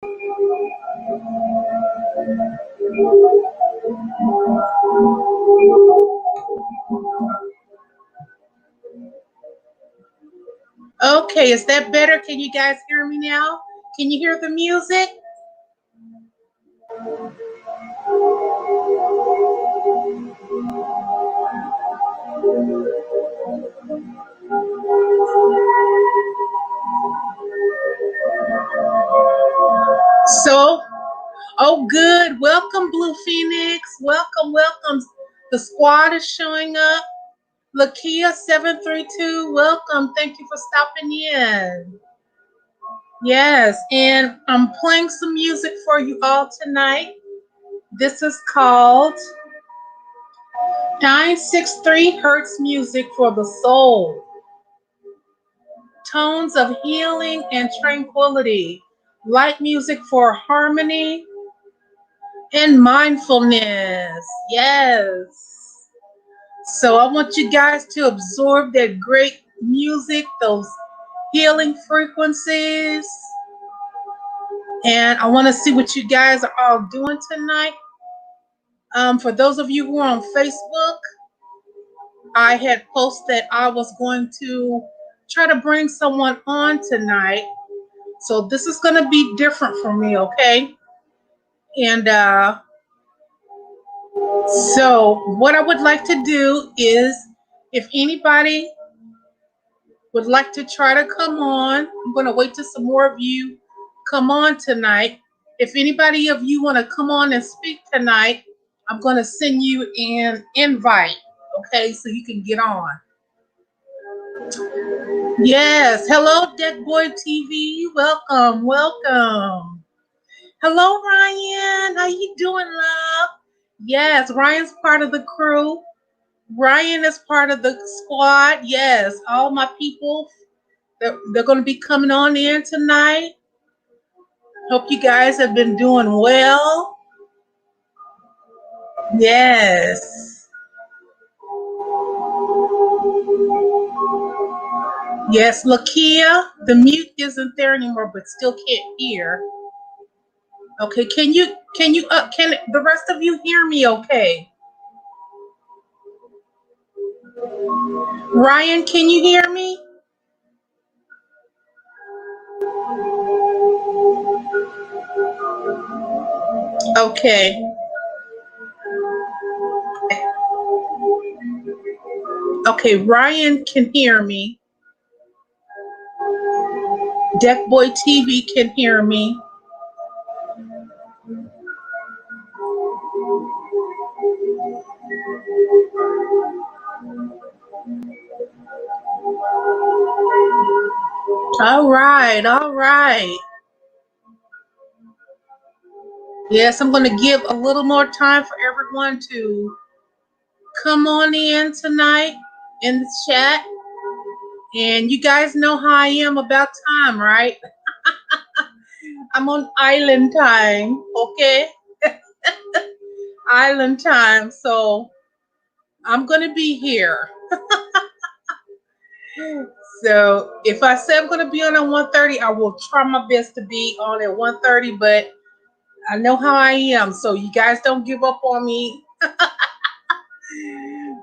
Okay, is that better? Can you guys hear me now? Can you hear the music? So, oh, good. Welcome, Blue Phoenix. Welcome, welcome. The squad is showing up. Lakia 732, welcome. Thank you for stopping in. Yes, and I'm playing some music for you all tonight. This is called 963 Hertz Music for the Soul. Tones of healing and tranquility. Light music for harmony and mindfulness. Yes. So I want you guys to absorb that great music, those healing frequencies. And I want to see what you guys are all doing tonight. For those of you who are on Facebook, I had posted that I was going to try to bring someone on tonight. So this is going to be different for me, okay? And so what I would like to do is, if anybody would like to try to come on, I'm going to wait till some more of you come on tonight. If anybody of you want to come on and speak tonight, I'm going to send you an invite, okay, so you can get on. Yes, hello, Dead Boy TV. Welcome, welcome. Hello, Ryan. How you doing, love? Yes, Ryan's part of the crew. Ryan is part of the squad. Yes, all my people, they're going to be coming on in tonight. Hope you guys have been doing well. Yes. Yes, Lakia, the mute isn't there anymore, but still can't hear. Okay, can can the rest of you hear me okay? Ryan, can you hear me? Okay. Okay, Ryan can hear me. Deaf Boy TV can hear me. All right, all right. Yes, I'm going to give a little more time for everyone to come on in tonight in the chat. And you guys know how I am about time, right? I'm on island time, okay? Island time, so I'm going to be here. So if I say I'm going to be on at 1:30, I will try my best to be on at 1:30, but I know how I am, so you guys don't give up on me.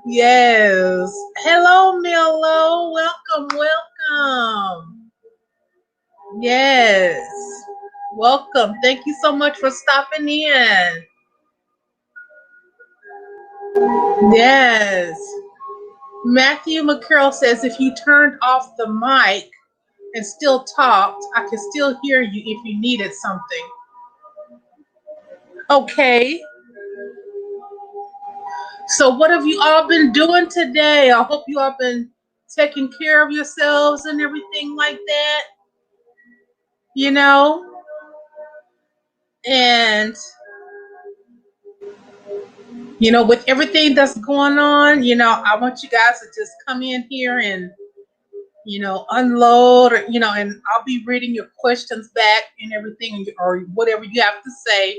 Yes. Hello, Milo. Welcome, welcome. Yes. Welcome. Thank you so much for stopping in. Yes. Matthew McCarroll says if you turned off the mic and still talked, I could still hear you if you needed something. Okay. So what have you all been doing today? I hope you all been taking care of yourselves and everything like that. You know? And with everything that's going on, I want you guys to just come in here and, unload, and I'll be reading your questions back and everything, or whatever you have to say.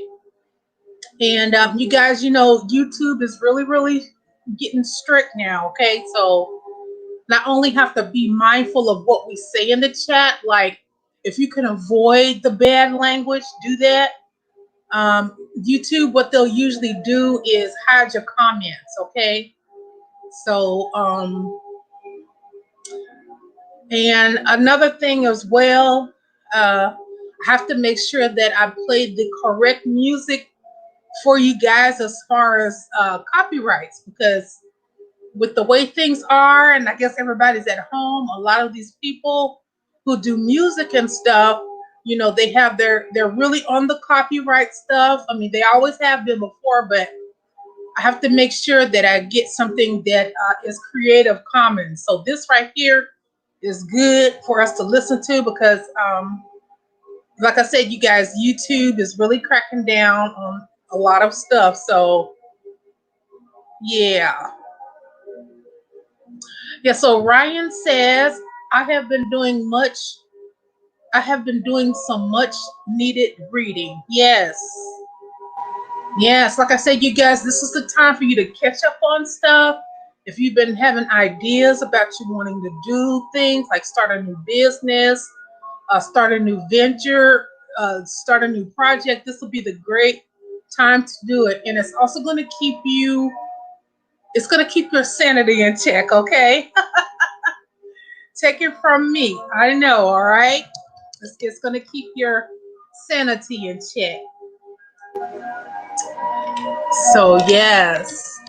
And you guys, YouTube is really, really getting strict now, okay? So not only have to be mindful of what we say in the chat, like if you can avoid the bad language, do that. YouTube, what they'll usually do is hide your comments, okay? So, and another thing as well, I have to make sure that I play the correct music for you guys as far as copyrights, because with the way things are, and I guess everybody's at home, a lot of these people who do music and stuff, they have they're really on the copyright stuff. I mean, they always have been before, but I have to make sure that I get something that is Creative Commons. So this right here is good for us to listen to because, like I said, you guys, YouTube is really cracking down on a lot of stuff. So yeah. Yeah, so Ryan says, I have been doing much, I have been doing some much needed reading. Yes. Yes, like I said, you guys, this is the time for you to catch up on stuff. If you've been having ideas about you wanting to do things like start a new business, start a new venture, start a new project, this will be the great time to do it. And it's also going to keep you, it's going to keep your sanity in check, okay? Take it from me. I know, all right? It's going to keep your sanity in check. So, yes.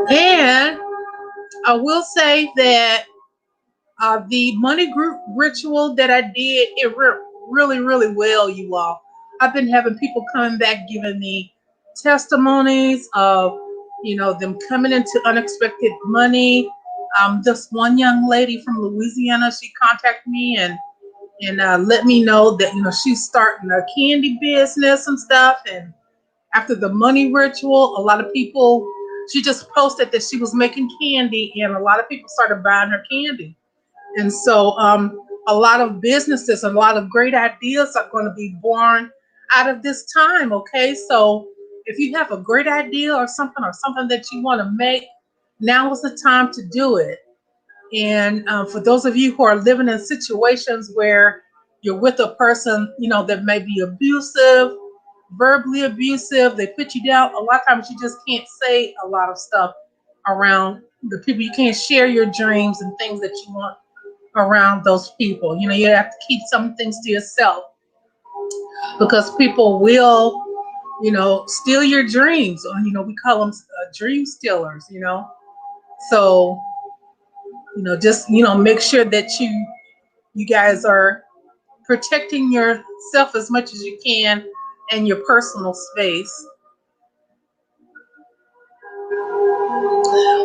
And I will say that the money group ritual that I did, it really, really well, you all. I've been having people coming back giving me testimonies of, them coming into unexpected money. This one young lady from Louisiana, she contacted me and let me know that she's starting a candy business and stuff. And after the money ritual, a lot of people, she just posted that she was making candy, and a lot of people started buying her candy. And so a lot of businesses, a lot of great ideas are going to be born out of this time. Okay, so if you have a great idea or something that you want to make, now is the time to do it. And for those of you who are living in situations where you're with a person, that may be abusive, verbally abusive, they put you down. A lot of times you just can't say a lot of stuff around the people. You can't share your dreams and things that you want around those people. You have to keep some things to yourself because people will, steal your dreams. Or, we call them dream stealers. So, just, make sure that you guys are protecting yourself as much as you can and your personal space.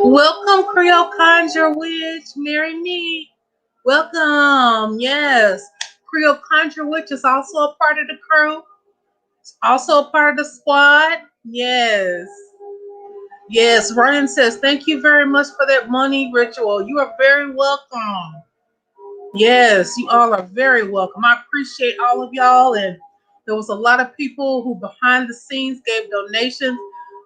Welcome, Creole Conjure Witch. Marry me. Welcome. Yes. Creole Conjure Witch is also a part of the crew. Also a part of the squad. Yes. Yes. Ryan says, thank you very much for that money ritual. You are very welcome. Yes, you all are very welcome. I appreciate all of y'all. And there was a lot of people who behind the scenes gave donations.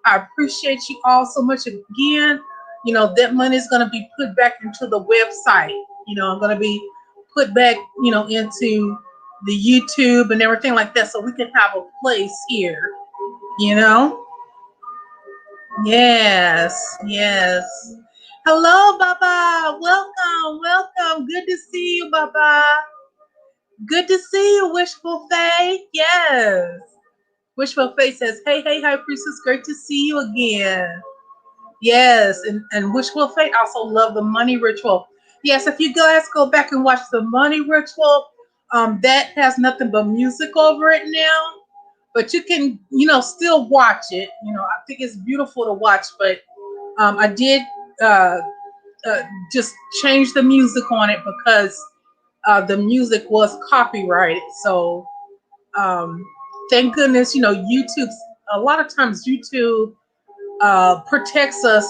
I appreciate you all so much. Again, that money is going to be put back into the website. I'm going to be put back, into the YouTube and everything like that, so we can have a place here. You know? Yes, yes. Hello, Baba. Welcome, welcome. Good to see you, Baba. Good to see you, Wishful Faith. Yes. Wishful Faith says, hey, hey, High Priestess, great to see you again. Yes, and Wishful Faith also love the money ritual. Yes, if you guys go back and watch the money ritual, that has nothing but music over it now. But you can, still watch it. I think it's beautiful to watch, but I did uh, just change the music on it because the music was copyrighted. So thank goodness, YouTube, a lot of times YouTube protects us,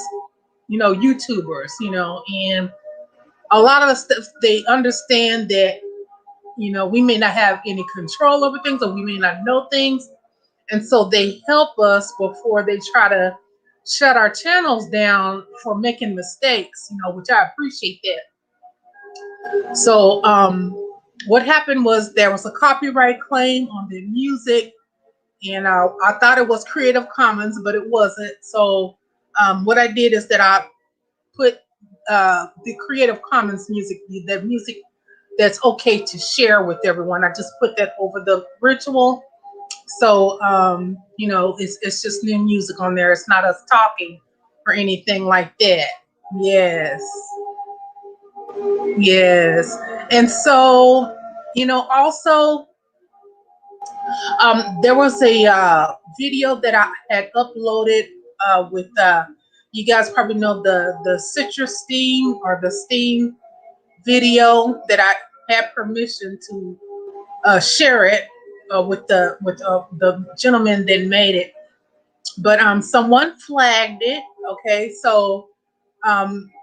YouTubers, and a lot of the stuff they understand that, we may not have any control over things or we may not know things. And so they help us before they try to shut our channels down for making mistakes, which I appreciate that. So what happened was there was a copyright claim on the music, and I thought it was Creative Commons, but it wasn't. So what I did is that I put the Creative Commons music, the music that's okay to share with everyone. I just put that over the ritual. So it's just new music on there. It's not us talking or anything like that. Yes, yes. And so, also there was a video that I had uploaded with you guys probably know the citrus steam or the steam video that I had permission to share it with the gentleman that made it, but someone flagged it. Okay, so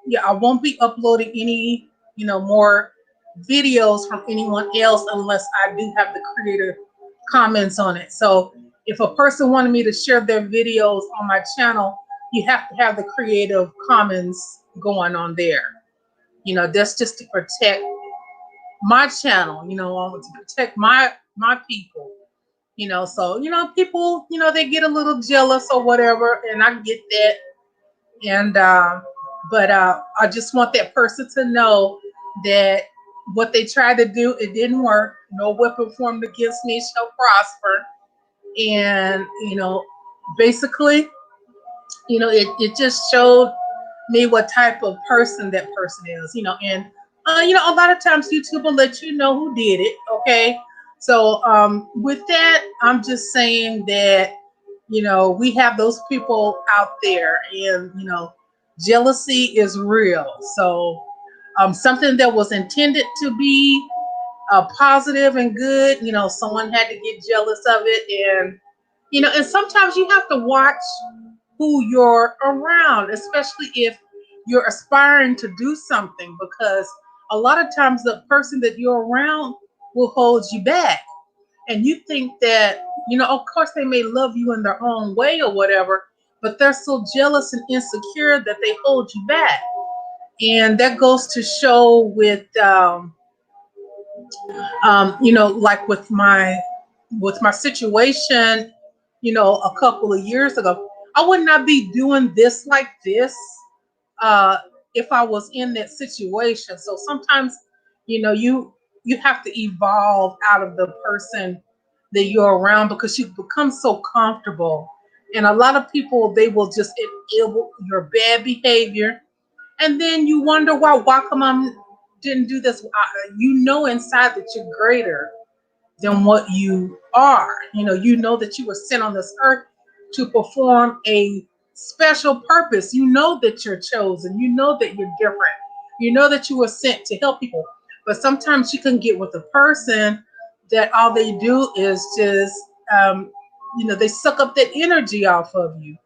yeah, I won't be uploading any more videos from anyone else unless I do have the creator comments on it. So if a person wanted me to share their videos on my channel, you have to have the creative commons going on there. That's just to protect my channel, to protect my people. So people, they get a little jealous or whatever, and I get that. And but I just want that person to know that what they tried to do, it didn't work. No weapon formed against me shall prosper. And basically, it just showed me what type of person that person is. And a lot of times YouTube will let you know who did it. Okay, so with that, I'm just saying that we have those people out there, and jealousy is real. So something that was intended to be positive and good, someone had to get jealous of it. And and sometimes you have to watch who you're around, especially if you're aspiring to do something, because a lot of times the person that you're around will hold you back. And you think that, of course, they may love you in their own way or whatever, but they're so jealous and insecure that they hold you back. And that goes to show with like with my situation, a couple of years ago, I would not be doing this like this uh, if I was in that situation. So sometimes, you have to evolve out of the person that you're around, because you become so comfortable. And a lot of people, they will just enable your bad behavior, and then you wonder why come I didn't do this. Inside that you're greater than what you are. You know that you were sent on this earth to perform a special purpose. You know that you're chosen. You know that you're different. You know that you were sent to help people. But sometimes you can get with a person that all they do is just, they suck up that energy off of you,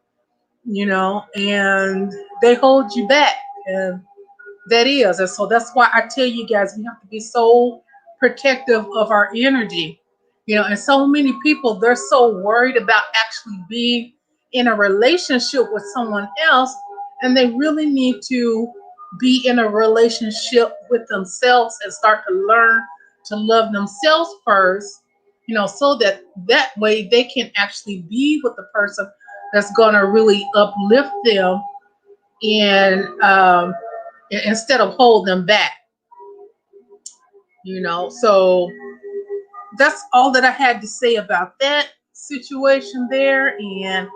and they hold you back. And that is. And so that's why I tell you guys, we have to be so protective of our energy. And so many people, they're so worried about actually being in a relationship with someone else, and they really need to be in a relationship with themselves and start to learn to love themselves first, so that way they can actually be with the person that's going to really uplift them, and instead of hold them back. So that's all that I had to say about that situation there. And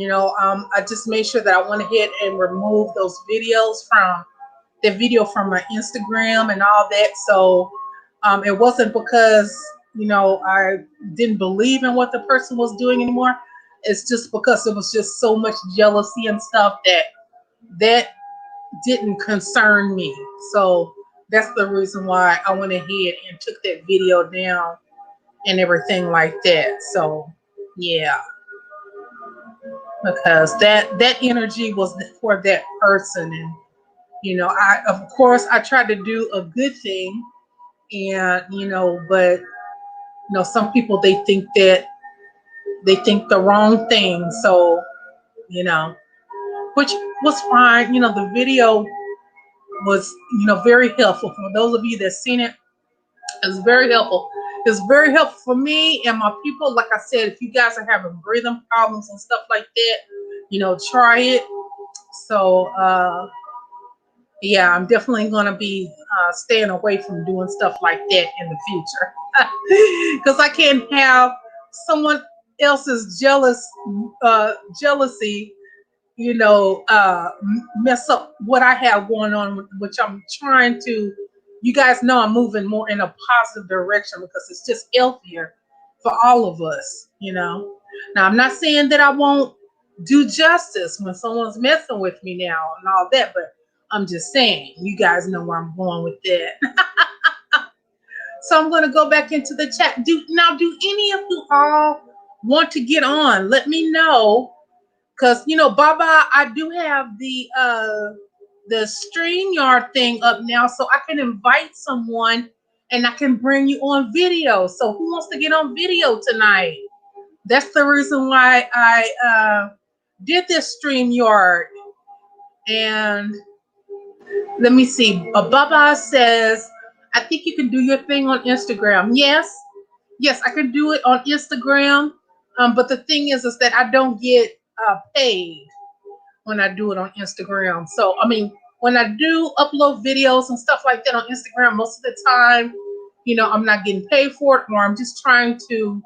I just made sure that I went ahead and removed those videos from the video from my Instagram and all that. So it wasn't because I didn't believe in what the person was doing anymore. It's just because it was just so much jealousy and stuff that didn't concern me. So that's the reason why I went ahead and took that video down and everything like that. So yeah, because that energy was for that person. And I, of course, I tried to do a good thing, and but some people, they think the wrong thing. So you know which was fine. The video was, very helpful. For those of you that seen it, it's very helpful. It's very helpful for me and my people. Like I said, if you guys are having breathing problems and stuff like that, try it. So, yeah, I'm definitely going to be staying away from doing stuff like that in the future. Because I can't have someone else's jealousy, mess up what I have going on, which I'm trying to. You guys know I'm moving more in a positive direction because it's just healthier for all of us. Now, I'm not saying that I won't do justice when someone's messing with me now and all that, but I'm just saying, you guys know where I'm going with that. So I'm going to go back into the chat. Do any of you all want to get on? Let me know. Because, Baba, I do have the StreamYard thing up now, so I can invite someone and I can bring you on video. So who wants to get on video tonight? That's the reason why I did this StreamYard. And let me see. Baba says, I think you can do your thing on Instagram. Yes, I can do it on Instagram. But the thing is that I don't get paid when I do it on Instagram. So, I mean, when I do upload videos and stuff like that on Instagram, most of the time, I'm not getting paid for it, or I'm just trying to,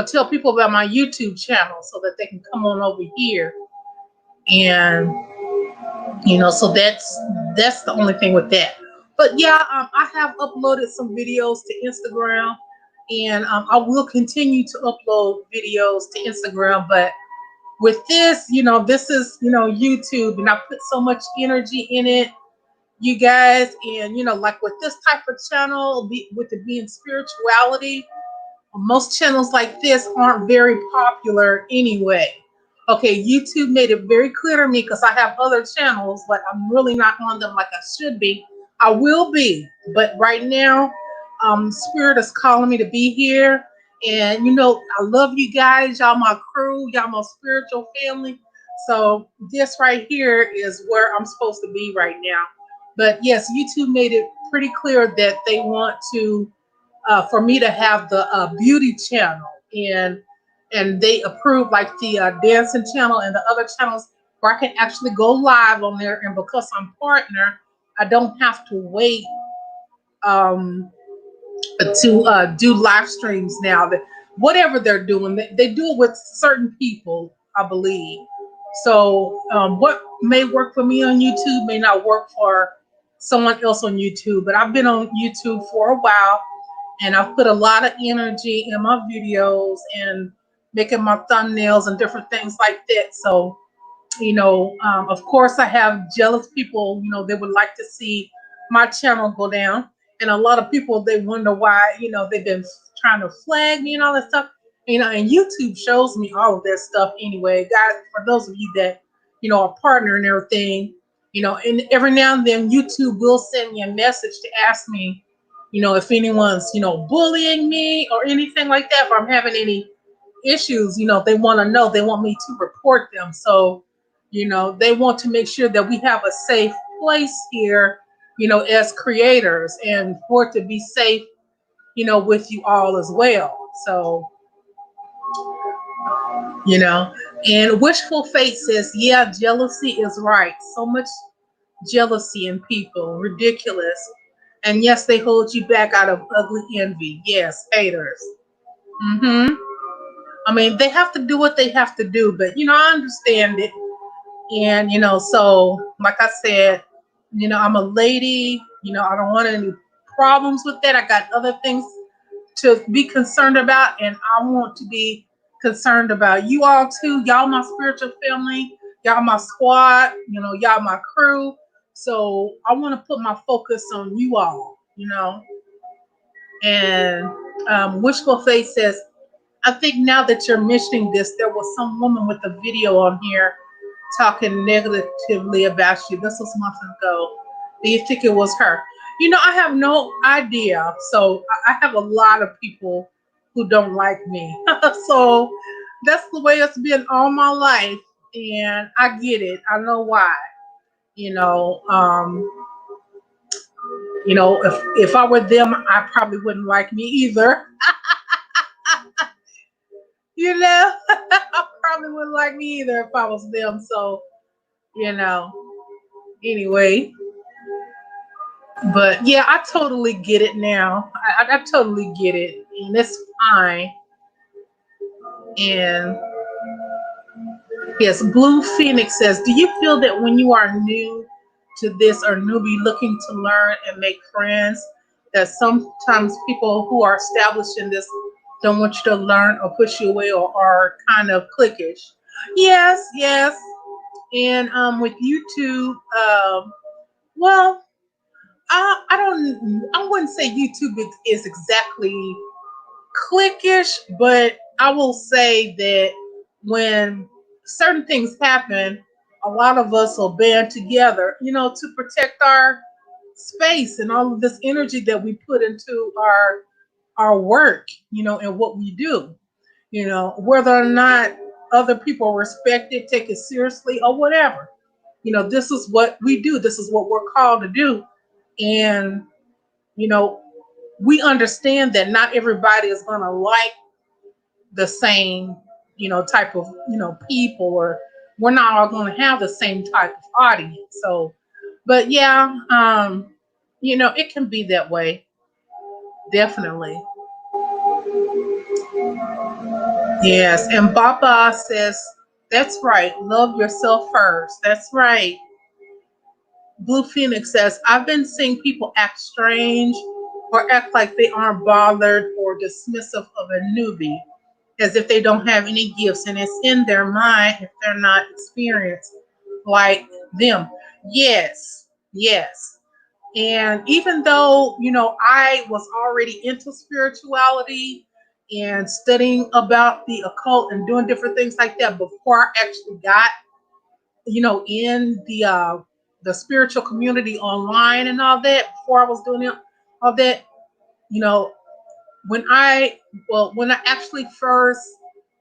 tell people about my YouTube channel so that they can come on over here. And, so that's the only thing with that. But yeah, I have uploaded some videos to Instagram, and I will continue to upload videos to Instagram. But with this, this is, YouTube, and I put so much energy in it, you guys. And, like with this type of channel, with it being spirituality, most channels like this aren't very popular anyway. Okay, YouTube made it very clear to me because I have other channels, but I'm really not on them like I should be. I will be, but right now, Spirit is calling me to be here. And I love you guys. Y'all my crew. Y'all my spiritual family. So this right here is where I'm supposed to be right now. But yes, YouTube made it pretty clear that they want to for me to have the beauty channel, and they approve like the dancing channel and the other channels where I can actually go live on there. And because I'm partner, I don't have to wait um, to do live streams now. That whatever they're doing, they do it with certain people, I believe. So what may work for me on YouTube may not work for someone else on YouTube. But I've been on YouTube for a while, and I've put a lot of energy in my videos and making my thumbnails and different things like that. So, of course, I have jealous people, they would like to see my channel go down. And a lot of people, they wonder why, they've been trying to flag me and all that stuff. And YouTube shows me all of that stuff anyway. Guys, for those of you that, are partner and everything, and every now and then YouTube will send me a message to ask me, if anyone's, bullying me or anything like that, if I'm having any issues, they want to know, they want me to report them. So, they want to make sure that we have a safe place here, as creators, and for it to be safe, with you all as well. So, and Wishful Face says, yeah, jealousy is right. So much jealousy in people, ridiculous. And yes, they hold you back out of ugly envy. Yes, haters. I mean, they have to do what they have to do, but I understand it. And so like I said, I'm a lady. I don't want any problems with that. I got other things to be concerned about, and I want to be concerned about you all too. Y'all my spiritual family. Y'all my squad. Y'all my crew. So I want to put my focus on you all. And Wishful Face says, I think now that you're mentioning this, there was some woman with a video on here talking negatively about you. This was months ago. Do you think it was her? I have no idea. So I have a lot of people who don't like me. So that's the way it's been all my life. and I get it. I know why. You know, if I were them, I probably wouldn't like me either. You know, I probably wouldn't like me either if I was them. So, you know, anyway, but yeah, I totally get it now. I totally get it, and it's fine. And yes, Blue Phoenix says, do you feel that when you are new to this or newbie looking to learn and make friends, that sometimes people who are established in this don't want you to learn or push you away or are kind of cliquish? Yes, yes. And with YouTube, well, I wouldn't say YouTube is exactly cliquish, but I will say that when certain things happen, a lot of us will band together, to protect our space and all of this energy that we put into our work, and what we do, whether or not other people respect it, take it seriously, or whatever. This is what we do. This is what we're called to do. And, you know, we understand that not everybody is going to like the same, type of, people, or we're not all going to have the same type of audience. So, but yeah, it can be that way. Definitely. Yes. And Baba says, that's right. Love yourself first. That's right. Blue Phoenix says, I've been seeing people act strange or act like they aren't bothered or dismissive of a newbie as if they don't have any gifts, and it's in their mind if they're not experienced like them. Yes, yes. And even though, I was already into spirituality and studying about the occult and doing different things like that before I actually got, in the spiritual community online and all that, before I was doing it, all that, you know, when I actually first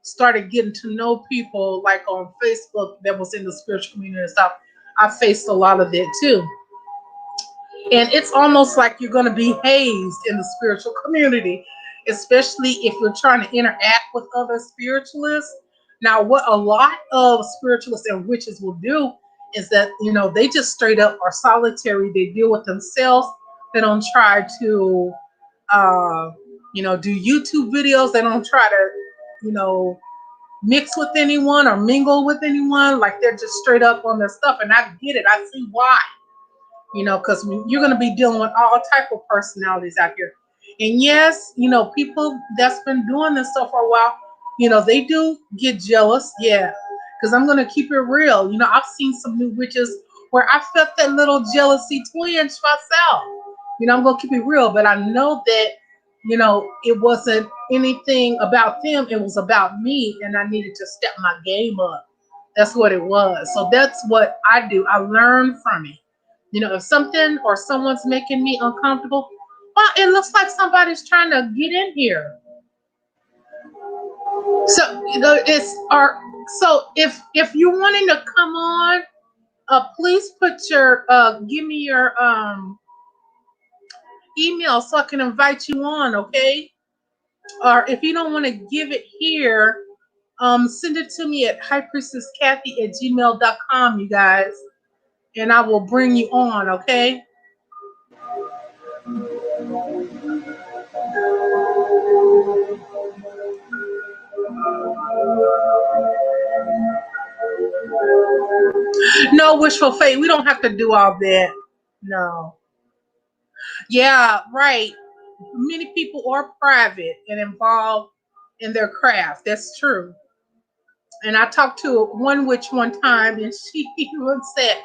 started getting to know people like on Facebook that was in the spiritual community and stuff, I faced a lot of that too. And it's almost like you're going to be hazed in the spiritual community, especially if you're trying to interact with other spiritualists. Now, what a lot of spiritualists and witches will do is that, they just straight up are solitary. They deal with themselves. They don't try to, uh, do YouTube videos. They don't try to, mix with anyone or mingle with anyone. Like they're just straight up on their stuff. And I get it. I see why, because you're going to be dealing with all type of personalities out here. And yes, people that's been doing this stuff for a while, they do get jealous. Yeah, because I'm going to keep it real. I've seen some new witches where I felt that little jealousy twinge myself. I'm going to keep it real, but I know that, it wasn't anything about them. It was about me, and I needed to step my game up. That's what it was. So that's what I do. I learn from it. If something or someone's making me uncomfortable, well, it looks like somebody's trying to get in here. So it's our. So if you're wanting to come on, please put your give me your email so I can invite you on, okay? Or if you don't want to give it here, send it to me at HighPriestessKathie@gmail.com, you guys, and I will bring you on, okay? No wishful fate. We don't have to do all that. No. Yeah, right. Many people are private and involved in their craft. That's true. And I talked to one witch one time, and she even said,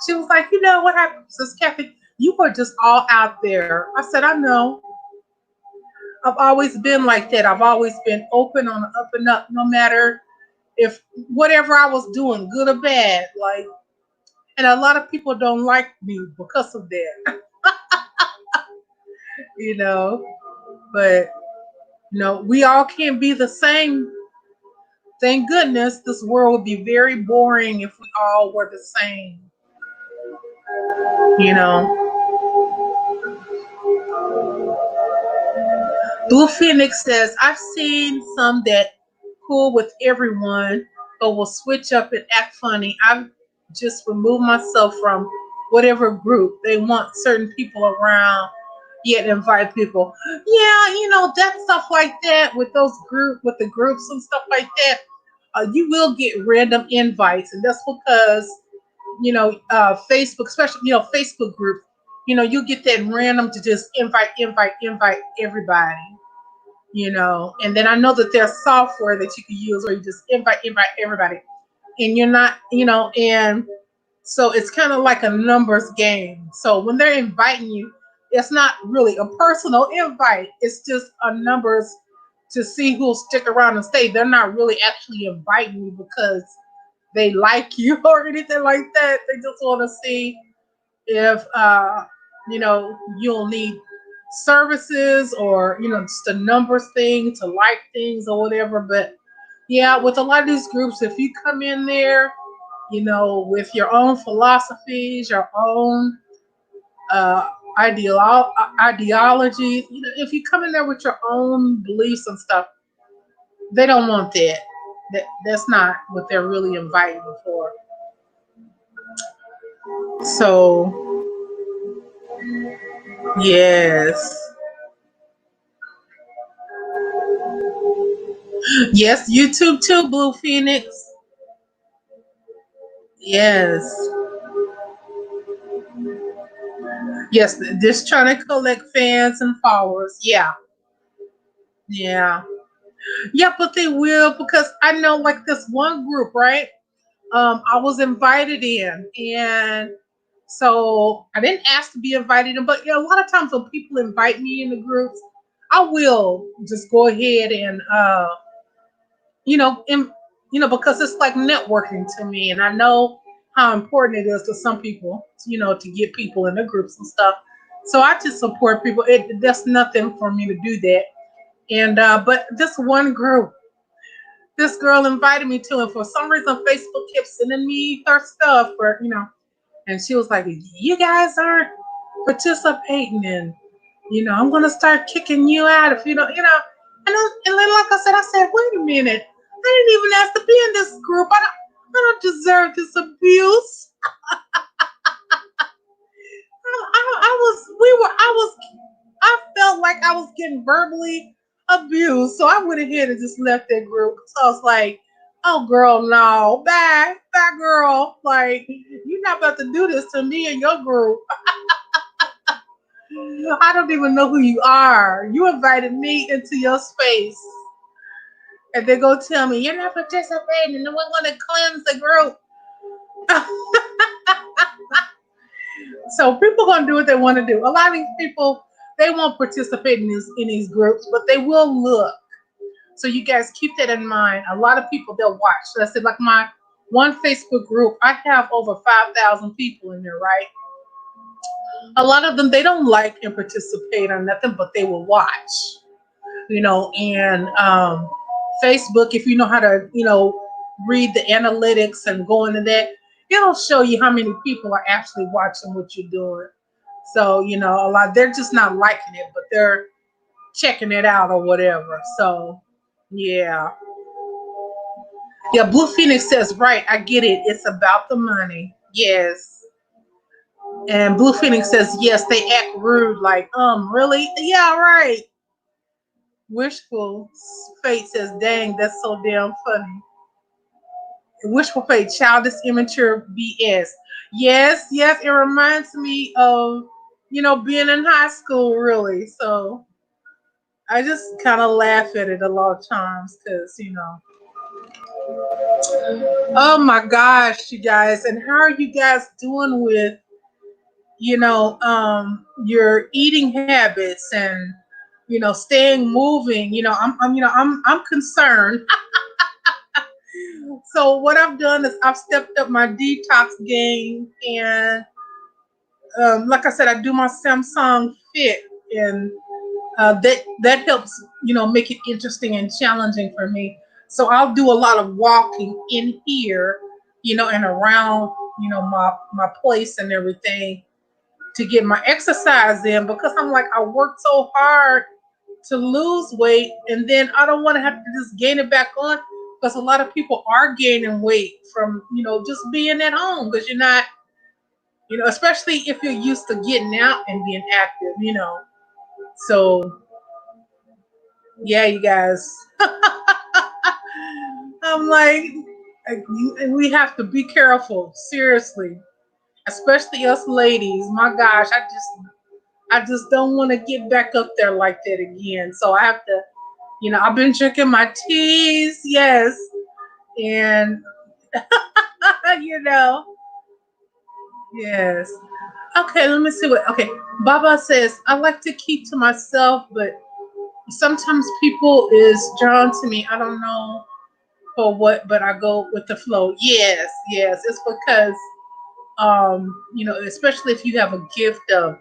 she was like, what happened, Sis Kathie? You were just all out there. I said, I know. I've always been like that. I've always been open on the up and up, no matter if whatever I was doing, good or bad. Like, and a lot of people don't like me because of that, you know. But we all can't be the same Thank goodness this world would be very boring if we all were the same. You know, Blue Phoenix says, I've seen some that cool with everyone, but will switch up and act funny. I've just removed myself from whatever group they want certain people around, yet invite people. Yeah, that stuff like that with with the groups and stuff like that. You will get random invites, and that's because Facebook, especially Facebook groups. You get that random to just invite everybody. And then I know that there's software that you can use where you just invite everybody, and you're not, and so it's kind of like a numbers game. So when they're inviting you, it's not really a personal invite. It's just a numbers to see who'll stick around and stay. They're not really actually inviting you because they like you or anything like that. They just want to see if you'll need services or just a numbers thing to like things or whatever. But yeah, with a lot of these groups, if you come in there with your own philosophies, your own uh, ideologies. If you come in there with your own beliefs and stuff, they don't want that. That's not what they're really inviting you for. So, yes. Yes, YouTube too, Blue Phoenix. Yes. Yes, just trying to collect fans and followers. Yeah. Yeah. Yeah, but they will because I know like this one group, right? I was invited in, and so I didn't ask to be invited in. But a lot of times when people invite me in the groups, I will just go ahead and you know, in, because it's like networking to me, and I know how important it is to some people, to get people in the groups and stuff. So I just support people. That's nothing for me to do that. And but this one group, this girl invited me to, and for some reason Facebook kept sending me her stuff for and she was like, "You guys aren't participating, and I'm gonna start kicking you out if you don't, And then, like I said, wait a minute, I didn't even ask to be in this group. I don't deserve this abuse. I felt like I was getting verbally abused, so I went ahead and just left that group. So I was like, "Oh, girl, no, bye, girl. Like, you're not about to do this to me and your group. I don't even know who you are. You invited me into your space, and they go tell me you're not participating, and then we're going to cleanse the group." So people gonna do what they want to do. A lot of these people, they won't participate in these groups, but they will look. So you guys keep that in mind. A lot of people, they'll watch. So I said, like my one Facebook group, I have over 5,000 people in there, right? A lot of them, they don't like and participate on nothing, but they will watch. And Facebook, if you know how to read the analytics and go into that, it'll show you how many people are actually watching what you're doing. So a lot, they're just not liking it, but they're checking it out or whatever. So yeah. Yeah, Blue Phoenix says, right, I get it, it's about the money. Yes. And Blue Phoenix says, yes, they act rude, like, really? Yeah, right. Wishful Fate says, dang, that's so damn funny. Wishful Fate, childish, immature BS. Yes, yes, it reminds me of, being in high school, really. So I just kind of laugh at it a lot of times because. Oh my gosh, you guys. And how are you guys doing with, your eating habits and, staying moving? I'm concerned. So what I've done is I've stepped up my detox game, and like I said, I do my Samsung Fit, and that helps make it interesting and challenging for me. So I'll do a lot of walking in here, and around, my place and everything to get my exercise in, because I'm like, I worked so hard to lose weight, and then I don't want to have to just gain it back on, because a lot of people are gaining weight from, just being at home, because you're not, especially if you're used to getting out and being active. So yeah, you guys. I'm like, we have to be careful, seriously, especially us ladies. My gosh, I just don't want to get back up there like that again. So I have to, I've been drinking my teas, yes, and you know, yes. Okay, let me see what. Okay, Baba says I like to keep to myself, but sometimes people is drawn to me. I don't know for what, but I go with the flow. Yes, yes. It's because especially if you have a gift of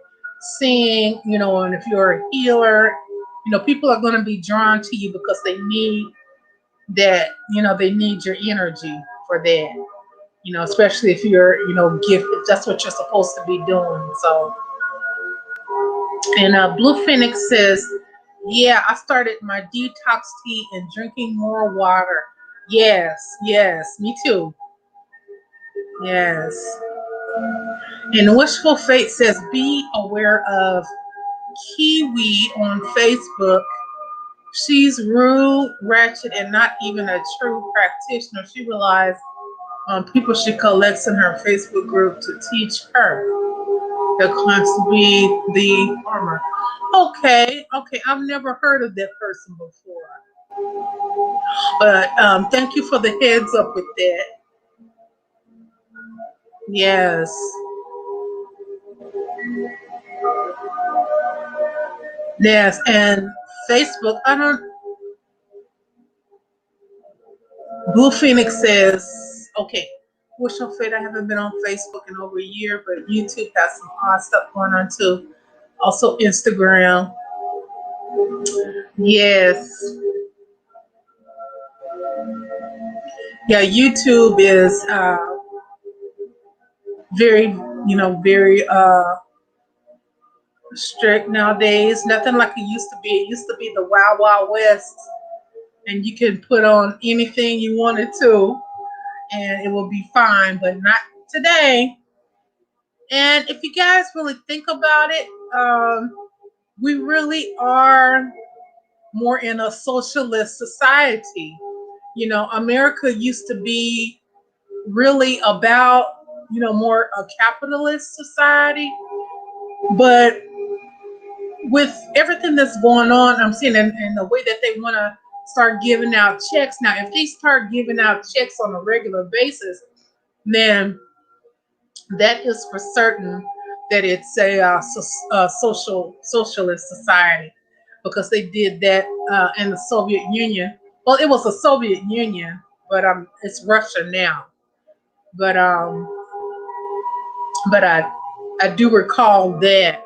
seeing, and if you're a healer, people are going to be drawn to you because they need that, they need your energy for that, especially if you're, gift, if that's what you're supposed to be doing. So, and Blue Phoenix says, yeah, I started my detox tea and drinking more water. Yes, yes, me too. Yes. And Wishful Fate says, be aware of Kiwi on Facebook. She's rude, ratchet, and not even a true practitioner. She relies on people she collects in her Facebook group to teach her. That claims to be the farmer. Okay, okay. I've never heard of that person before. But thank you for the heads up with that. Yes. Yes. And Facebook, I don't. Blue Phoenix says, okay, wish I'm fit. I haven't been on Facebook in over a year, but YouTube has some odd stuff going on too. Also, Instagram. Yes. Yeah, YouTube is very, very strict nowadays. Nothing like it used to be. It used to be the Wild Wild West, and you can put on anything you wanted to, and it will be fine, but not today. And if you guys really think about it, we really are more in a socialist society. America used to be really about, more a capitalist society. But with everything that's going on, I'm seeing, and the way that they want to start giving out checks. Now, if they start giving out checks on a regular basis, then that is for certain that it's a socialist society, because they did that in the Soviet Union. Well, it was the Soviet Union, but it's Russia now. But I do recall that,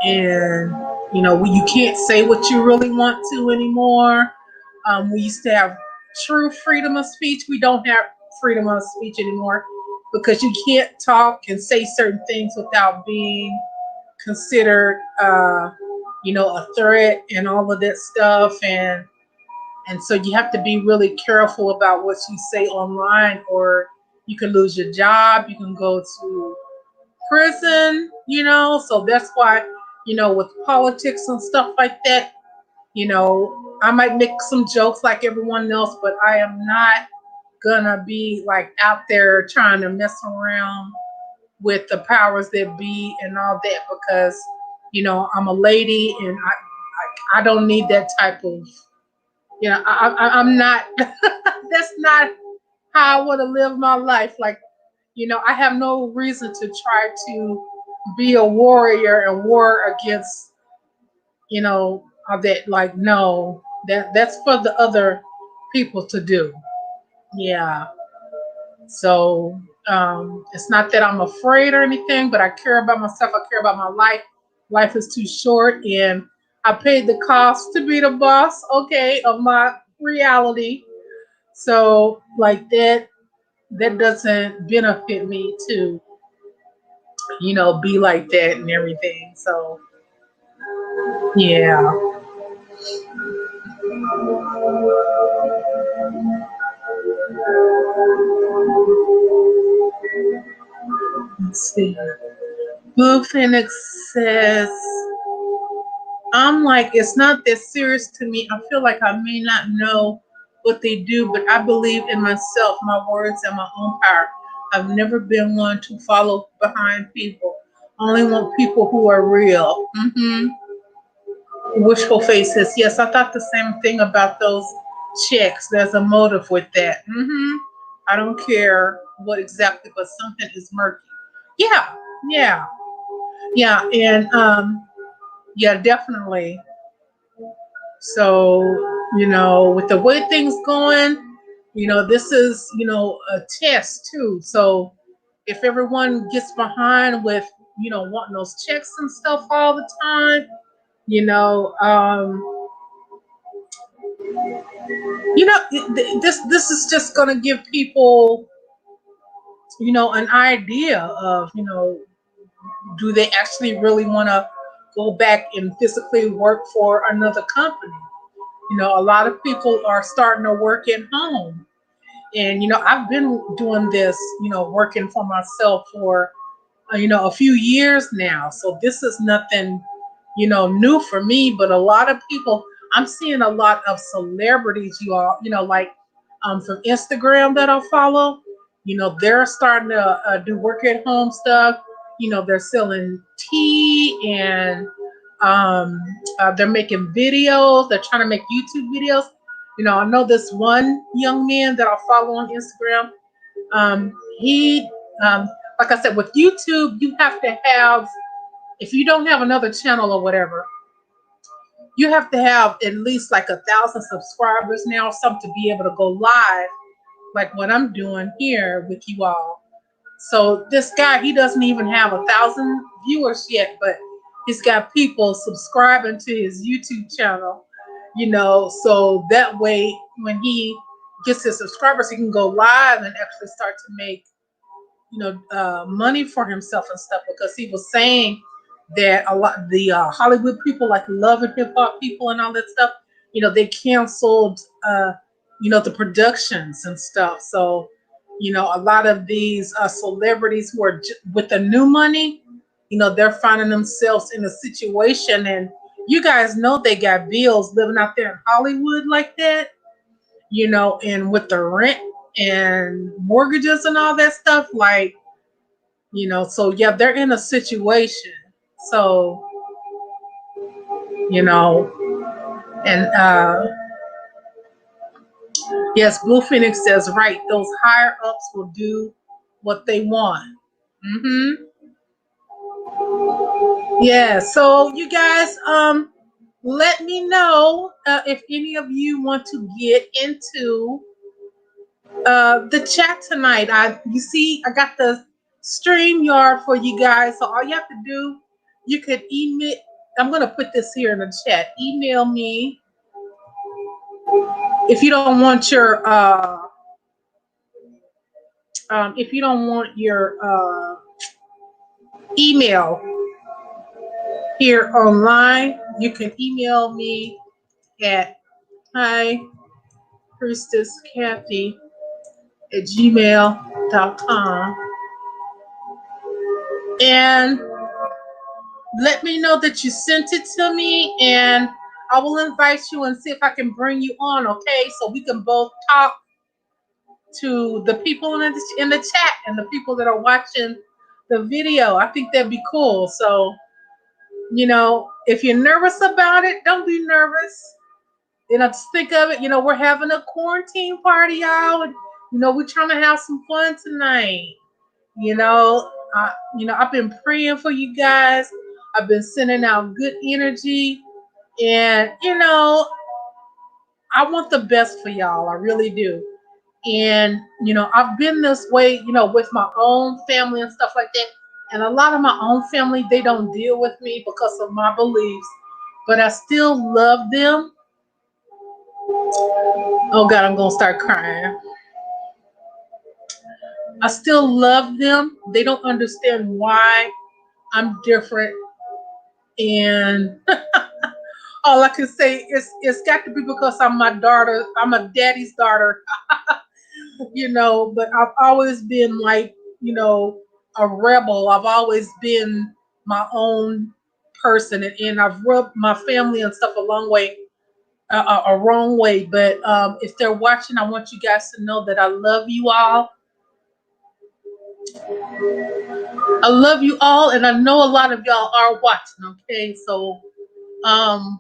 and you can't say what you really want to anymore. We used to have true freedom of speech. We don't have freedom of speech anymore, because you can't talk and say certain things without being considered, a threat and all of that stuff. And so you have to be really careful about what you say online, or you can lose your job. You can go to prison. So that's why, with politics and stuff like that, I might make some jokes like everyone else, but I am not gonna be like out there trying to mess around with the powers that be and all that, because I'm a lady, and I don't need that type of, I'm not. That's not how I want to live my life. Like, I have no reason to try to be a warrior and war against, that. Like, no, that's for the other people to do. Yeah. So it's not that I'm afraid or anything, but I care about myself. I care about my life. Life is too short, and I paid the cost to be the boss, okay, of my reality. So like that doesn't benefit me to, be like that and everything. So yeah. Let's see. Blue Phoenix says, I'm like, it's not that serious to me. I feel like I may not know what they do, but I believe in myself, my words, and my own power. I've never been one to follow behind people. I only want people who are real. Wishful face says, yes, I thought the same thing about those checks. There's a motive with that. I don't care what exactly, but something is murky. Yeah, yeah, yeah, and yeah, definitely. So, with the way things going, this is, a test too. So if everyone gets behind with, wanting those checks and stuff all the time, you know, um, this is just gonna give people, an idea of, do they actually really want to go back and physically work for another company? A lot of people are starting to work at home. And, I've been doing this, working for myself for, a few years now. So this is nothing, new for me. But a lot of people, I'm seeing a lot of celebrities, you all, like from Instagram that I follow, they're starting to do work at home stuff. They're selling tea and they're making videos. They're trying to make YouTube videos. I know this one young man that I follow on Instagram. He, um, like I said, with YouTube, you have to have, if you don't have another channel or whatever, you have to have at least like 1,000 subscribers now or something to be able to go live, like what I'm doing here with you all. So this guy, he doesn't even have 1,000 viewers yet, but he's got people subscribing to his YouTube channel. So that way when he gets his subscribers, he can go live and actually start to make, money for himself and stuff. Because he was saying that a lot the Hollywood people, like love and hip hop people and all that stuff, they canceled, the productions and stuff. So, a lot of these celebrities who are with the new money, they're finding themselves in a situation, and you guys know they got bills living out there in Hollywood like that, and with the rent and mortgages and all that stuff, like, so yeah, they're in a situation. So, you know, and yes, Blue Phoenix says, right, those higher ups will do what they want. Mm-hmm. Yeah, so you guys, let me know if any of you want to get into the chat tonight. You see, I got the stream yard for you guys. So all you have to do, you could email. I'm gonna put this here in the chat. Email me if you don't want your if you don't want your email here online. You can email me at hi priestess Kathie at gmail.com and let me know that you sent it to me, and I will invite you and see if I can bring you on, okay? So we can both talk to the people in the chat and the people that are watching the video. I think that'd be cool. So, if you're nervous about it, don't be nervous. Just think of it, we're having a quarantine party, y'all. And, we're trying to have some fun tonight. I've been praying for you guys. I've been sending out good energy, and I want the best for y'all. I really do. And I've been this way, with my own family and stuff like that. And a lot of my own family, they don't deal with me because of my beliefs, but I still love them. Oh God, I'm gonna start crying. I still love them. They don't understand why I'm different, and all I can say is it's got to be because I'm my daughter. I'm a daddy's daughter, But I've always been like, a rebel. I've always been my own person, and I've rubbed my family and stuff a long way, a wrong way. But if they're watching, I want you guys to know that I love you all. I love you all, and I know a lot of y'all are watching. Okay, so um,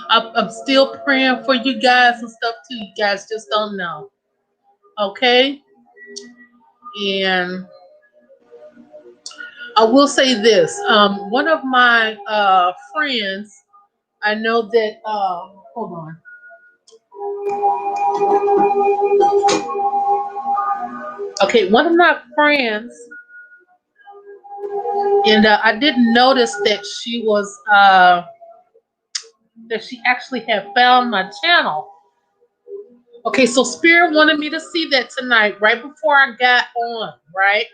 I'm still praying for you guys and stuff too. You guys just don't know. Okay, and I will say this. One of my friends, I know that. Hold on. Okay, one of my friends, and I didn't notice that she actually had found my channel. Okay, so Spirit wanted me to see that tonight, right before I got on, right?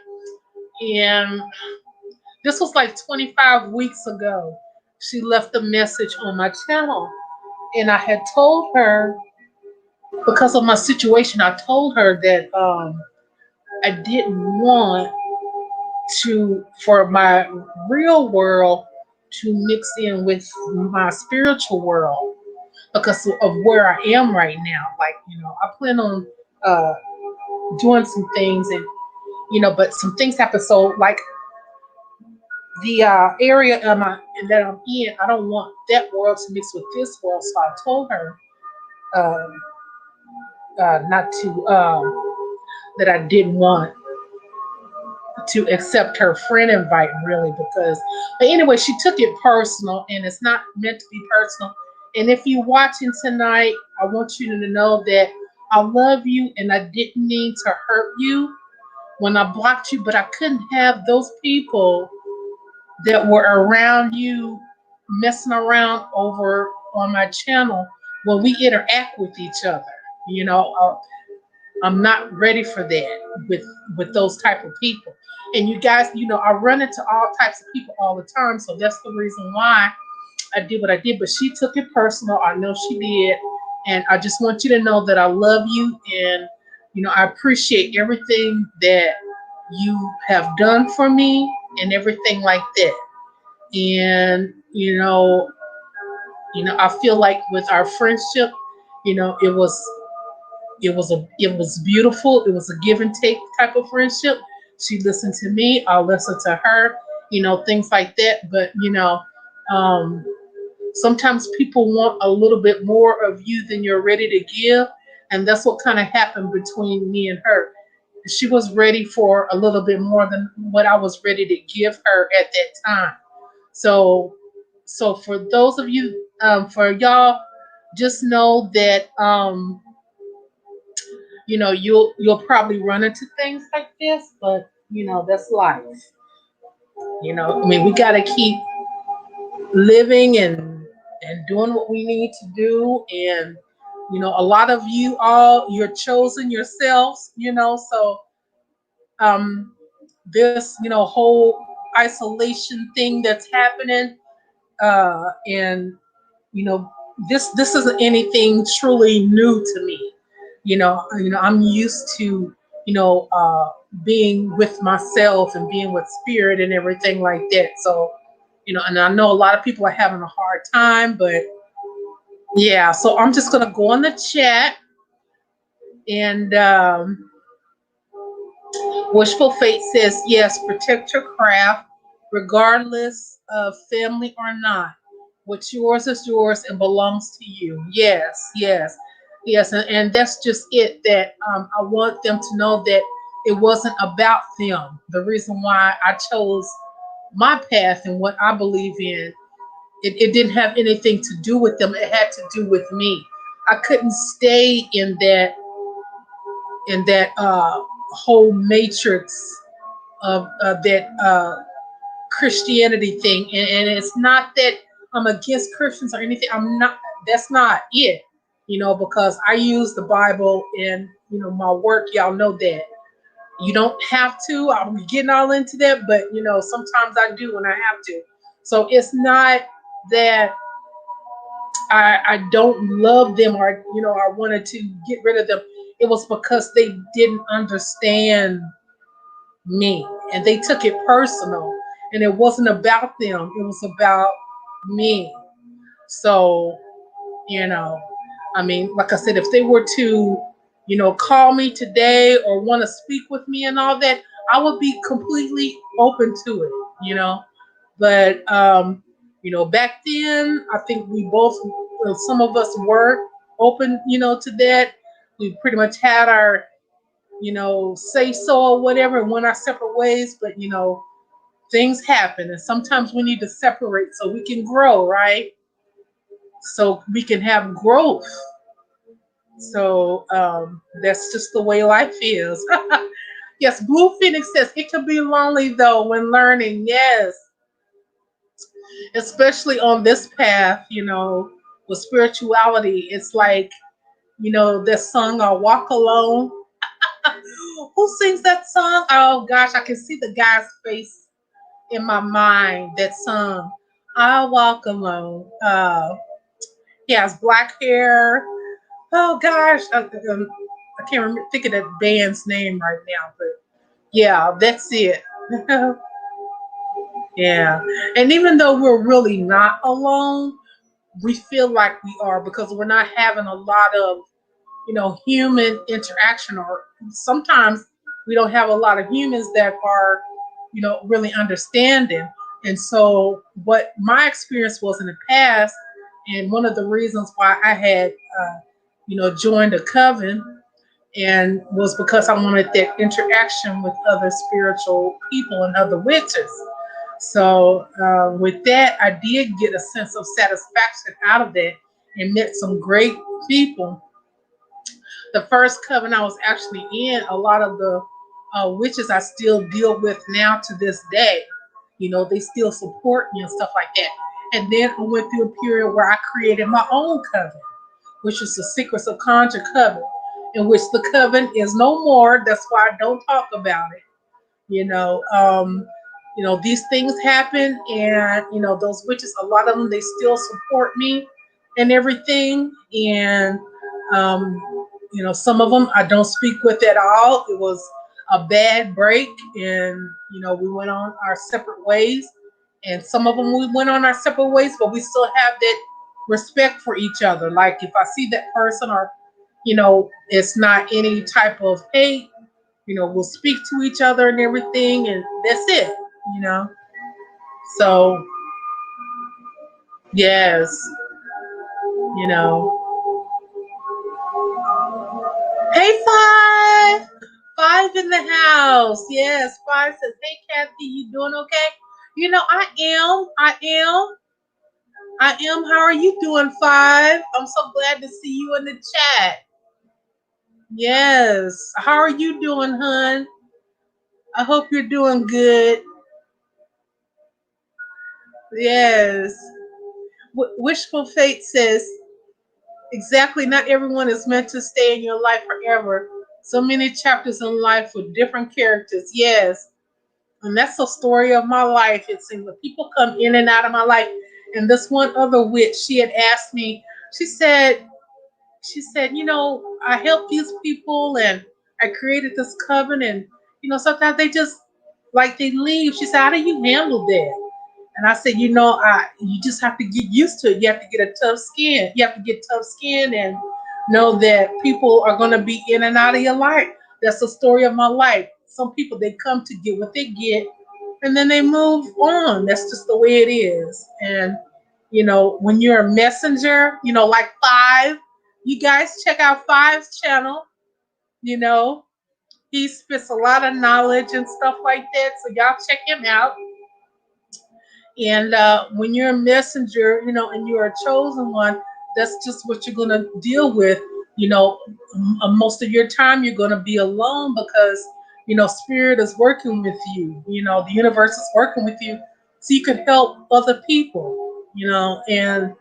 And this was like 25 weeks ago. She left a message on my channel, and I had told her, because of my situation, I told her that I didn't want for my real world to mix in with my spiritual world because of where I am right now. Like, I plan on uh, doing some things, and but some things happen. So, like, the area that I'm in, I don't want that world to mix with this world. So I told her not to, that I didn't want to accept her friend invite, really, because, but anyway, she took it personal, and it's not meant to be personal. And if you're watching tonight, I want you to know that I love you, and I didn't mean to hurt you when I blocked you, but I couldn't have those people that were around you messing around over on my channel when we interact with each other. You know, I'm not ready for that with those type of people. And you guys, I run into all types of people all the time, so that's the reason why I did what I did. But she took it personal. I know she did, and I just want you to know that I love you, and I appreciate everything that you have done for me and everything like that. And I feel like with our friendship, it was beautiful. It was a give and take type of friendship. She listened to me, I'll listen to her, things like that. But um, sometimes people want a little bit more of you than you're ready to give, and that's what kind of happened between me and her. She was ready for a little bit more than what I was ready to give her at that time. So, for those of you, for y'all, just know that you'll probably run into things like this, but that's life. I mean, we gotta keep living and doing what we need to do, and a lot of you all, you're chosen yourselves. So um, this whole isolation thing that's happening, and you know this isn't anything truly new to me. I'm used to being with myself and being with spirit and everything like that. So and I know a lot of people are having a hard time, but yeah. So I'm just gonna go on the chat, and Wishful Fate says, yes, protect your craft, regardless of family or not. What's yours is yours and belongs to you. Yes, yes, yes. And that's just it, that I want them to know that it wasn't about them. The reason why I chose my path and what I believe in, it didn't have anything to do with them. It had to do with me. I couldn't stay in that whole matrix of that Christianity thing, and it's not that I'm against Christians or anything. I'm not. That's not it. because I use the Bible in, my work. Y'all know that. You don't have to. I'm getting all into that, but sometimes I do when I have to. So it's not that I don't love them, or I wanted to get rid of them. It was because they didn't understand me, and they took it personal, and it wasn't about them. It was about me. So you know, I mean, like I said, if they were to call me today or want to speak with me and all that, I would be completely open to it. But back then, I think we both, some of us were open, to that. We pretty much had our, say so or whatever, and went our separate ways. But things happen, and sometimes we need to separate so we can grow, right? So we can have growth. So that's just the way life is. Yes, Blue Phoenix says it can be lonely though when learning. Yes, especially on this path, with spirituality. It's like, this song, I Walk Alone. Who sings that song? Oh gosh, I can see the guy's face in my mind. That song, I Walk Alone. He has black hair. Oh gosh, I can't remember, think of that band's name right now, but yeah, that's it. Yeah, and even though we're really not alone, we feel like we are because we're not having a lot of human interaction, or sometimes we don't have a lot of humans that are really understanding. And so what my experience was in the past, and one of the reasons why I had joined a coven, and was because I wanted that interaction with other spiritual people and other witches. So with that, I did get a sense of satisfaction out of that and met some great people. The first coven I was actually in, a lot of the witches I still deal with now to this day. They still support me and stuff like that. And then I went through a period where I created my own coven, which is the Secrets of Conjure coven, in which the coven is no more. That's why I don't talk about it. You know, um, these things happen, and those witches. A lot of them, they still support me and everything, and um, some of them I don't speak with at all. It was a bad break, and we went on our separate ways. And some of them we went on our separate ways, but we still have that respect for each other. Like if I see that person, or it's not any type of hate, we'll speak to each other and everything, and that's it, you know. So yes, you know. Hey, five in the house. Yes, five says, "Hey, Kathy, you doing okay?" I am. I am. How are you doing, five? I'm so glad to see you in the chat. Yes. How are you doing, hun? I hope you're doing good. Yes. Wishful Fate says, exactly, not everyone is meant to stay in your life forever. So many chapters in life with different characters. Yes. And that's the story of my life. It seems that people come in and out of my life. And this one other witch, she had asked me, she said, I help these people, and I created this coven, and sometimes they just like they leave. She said, how do you handle that? And I said, you just have to get used to it. You have to get a tough skin. You have to get tough skin and know that people are going to be in and out of your life. That's the story of my life. Some people, they come to get what they get, and then they move on. That's just the way it is. And when you're a messenger, like Five, you guys check out Five's channel. You know, he spits a lot of knowledge and stuff like that. So y'all check him out. And when you're a messenger, and you're a chosen one, that's just what you're going to deal with. Most of your time you're going to be alone because, spirit is working with you. The universe is working with you so you can help other people, and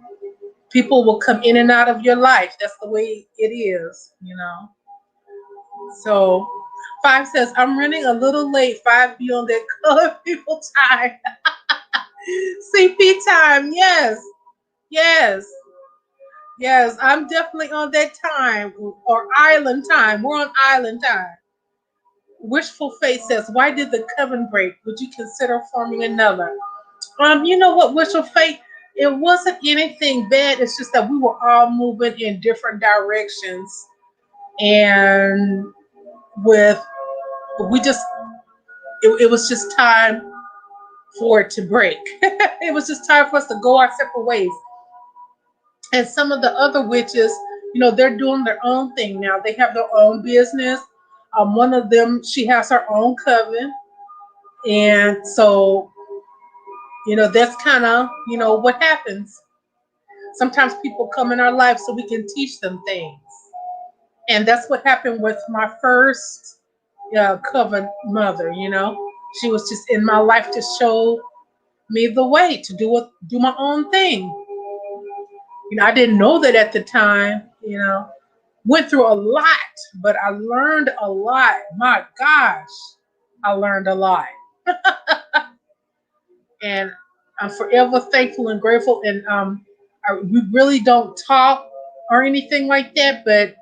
People will come in and out of your life. That's the way it is, So 5 says, I'm running a little late. 5 be on that colored people time. CP time. Yes. Yes. Yes. I'm definitely on that time or island time. We're on island time. Wishful Faith says, why did the coven break? Would you consider forming another? You know what, Wishful Faith? It wasn't anything bad. It's just that we were all moving in different directions. And with we just it was just time for it to break. It was just time for us to go our separate ways. And some of the other witches, they're doing their own thing now. They have their own business. One of them, she has her own coven. And so, that's kind of, what happens. Sometimes people come in our life so we can teach them things. And that's what happened with my first coven mother, She was just in my life to show me the way to do my own thing. I didn't know that at the time, Went through a lot, but I learned a lot. My gosh, I learned a lot. And I'm forever thankful and grateful. And we really don't talk or anything like that, but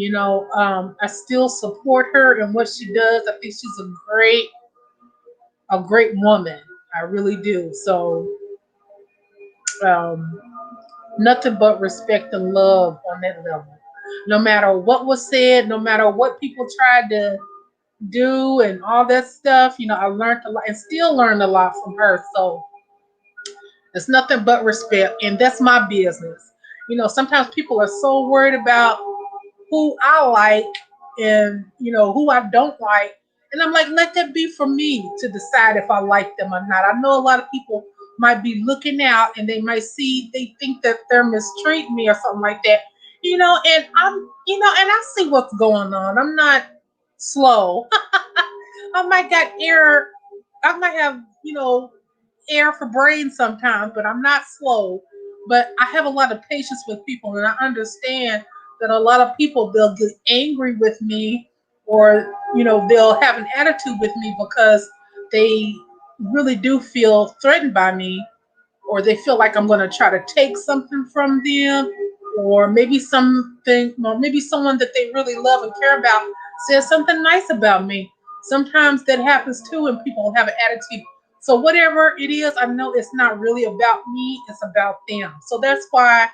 I still support her and what she does. I think she's a great woman. I really do. So um, nothing but respect and love on that level. No matter what was said, no matter what people tried to do and all that stuff, I learned a lot and still learned a lot from her. So it's nothing but respect, and that's my business. Sometimes people are so worried about who I like and who I don't like, and I'm like, let that be for me to decide if I like them or not. I know a lot of people might be looking out, and they think that they're mistreating me or something like that, and and I see what's going on. I'm not slow. I might got error. I might have air for brain sometimes, but I'm not slow. But I have a lot of patience with people, and I understand that a lot of people, they'll get angry with me, or they'll have an attitude with me because they really do feel threatened by me, or they feel like I'm going to try to take something from them, or maybe someone that they really love and care about says something nice about me. Sometimes that happens too, and people have an attitude. So whatever it is, I know it's not really about me; it's about them. So that's why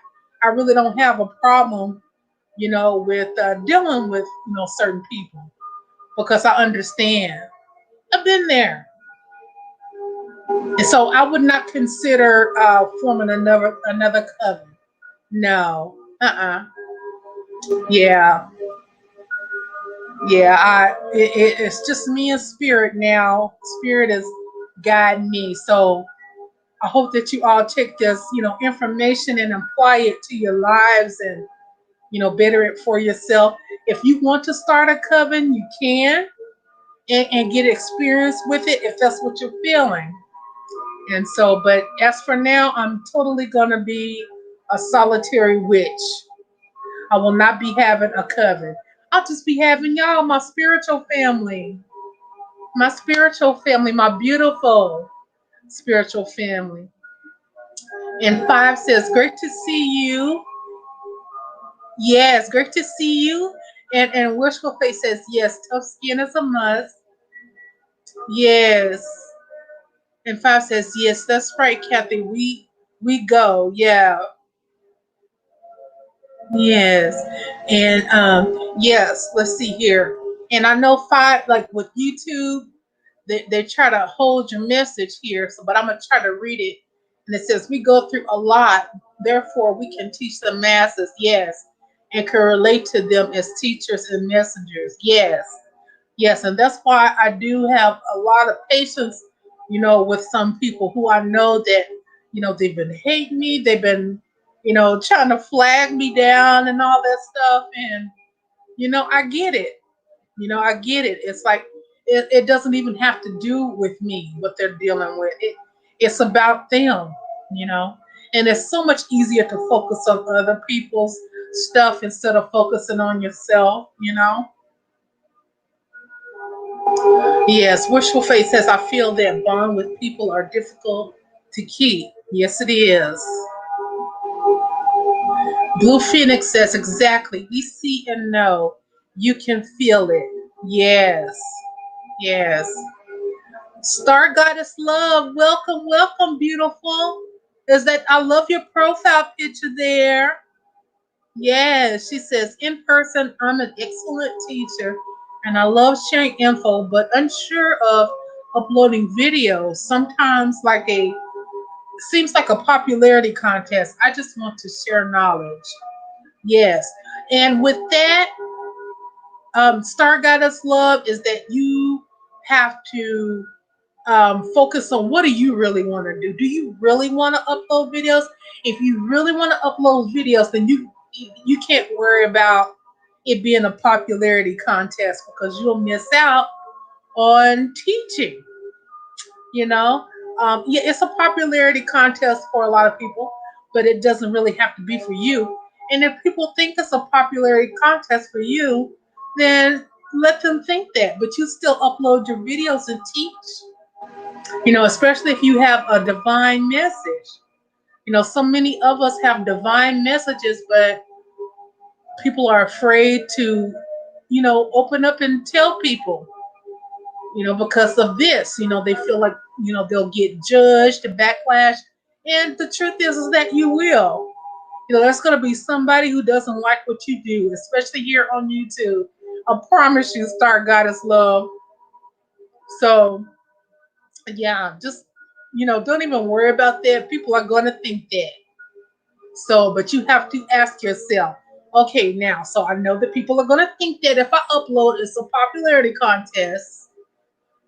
I really don't have a problem, with dealing with certain people, because I understand. I've been there. And so I would not consider forming another coven. No. Yeah. Yeah. It's just me and spirit now. Spirit is guiding me. So I hope that you all take this, information and apply it to your lives, and better it for yourself. If you want to start a coven, you can, and get experience with it if that's what you're feeling. And so, but as for now, I'm totally going to be a solitary witch. I will not be having a coven. I'll just be having y'all, my spiritual family. My spiritual family, my beautiful spiritual family. And 5 says, great to see you. Yes, great to see you. And Wishful Face says, yes, tough skin is a must. Yes. And 5 says, yes, that's right, Kathie. We go. Yeah. Yes. And yes, let's see here. And I know 5, like with YouTube, they try to hold your message here. So but I'm gonna try to read it. And it says, we go through a lot, therefore we can teach the masses, yes, and can relate to them as teachers and messengers. Yes. Yes, and that's why I do have a lot of patience, with some people who I know that, they've been hating me, they've been, trying to flag me down and all that stuff. And, I get it. I get it. It's like it doesn't even have to do with me, what they're dealing with. It's about them, you know. And it's so much easier to focus on other people's stuff instead of focusing on yourself, you know? Yes, Wishful Faith says, I feel that bond with people are difficult to keep. Yes, it is. Blue Phoenix says, exactly. We see and know. You can feel it. Yes. Yes. Star Goddess Love, welcome, welcome, beautiful. Is that I love your profile picture there. Yes, she says, in person, I'm an excellent teacher and I love sharing info, but unsure of uploading videos. Sometimes, seems like a popularity contest. I just want to share knowledge. Yes. And with that, Star Goddess Love is that you have to focus on what do you really want to do. Do you really want to upload videos? If you really want to upload videos, then you can't worry about it being a popularity contest because you'll miss out on teaching. You know, yeah, it's a popularity contest for a lot of people, but it doesn't really have to be for you. And if people think it's a popularity contest for you, then let them think that. But you still upload your videos and teach. You know, especially if you have a divine message. You know, so many of us have divine messages, but people are afraid to, open up and tell people, because of this. They feel like, they'll get judged and backlash. And the truth is that you will. There's going to be somebody who doesn't like what you do, especially here on YouTube. I promise you, Star Goddess Love. So, yeah, just, don't even worry about that. People are going to think that. So, but you have to ask yourself, okay, now, so I know that people are going to think that if I upload, it's a popularity contest.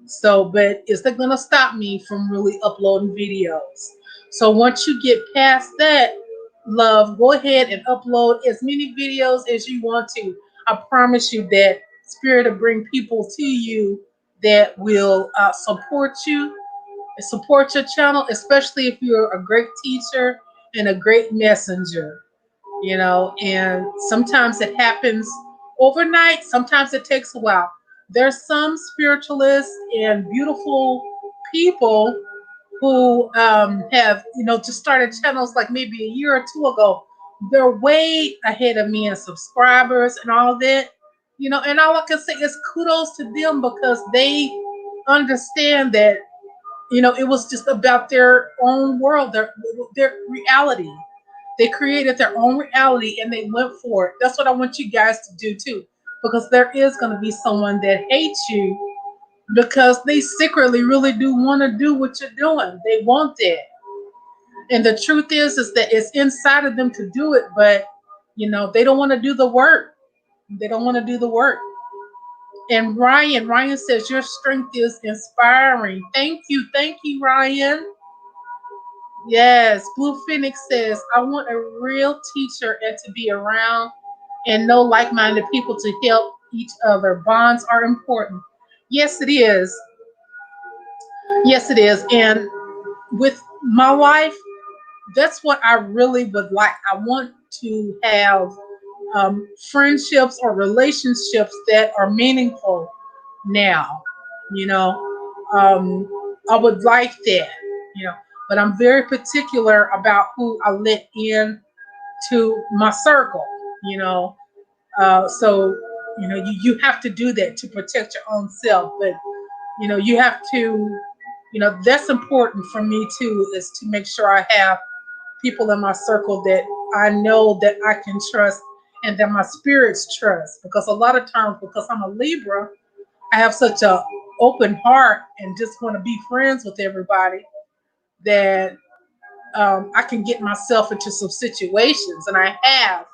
So, but is that going to stop me from really uploading videos? So, once you get past that, love, go ahead and upload as many videos as you want to. I promise you that Spirit will bring people to you that will support your channel, especially if you're a great teacher and a great messenger. And sometimes it happens overnight, sometimes it takes a while. There's some spiritualists and beautiful people who have, just started channels like maybe a year or two ago. They're way ahead of me in subscribers and all that. And all I can say is kudos to them because they understand that it was just about their own world, their reality. They created their own reality and they went for it. That's what I want you guys to do too, because there is going to be someone that hates you because they secretly really do want to do what you're doing. They want that, and the truth is that it's inside of them to do it, but they don't want to do the work. They don't want to do the work. And Ryan says your strength is inspiring. Thank you, Ryan. Yes, Blue Phoenix says, I want a real teacher and to be around and know like minded people to help each other. Bonds are important. Yes, it is. Yes, it is. And with my life, that's what I really would like. I want to have friendships or relationships that are meaningful now. You know, I would like that. You know, but I'm very particular about who I let in to my circle. You know, so you have to do that to protect your own self. But you have to. That's important for me too. Is to make sure I have people in my circle that I know that I can trust and that my spirits trust. Because a lot of times, because I'm a Libra, I have such a open heart and just want to be friends with everybody that I can get myself into some situations, and I have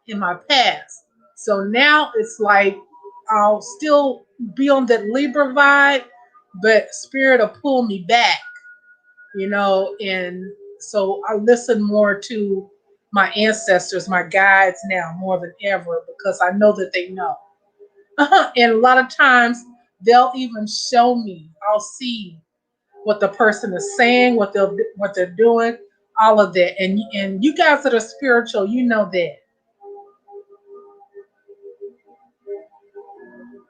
in my past. So now it's like I'll still be on that Libra vibe, but spirit will pull me back, and so I listen more to my ancestors, my guides now more than ever because I know that they know. And a lot of times they'll even show me. I'll see what the person is saying, what they're doing, all of that. And you guys that are spiritual, you know that.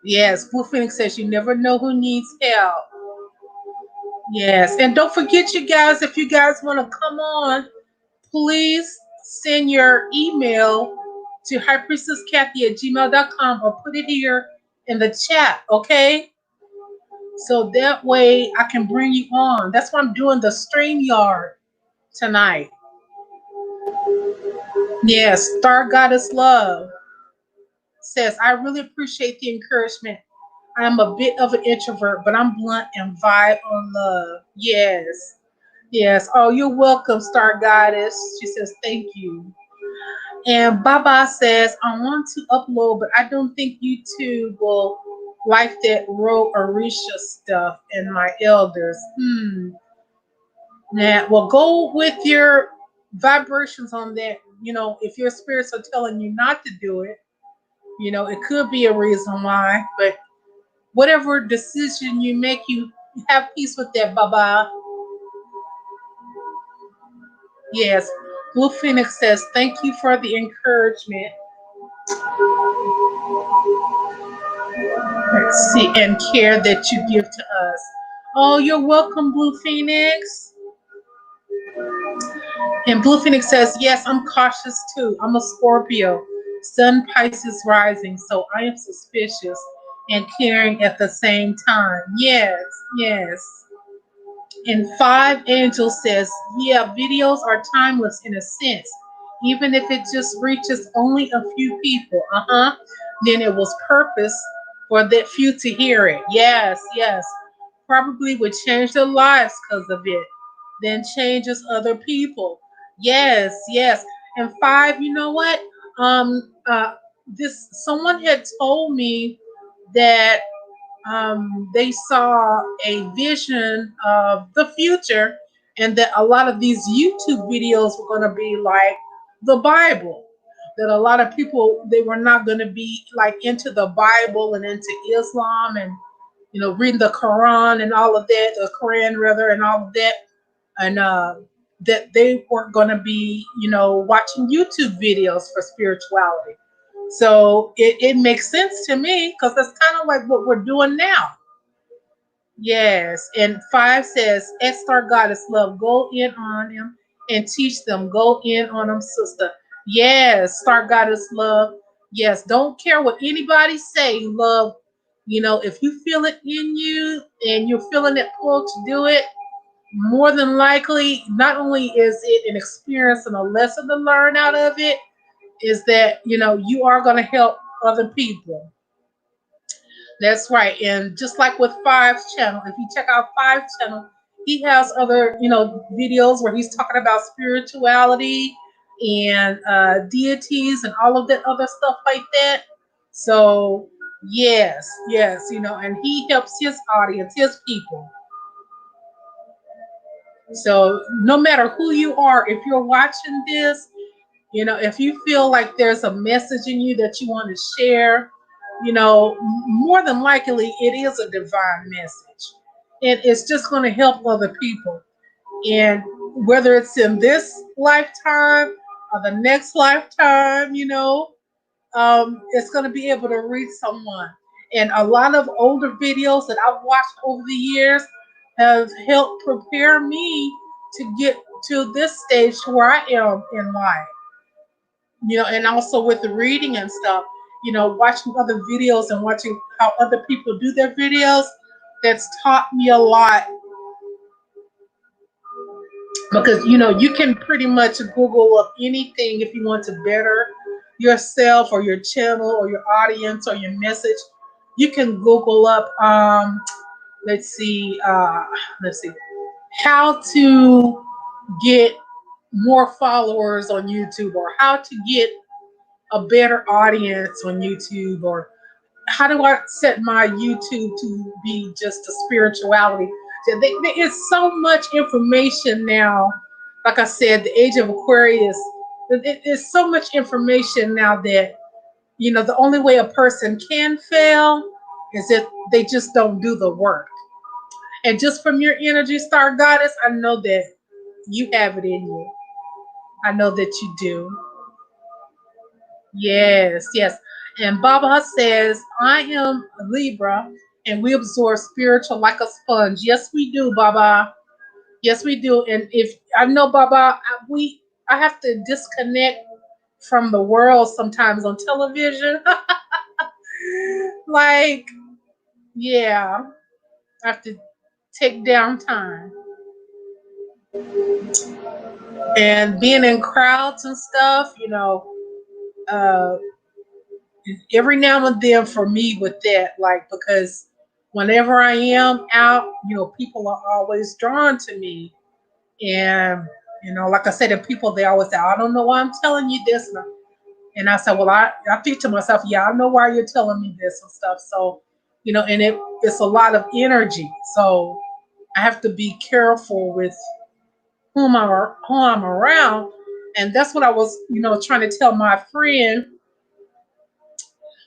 Yes, Blue Phoenix says you never know who needs help. Yes, and don't forget, you guys, if you guys want to come on, please send your email to highpriestesskathy@gmail.com or put it here in the chat, okay? So that way I can bring you on. That's why I'm doing the StreamYard tonight. Yes, Star Goddess Love says, I really appreciate the encouragement. I am a bit of an introvert, but I'm blunt and vibe on love. Yes. Yes. Oh, you're welcome, Star Goddess. She says, thank you. And Baba says, I want to upload, but I don't think YouTube will like that Ro Orisha stuff and my elders. Now, well, go with your vibrations on that. If your spirits are telling you not to do it, it could be a reason why. But whatever decision you make, you have peace with that, Baba. Yes. Blue Phoenix says, thank you for the encouragement. Let's see, and care that you give to us. Oh, you're welcome, Blue Phoenix. And Blue Phoenix says, yes, I'm cautious too. I'm a Scorpio, Sun Pisces rising, so I am suspicious and caring at the same time. Yes, yes. And Five Angel says, yeah, videos are timeless in a sense. Even if it just reaches only a few people, then it was purpose for that few to hear it. Yes, yes. Probably would change their lives because of it. Then changes other people. Yes, yes. And Five, you know what? This someone had told me that they saw a vision of the future and that a lot of these YouTube videos were going to be like the Bible. That a lot of people, they were not going to be like into the Bible and into Islam and, reading the Quran and all of that, the Quran rather, and all of that. And that they weren't going to be, watching YouTube videos for spirituality. So it makes sense to me because that's kind of like what we're doing now. Yes. And Five says, S Star Goddess Love, go in on him and teach them. Go in on them, sister. Yes, Star Goddess Love. Yes, don't care what anybody say, love. If you feel it in you and you're feeling that pull to do it, more than likely, not only is it an experience and a lesson to learn out of it, is that, you are going to help other people. That's right. And just like with Five's channel, if you check out Five's channel, he has other, videos where he's talking about spirituality and deities and all of that other stuff like that. So yes, yes, and he helps his audience, his people. So no matter who you are, if you're watching this, if you feel like there's a message in you that you want to share, more than likely it is a divine message. And it's just going to help other people. And whether it's in this lifetime or the next lifetime, it's going to be able to reach someone. And a lot of older videos that I've watched over the years have helped prepare me to get to this stage where I am in life. And also with the reading and stuff, watching other videos and watching how other people do their videos, that's taught me a lot. Because, you can pretty much Google up anything if you want to better yourself or your channel or your audience or your message. You can Google up, let's see, how to get more followers on YouTube or how to get a better audience on YouTube, or how do I set my YouTube to be just a spirituality? There is so much information now. Like I said, the age of Aquarius, it is so much information now that, the only way a person can fail is if they just don't do the work. And just from your energy, Star Goddess, I know that You have it in you. I know that you do. Yes, yes. And Baba says, I am a Libra and we absorb spiritual like a sponge. Yes, we do, Baba. Yes, we do. And if I know, Baba, I have to disconnect from the world sometimes on television. Like, yeah, I have to take down time. And being in crowds and stuff, uh, every now and then for me with that, like, because whenever I am out, people are always drawn to me. And, like I said, and people, they always say, I don't know why I'm telling you this. And I said, well, I think to myself, yeah, I know why you're telling me this and stuff. So, and it's a lot of energy. So I have to be careful with whom I'm around. And that's what I was, trying to tell my friend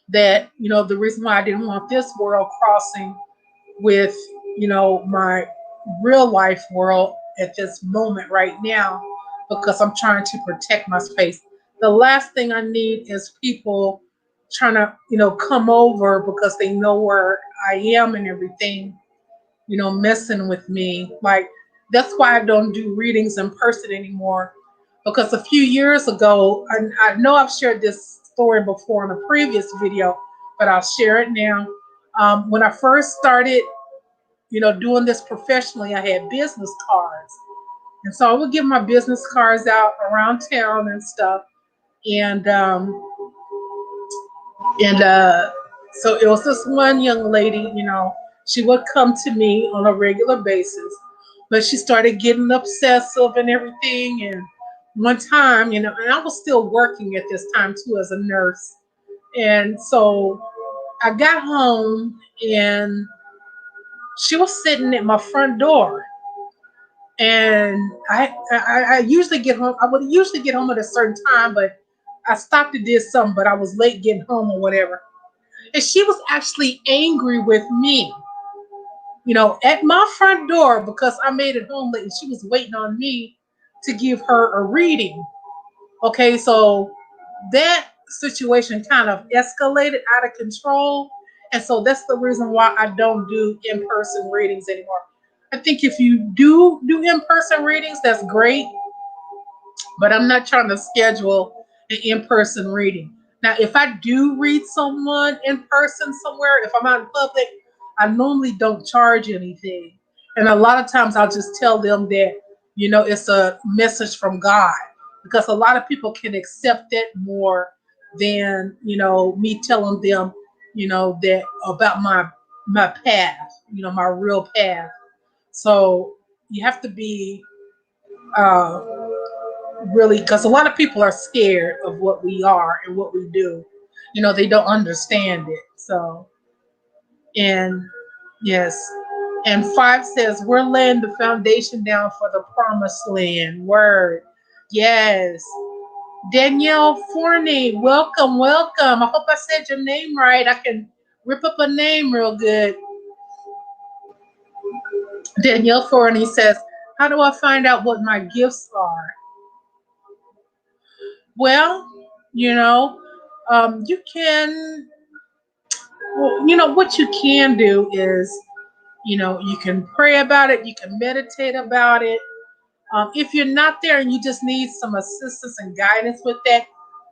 that, the reason why I didn't want this world crossing with, my real life world at this moment right now, because I'm trying to protect my space. The last thing I need is people trying to, come over because they know where I am and everything, messing with me. Like, that's why I don't do readings in person anymore. Because a few years ago, I know I've shared this story before in a previous video, but I'll share it now. When I first started, doing this professionally, I had business cards. And so I would give my business cards out around town and stuff. And and so it was this one young lady, she would come to me on a regular basis, but she started getting obsessive and everything. And one time, and I was still working at this time too as a nurse. And so I got home and she was sitting at my front door. And I usually get home. I would usually get home at a certain time, but I stopped and did something, but I was late getting home or whatever. And she was actually angry with me, at my front door because I made it home late and she was waiting on me to give her a reading. Okay, so that situation kind of escalated out of control. And so that's the reason why I don't do in person readings anymore. I think if you do in person readings, that's great, but I'm not trying to schedule an in-person reading. Now, if I do read someone in person somewhere, if I'm out in public, I normally don't charge anything. And a lot of times I'll just tell them that, it's a message from God, because a lot of people can accept that more than, me telling them, that about my path, my real path. So you have to be uh, really, because a lot of people are scared of what we are and what we do. They don't understand it. So, and yes, and 5 says we're laying the foundation down for the promised land. Word. Yes. Danielle Forney, welcome, welcome. I hope I said your name right. I can rip up a name real good. Danielle Forney says, how do I find out what my gifts are? Well, you know, you can, well, what you can do is, you can pray about it, you can meditate about it. If you're not there and you just need some assistance and guidance with that,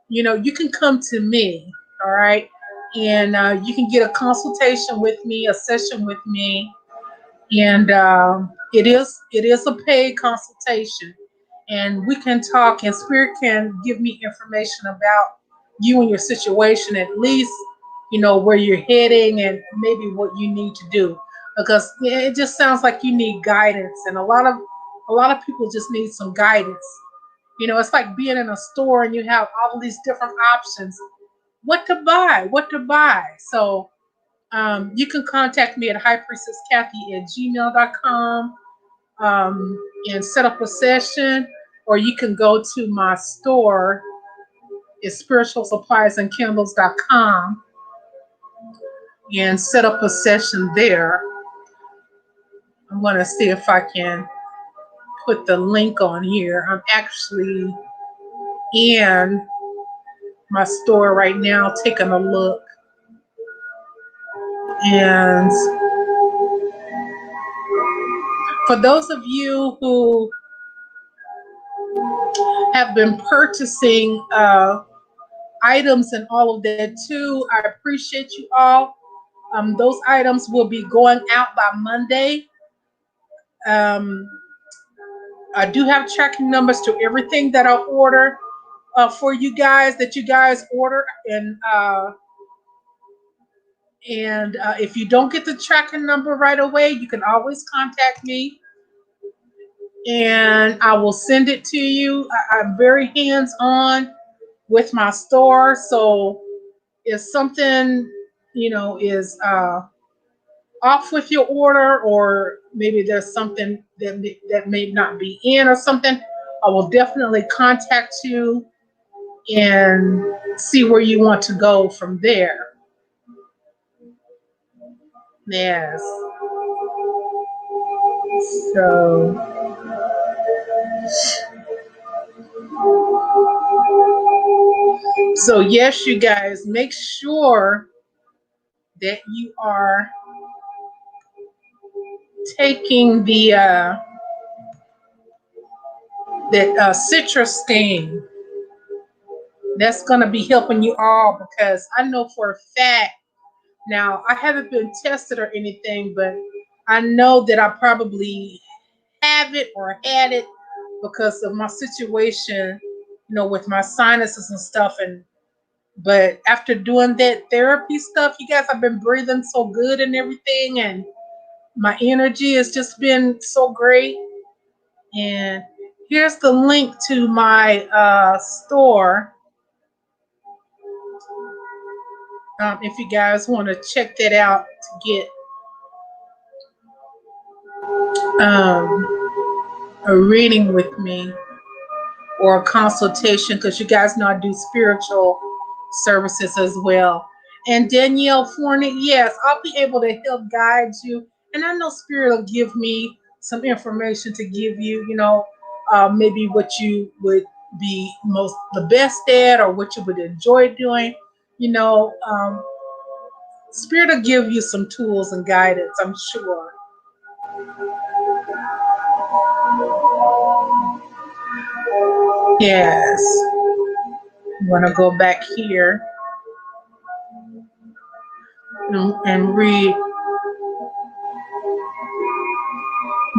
you can come to me, all right? And you can get a consultation with me, a session with me, and it is a paid consultation, and we can talk, and spirit can give me information about you and your situation, at least where you're heading and maybe what you need to do, because yeah, it just sounds like you need guidance, and a lot of people just need some guidance. It's like being in a store and you have all these different options, what to buy. So you can contact me at HighPriestessKathie@gmail.com, and set up a session, or you can go to my store, it's spiritualsuppliesandcandles.com, and set up a session there. I'm going to see if I can put the link on here. I'm actually in my store right now taking a look. And for those of you who have been purchasing items and all of that too, I appreciate you all. Those items will be going out by Monday. Um, I do have tracking numbers to everything that I order for you guys that you guys order, and if you don't get the tracking number right away, you can always contact me, and I will send it to you. I'm very hands-on with my store, so if something is off with your order, or maybe there's something that may not be in or something, I will definitely contact you and see where you want to go from there. Yes. So, yes, you guys, make sure that you are taking the citrus stain. That's going to be helping you all, because I know for a fact, now I haven't been tested or anything, but I know that I probably have it or had it because of my situation, with my sinuses and stuff. But after doing that therapy stuff, you guys, I've been breathing so good and everything, and my energy has just been so great. And here's the link to my store. If you guys want to check that out to get a reading with me or a consultation, because you guys know I do spiritual services as well. And Danielle Forney, yes, I'll be able to help guide you. And I know Spirit will give me some information to give you, maybe what you would be the best at, or what you would enjoy doing. Spirit will give you some tools and guidance, I'm sure. Yes. I'm going to go back here and read.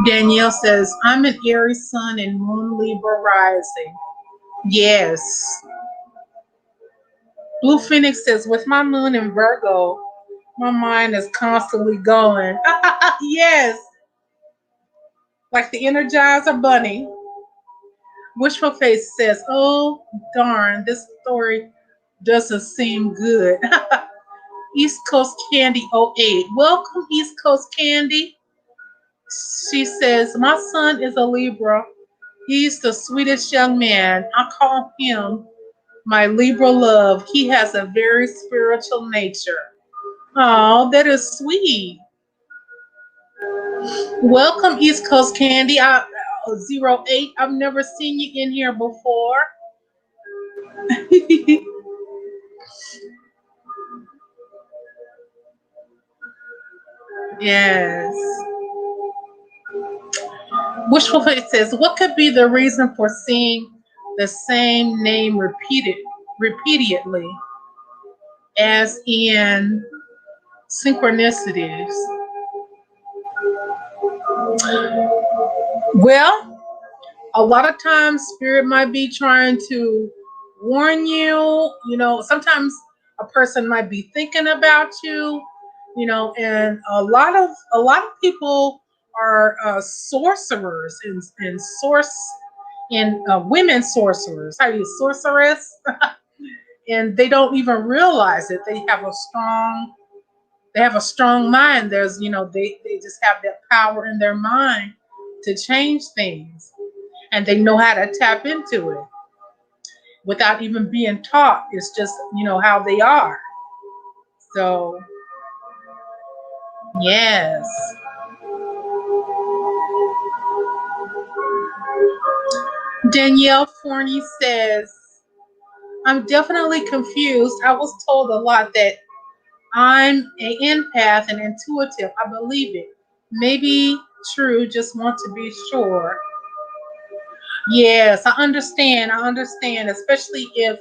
Danielle says, I'm an Aries sun and moon Libra rising. Yes. Blue Phoenix says, with my moon in Virgo, my mind is constantly going. Yes. Like the Energizer Bunny. Wishful Face says, oh, darn, this story doesn't seem good. East Coast Candy 08. Welcome, East Coast Candy. She says, my son is a Libra. He's the sweetest young man. I call him my Libra love. He has a very spiritual nature. Oh, that is sweet. Welcome, East Coast Candy. 08. I've never seen you in here before. Yes. Wishful Face says, what could be the reason for seeing the same name repeatedly, as in synchronicities? Well, a lot of times spirit might be trying to warn you. Sometimes a person might be thinking about you. And a lot of people are sorcerers and women sorcerers. How do you sorceress? And they don't even realize it. They have a strong mind. They just have that power in their mind to change things, and they know how to tap into it without even being taught. It's just how they are. So yes. Danielle Forney says, I'm definitely confused. I was told a lot that I'm an empath and intuitive. I believe it. Maybe true, just want to be sure. Yes, I understand. I understand, especially if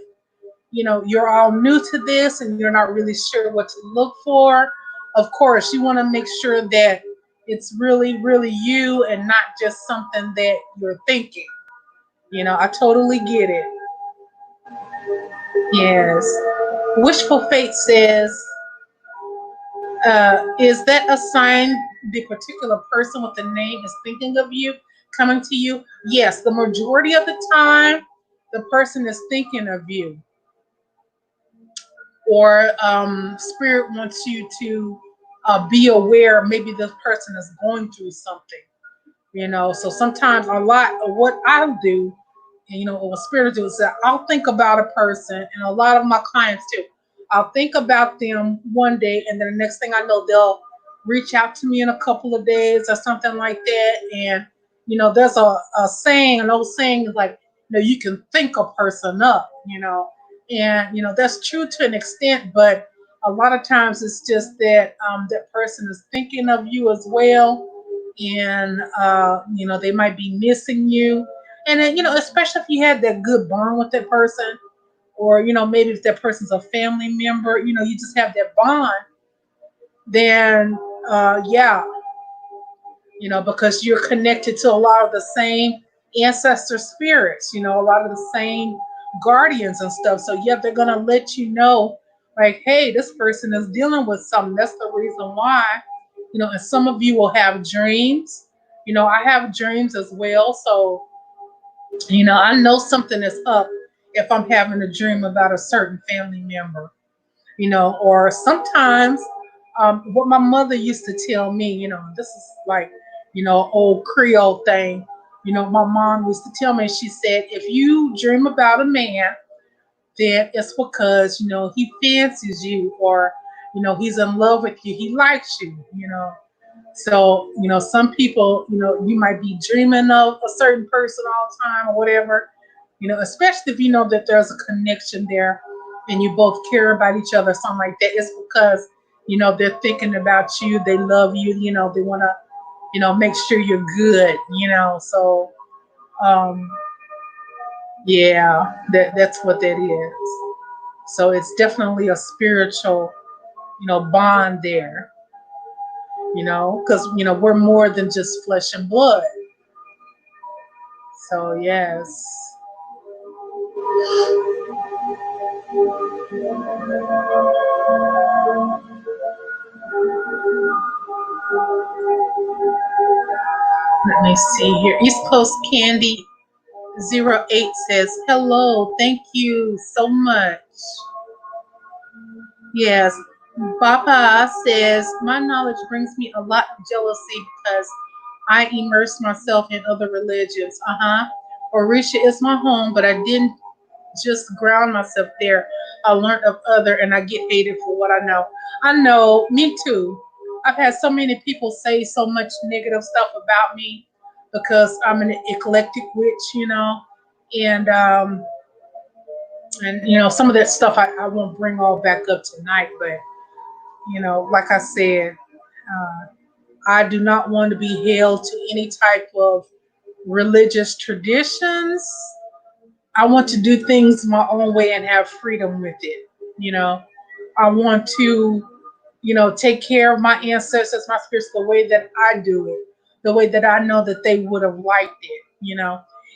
you're all new to this and you're not really sure what to look for. Of course, you want to make sure that it's really, really you and not just something that you're thinking. I totally get it. Yes. Wishful Fate says, is that a sign the particular person with the name is thinking of you, coming to you? Yes, the majority of the time, the person is thinking of you, or spirit wants you to be aware maybe this person is going through something. So sometimes a lot of what I'll do, or what spirit do, is that I'll think about a person, and a lot of my clients too. I'll think about them one day, and then the next thing I know, they'll reach out to me in a couple of days or something like that. And there's a saying, an old saying is like, you can think a person up, and that's true to an extent, but a lot of times it's just that that person is thinking of you as well, and they might be missing you, and then especially if you had that good bond with that person, or maybe if that person's a family member, you just have that bond, then yeah, because you're connected to a lot of the same ancestor spirits, a lot of the same guardians and stuff. So yeah, they're gonna let you know, like, hey, this person is dealing with something. That's the reason why. And some of you will have dreams. I have dreams as well. So, I know something is up if I'm having a dream about a certain family member, or sometimes what my mother used to tell me, this is like, old Creole thing. My mom used to tell me, she said, if you dream about a man, then it's because, he fancies you, or, he's in love with you, he likes you. So, some people, you might be dreaming of a certain person all the time or whatever, especially if you know that there's a connection there and you both care about each other, something like that. It's because, they're thinking about you, they love you, they want to, make sure you're good, So, um, yeah, that's what that is. So it's definitely a spiritual, bond there, because, we're more than just flesh and blood. So, yes. Let me see here. East Coast Candy 08 says, hello, thank you so much. Yes. Baba says, my knowledge brings me a lot of jealousy because I immerse myself in other religions. Orisha is my home, but I didn't just ground myself there. I learned of other, and I get hated for what I know. I know, me too. I've had so many people say so much negative stuff about me because I'm an eclectic witch, and some of that stuff I won't bring all back up tonight, but like I said, I do not want to be held to any type of religious traditions. I want to do things my own way and have freedom with it. You know, I want to, take care of my ancestors, my spirits, the way that I do it, the way that I know that they would have liked it.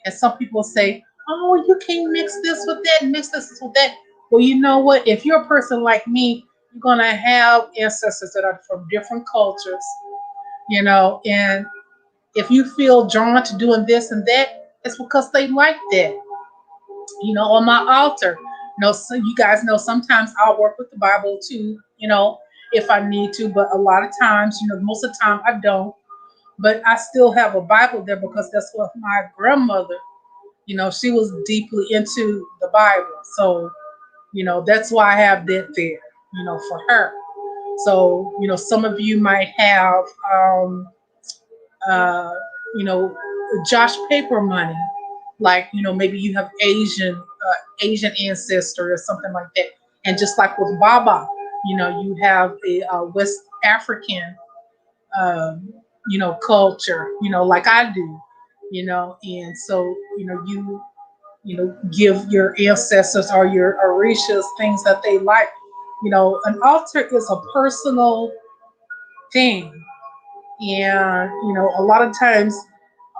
And some people say, oh, you can't mix this with that, mix this with that. Well, you know what? If you're a person like me, you're going to have ancestors that are from different cultures, and if you feel drawn to doing this and that, it's because they like that. On my altar. So you guys know sometimes I'll work with the Bible too, if I need to, but a lot of times, most of the time I don't. But I still have a Bible there because that's what my grandmother, she was deeply into the Bible. So, that's why I have that there, for her. So, some of you might have uh, you know, Josh paper money, like maybe you have Asian ancestor or something like that. And just like with Baba, you have a West African um, culture, like I do, and so you give your ancestors or your orishas things that they like. An altar is a personal thing, and a lot of times,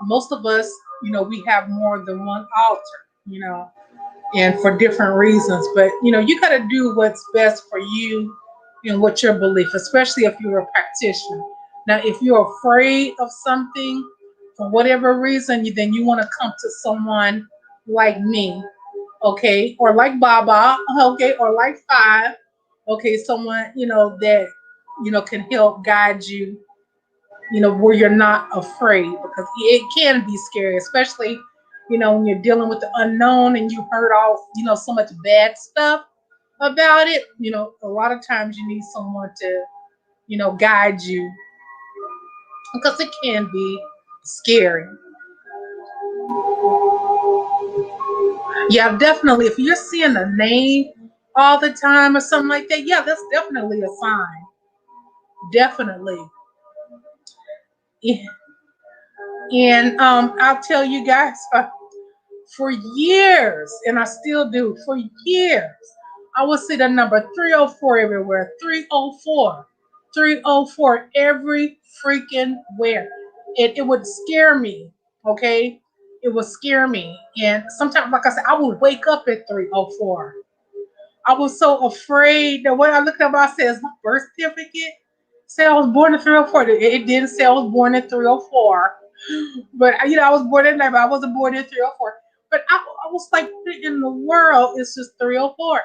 most of us, we have more than one altar, and for different reasons. But you got to do what's best for you and what your belief, especially if you're a practitioner. Now, if you're afraid of something for whatever reason, then you want to come to someone like me, okay, or like Baba, okay, or like Five, okay, someone that can help guide you, where you're not afraid, because it can be scary, especially when you're dealing with the unknown and you heard all so much bad stuff about it. A lot of times you need someone to guide you, because it can be scary. Yeah, definitely. If you're seeing a name all the time or something like that, yeah, that's definitely a sign. Definitely. Yeah. And I'll tell you guys, for years, and I still do, for years, I would see the number 304 everywhere. 304. 304 every freaking where. It would scare me, okay? It would scare me. And sometimes, like I said, I would wake up at 304. I was so afraid that when I looked up, I said, "Is my birth certificate say I was born in 304?" It didn't say I was born in 304. But I was born in there, but I wasn't born in 304. But I was like, what in the world? It's just 304.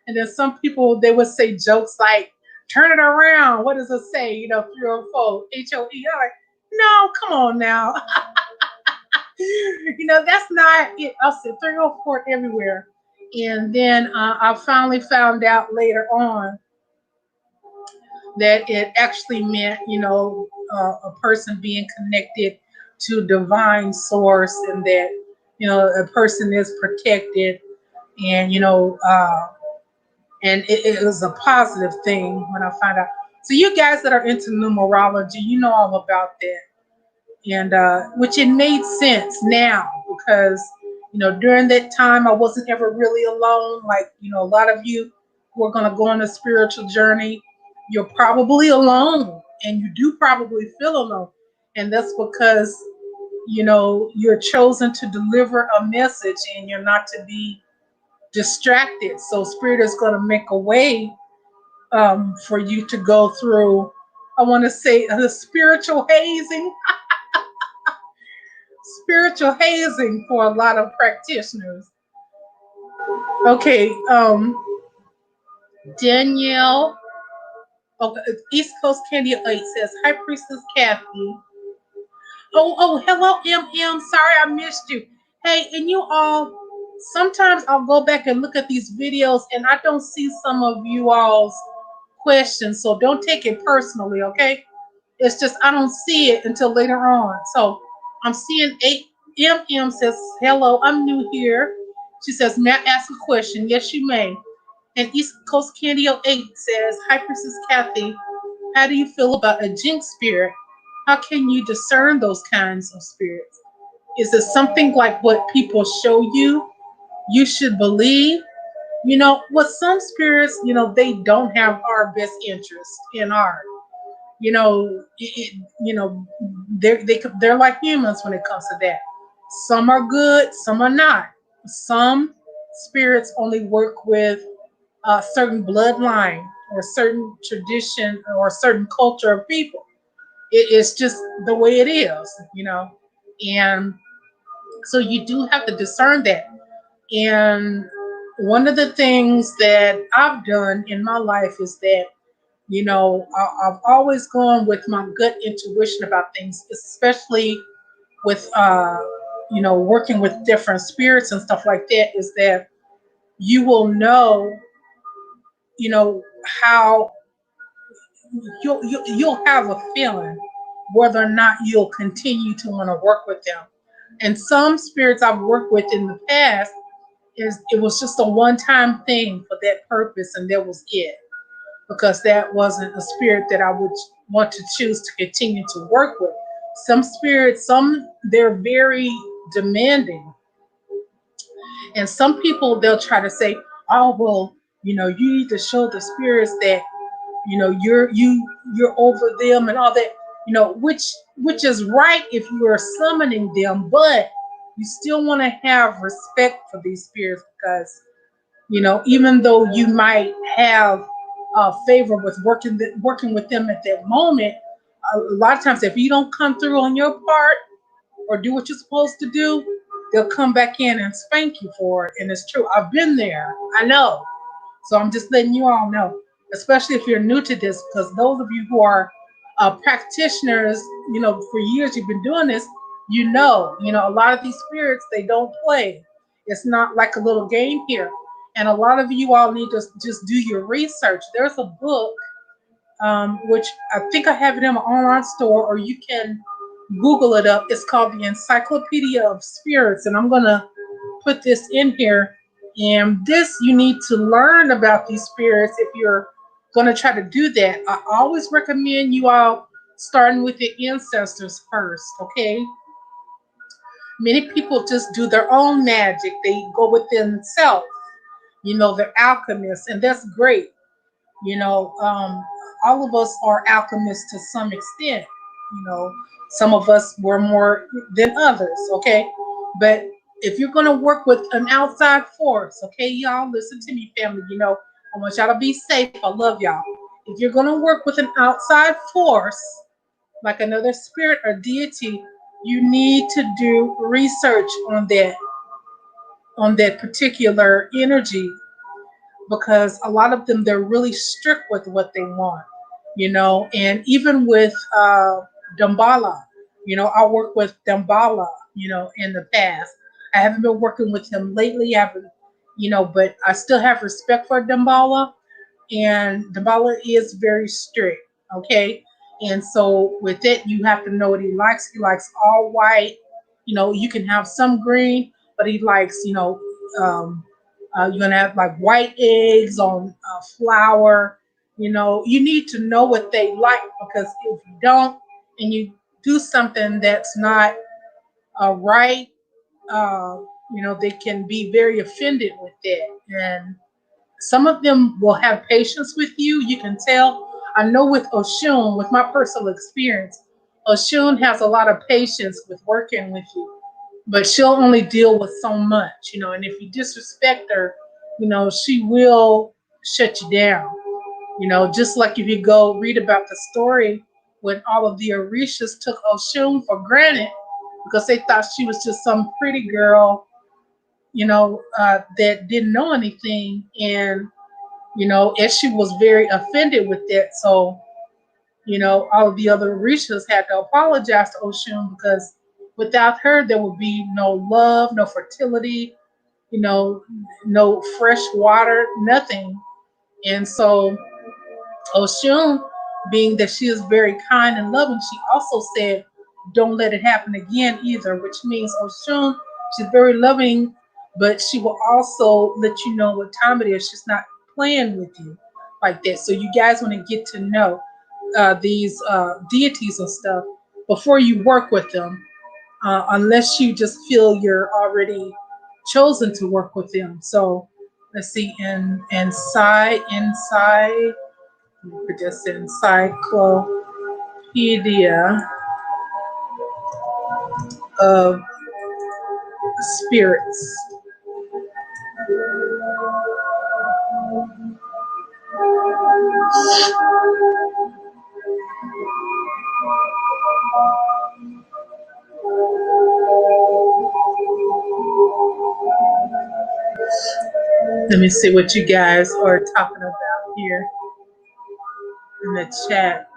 And then some people, they would say jokes like, turn it around. What does it say? 304, HOE. I'm like, no, come on now. That's not it. I said 304 everywhere. And then I finally found out later on that it actually meant, a person being connected to divine source, and that, a person is protected, and, and it was a positive thing when I found out. So you guys that are into numerology, you know all about that. And which it made sense now, because during that time I wasn't ever really alone. Like a lot of you who are going to go on a spiritual journey, you're probably alone, and you do probably feel alone, and that's because you're chosen to deliver a message, and you're not to be distracted. So spirit is going to make a way for you to go through, I want to say, the spiritual hazing for a lot of practitioners. Okay, Danielle, okay, East Coast Candy 8 says, "Hi, Priestess Kathie." Oh, hello, MM. Sorry I missed you. Hey, and you all, sometimes I'll go back and look at these videos and I don't see some of you all's questions, so don't take it personally, okay? It's just I don't see it until later on. So I'm seeing 8MM says, "Hello, I'm new here." She says, "May I ask a question?" Yes, you may. And East Coast Candy 8 says, "Hi, Princess Kathie. How do you feel about a jinx spirit? How can you discern those kinds of spirits? Is it something like what people show you? You should believe." With some spirits, they don't have our best interest in heart. They're like humans when it comes to that. Some are good, some are not. Some spirits only work with a certain bloodline or certain tradition or certain culture of people. It's just the way it is. And so you do have to discern that. And one of the things that I've done in my life is that I've always gone with my gut intuition about things, especially with working with different spirits and stuff like that. Is that you will know, how you'll have a feeling whether or not you'll continue to want to work with them. And some spirits I've worked with in the past is it was just a one-time thing for that purpose, and that was it. Because that wasn't a spirit that I would want to choose to continue to work with. Some spirits, they're very demanding, and some people they'll try to say, "Oh well, you need to show the spirits that you're over them and all that." Which is right if you are summoning them, but you still want to have respect for these spirits because even though you might have favor with working with them at that moment, a lot of times if you don't come through on your part or do what you're supposed to do, they'll come back in and spank you for it. And it's true. I've been there. I know. So I'm just letting you all know, especially if you're new to this, because those of you who are practitioners, for years you've been doing this, a lot of these spirits, they don't play. It's not like a little game here. And a lot of you all need to just do your research. There's a book, which I think I have it in my online store, or you can Google it up. It's called the Encyclopedia of Spirits. And I'm going to put this in here. And this, you need to learn about these spirits if you're going to try to do that. I always recommend you all starting with the ancestors first, okay? Many people just do their own magic. They go within themselves. They're alchemists, and that's great. You know, um, all of us are alchemists to some extent. Some of us were more than others, okay? But if you're going to work with an outside force, okay, y'all, listen to me, family. I want y'all to be safe. I love y'all. If you're going to work with an outside force, like another spirit or deity, you need to do research on that particular energy, because a lot of them, they're really strict with what they want. And even with Dambala, I worked with Dambala, in the past. I haven't been working with him lately. I haven't, but I still have respect for Dambala, and Dambala is very strict. Okay, and so with it, you have to know what he likes. He likes all white. You can have some green, but he likes, you're gonna have like white eggs on flour. You need to know what they like, because if you don't, and you do something that's not right, uh, they can be very offended with it. And some of them will have patience with you. You can tell. I know with Oshun, with my personal experience, Oshun has a lot of patience with working with you, but she'll only deal with so much, and if you disrespect her, she will shut you down. Just like if you go read about the story when all of the Orishas took Oshun for granted because they thought she was just some pretty girl, that didn't know anything. And, and she was very offended with that. So, all of the other Orishas had to apologize to Oshun, because without her, there would be no love, no fertility, you know, no fresh water, nothing. And so Oshun, being that she is very kind and loving, she also said, don't let it happen again either, which means Oshun, she's very loving, but she will also let you know what time it is. She's not playing with you like that. So you guys want to get to know these deities and stuff before you work with them, unless you just feel you're already chosen to work with them. So let's see, inside, put this encyclopedia of spirits. Let me see what you guys are talking about here in the chat.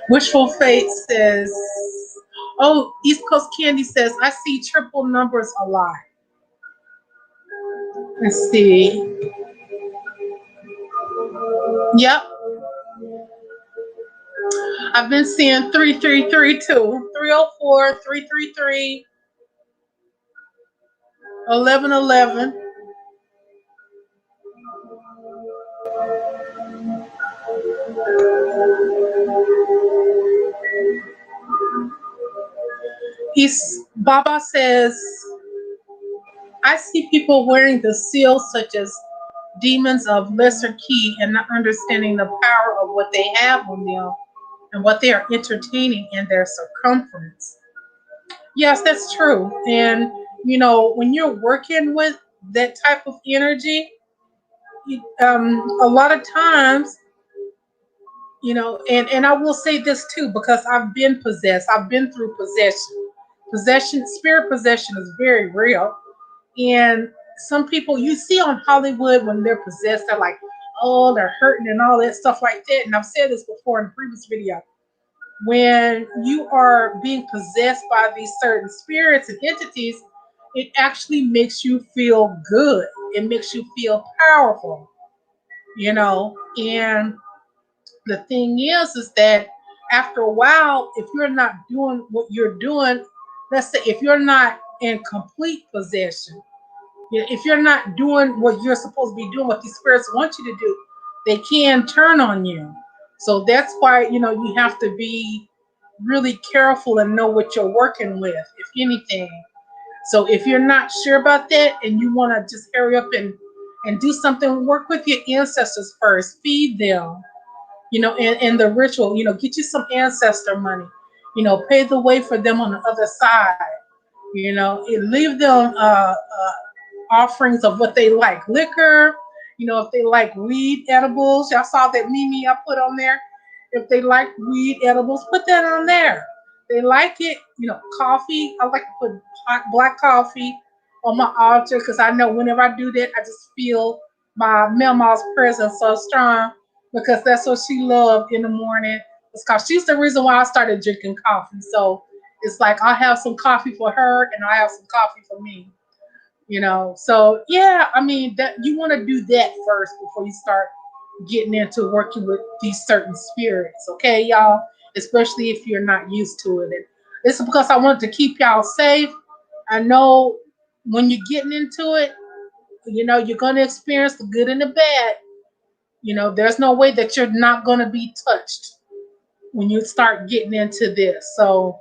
Wishful Fate says, oh, East Coast Candy says, I see triple numbers a lot. Let's see. Yep. I've been seeing 333 too. 304, 333, 1111. Baba says, I see people wearing the seals such as demons of lesser key and not understanding the power of what they have on them and what they are entertaining in their circumference. Yes, that's true. And when you're working with that type of energy, a lot of times, and I will say this too, because I've been possessed. I've been through possession. Possession, spirit possession is very real. And some people you see on Hollywood when they're possessed, they're like, oh, they're hurting and all that stuff like that. And I've said this before in a previous video. When you are being possessed by these certain spirits and entities, it actually makes you feel good. It makes you feel powerful, And the thing is that after a while, if you're not doing what you're doing, let's say if you're not in complete possession, if you're not doing what you're supposed to be doing, what these spirits want you to do, they can turn on you. So that's why, you have to be really careful and know what you're working with, if anything. So if you're not sure about that and you want to just hurry up and do something, work with your ancestors first, feed them, and the ritual, get you some ancestor money, pay the way for them on the other side, and leave them offerings of what they like. Liquor, if they like weed edibles. Y'all saw that meme I put on there. If they like weed edibles, put that on there. They like it, coffee. I like to put hot black coffee on my altar because I know whenever I do that, I just feel my Mama's presence so strong because that's what she loved in the morning. It's because she's the reason why I started drinking coffee. So it's like I'll have some coffee for her and I'll have some coffee for me. So yeah, I mean that you want to do that first before you start getting into working with these certain spirits, okay, y'all? Especially if you're not used to it. And it's because I want to keep y'all safe. I know when you're getting into it, you're going to experience the good and the bad. There's no way that you're not going to be touched when you start getting into this. So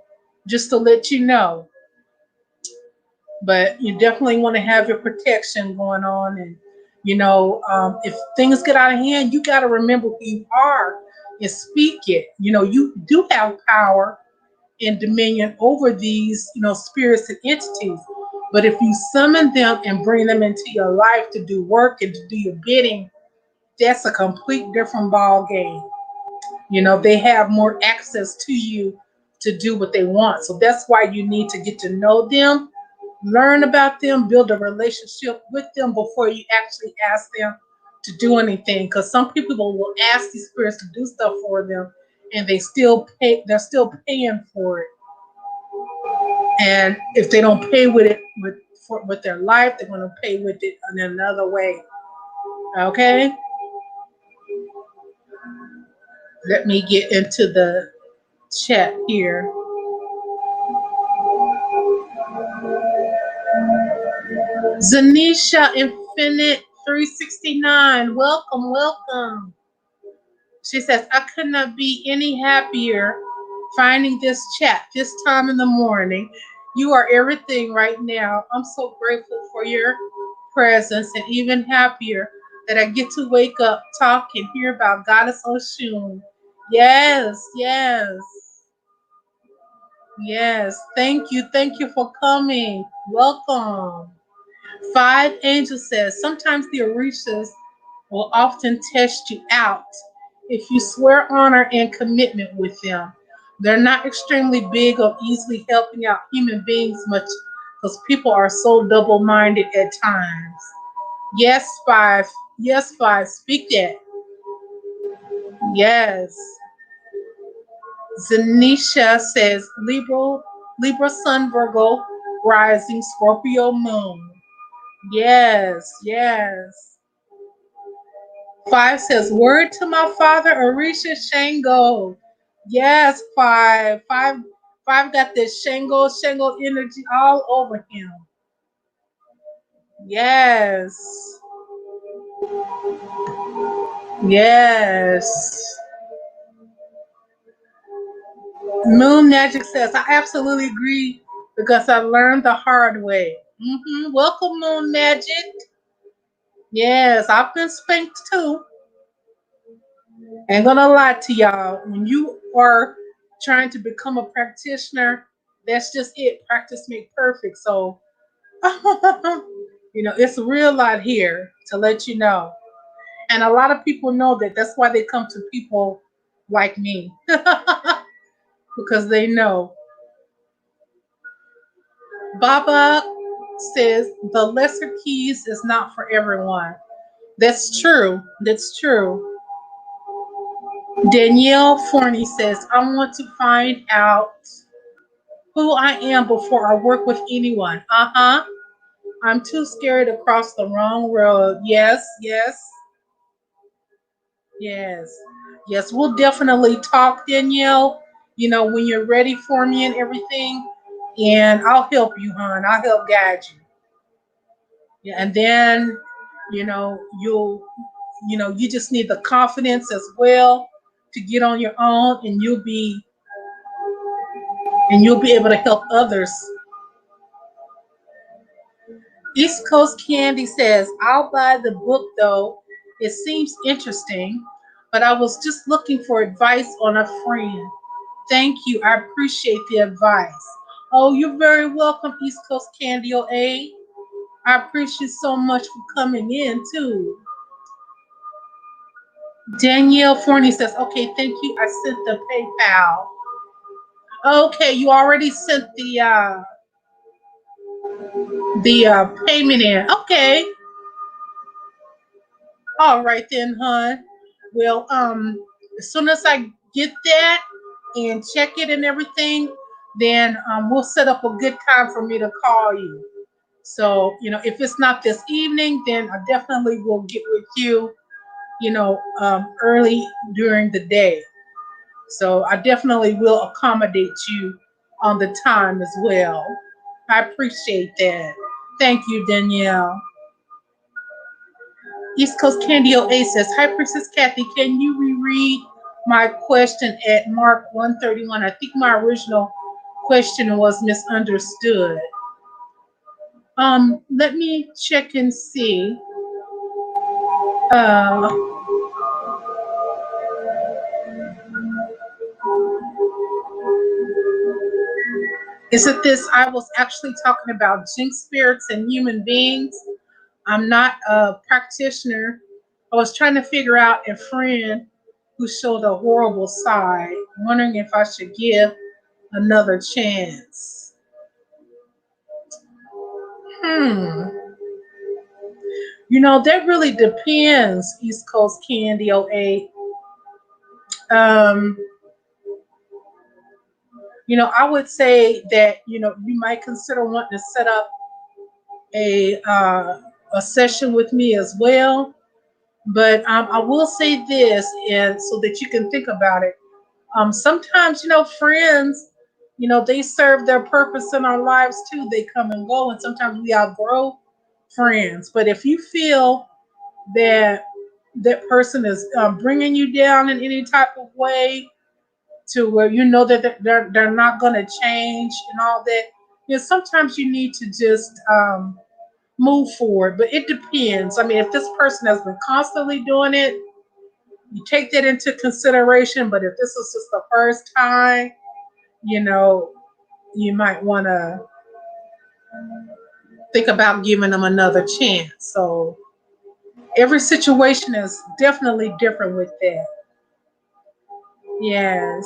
just to let you know, but you definitely want to have your protection going on. And if things get out of hand, you got to remember who you are and speak it. You do have power and dominion over these spirits and entities, but if you summon them and bring them into your life to do work and to do your bidding, that's a complete different ball game. They have more access to you to do what they want. So that's why you need to get to know them, learn about them, build a relationship with them before you actually ask them to do anything. Because some people will ask these spirits to do stuff for them, and they're still paying for it. And if they don't pay with it with their life, they're going to pay with it in another way. Okay. Let me get into the chat here. Zanisha Infinite 369. Welcome, welcome. She says, I could not be any happier finding this chat this time in the morning. You are everything right now. I'm so grateful for your presence and even happier that I get to wake up, talk, and hear about Goddess Oshun. Yes, yes, yes. Thank you. Thank you for coming. Welcome. Five Angel says, sometimes the Orishas will often test you out if you swear honor and commitment with them. They're not extremely big or easily helping out human beings much because people are so double-minded at times. Yes, Five. Yes, Five. Speak that. Yes. Zanisha says, Libra Sun, Virgo, Rising, Scorpio Moon. Yes, yes. Five says, word to my father, Arisha Shango. Yes, five. Five got this Shango energy all over him. Yes. Yes. Moon Magic says, I absolutely agree because I learned the hard way. Welcome, Moon Magic. Yes, I've been spanked too. Ain't gonna lie to y'all. When you are trying to become a practitioner, that's just it. Practice make perfect. So, it's a real lot here to let you know. And a lot of people know that. That's why they come to people like me because they know. Baba says the lesser keys is not for everyone. That's true. That's true. Danielle Forney says, I want to find out who I am before I work with anyone. Uh-huh. I'm too scared to cross the wrong road. Yes, yes, yes. Yes, we'll definitely talk, Danielle, when you're ready for me and everything. And I'll help you, hon. I'll help guide you. Yeah, and then, you'll, you just need the confidence as well to get on your own and you'll be able to help others. East Coast Candy says, I'll buy the book though. It seems interesting, but I was just looking for advice on a friend. Thank you. I appreciate the advice. Oh, you're very welcome, East Coast Candy OA. I appreciate so much for coming in too. Danielle Forney says, okay, thank you. I sent the PayPal. Okay, you already sent the payment in. Okay. All right then, hon. Well, as soon as I get that and check it and everything, then we'll set up a good time for me to call you. So, if it's not this evening, then I definitely will get with you, early during the day. So I definitely will accommodate you on the time as well. I appreciate that. Thank you, Danielle. East Coast Candy OA says, Hi, Princess Kathie. Can you reread my question at Mark 131? I think my original question was misunderstood. Let me check and see. Uh, is it this? I was actually talking about jinx spirits and human beings. I'm not a practitioner. I was trying to figure out a friend who showed a horrible side, wondering if I should give another chance. Hmm. That really depends, East Coast Candy OA. Um, I would say that, you might consider wanting to set up a session with me as well. But I will say this, and so that you can think about it. Sometimes, friends, they serve their purpose in our lives too. They come and go, and sometimes we outgrow friends. But if you feel that that person is bringing you down in any type of way to where you know that they're not going to change and all that, sometimes you need to just move forward. But it depends. I mean, if this person has been constantly doing it, you take that into consideration. But if this is just the first time, you know, you might want to think about giving them another chance. So every situation is definitely different with that. Yes.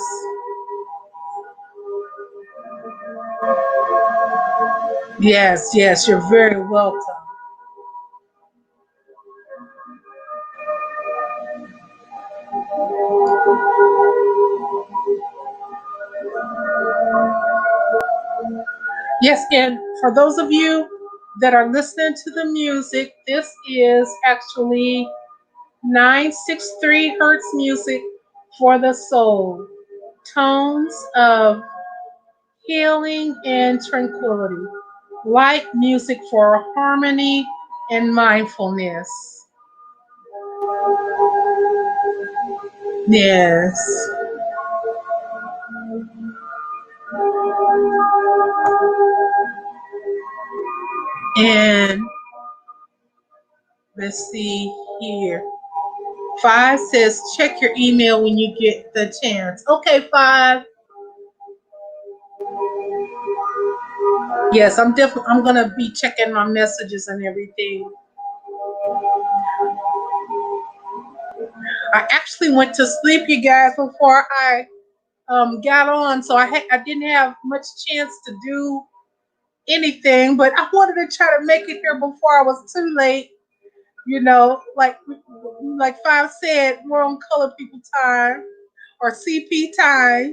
Yes, yes, you're very welcome. Yes, and for those of you that are listening to the music, this is actually 963 hertz music for the soul. Tones of healing and tranquility. Light music for harmony and mindfulness. Yes. And let's see here. Five says check your email when you get the chance. Okay, Five. Yes, I'm gonna be checking my messages and everything. I actually went to sleep, you guys, before I got on, so I didn't have much chance to do anything, but I wanted to try to make it here before I was too late. You know, like Five said, we're on Color People time or CP time,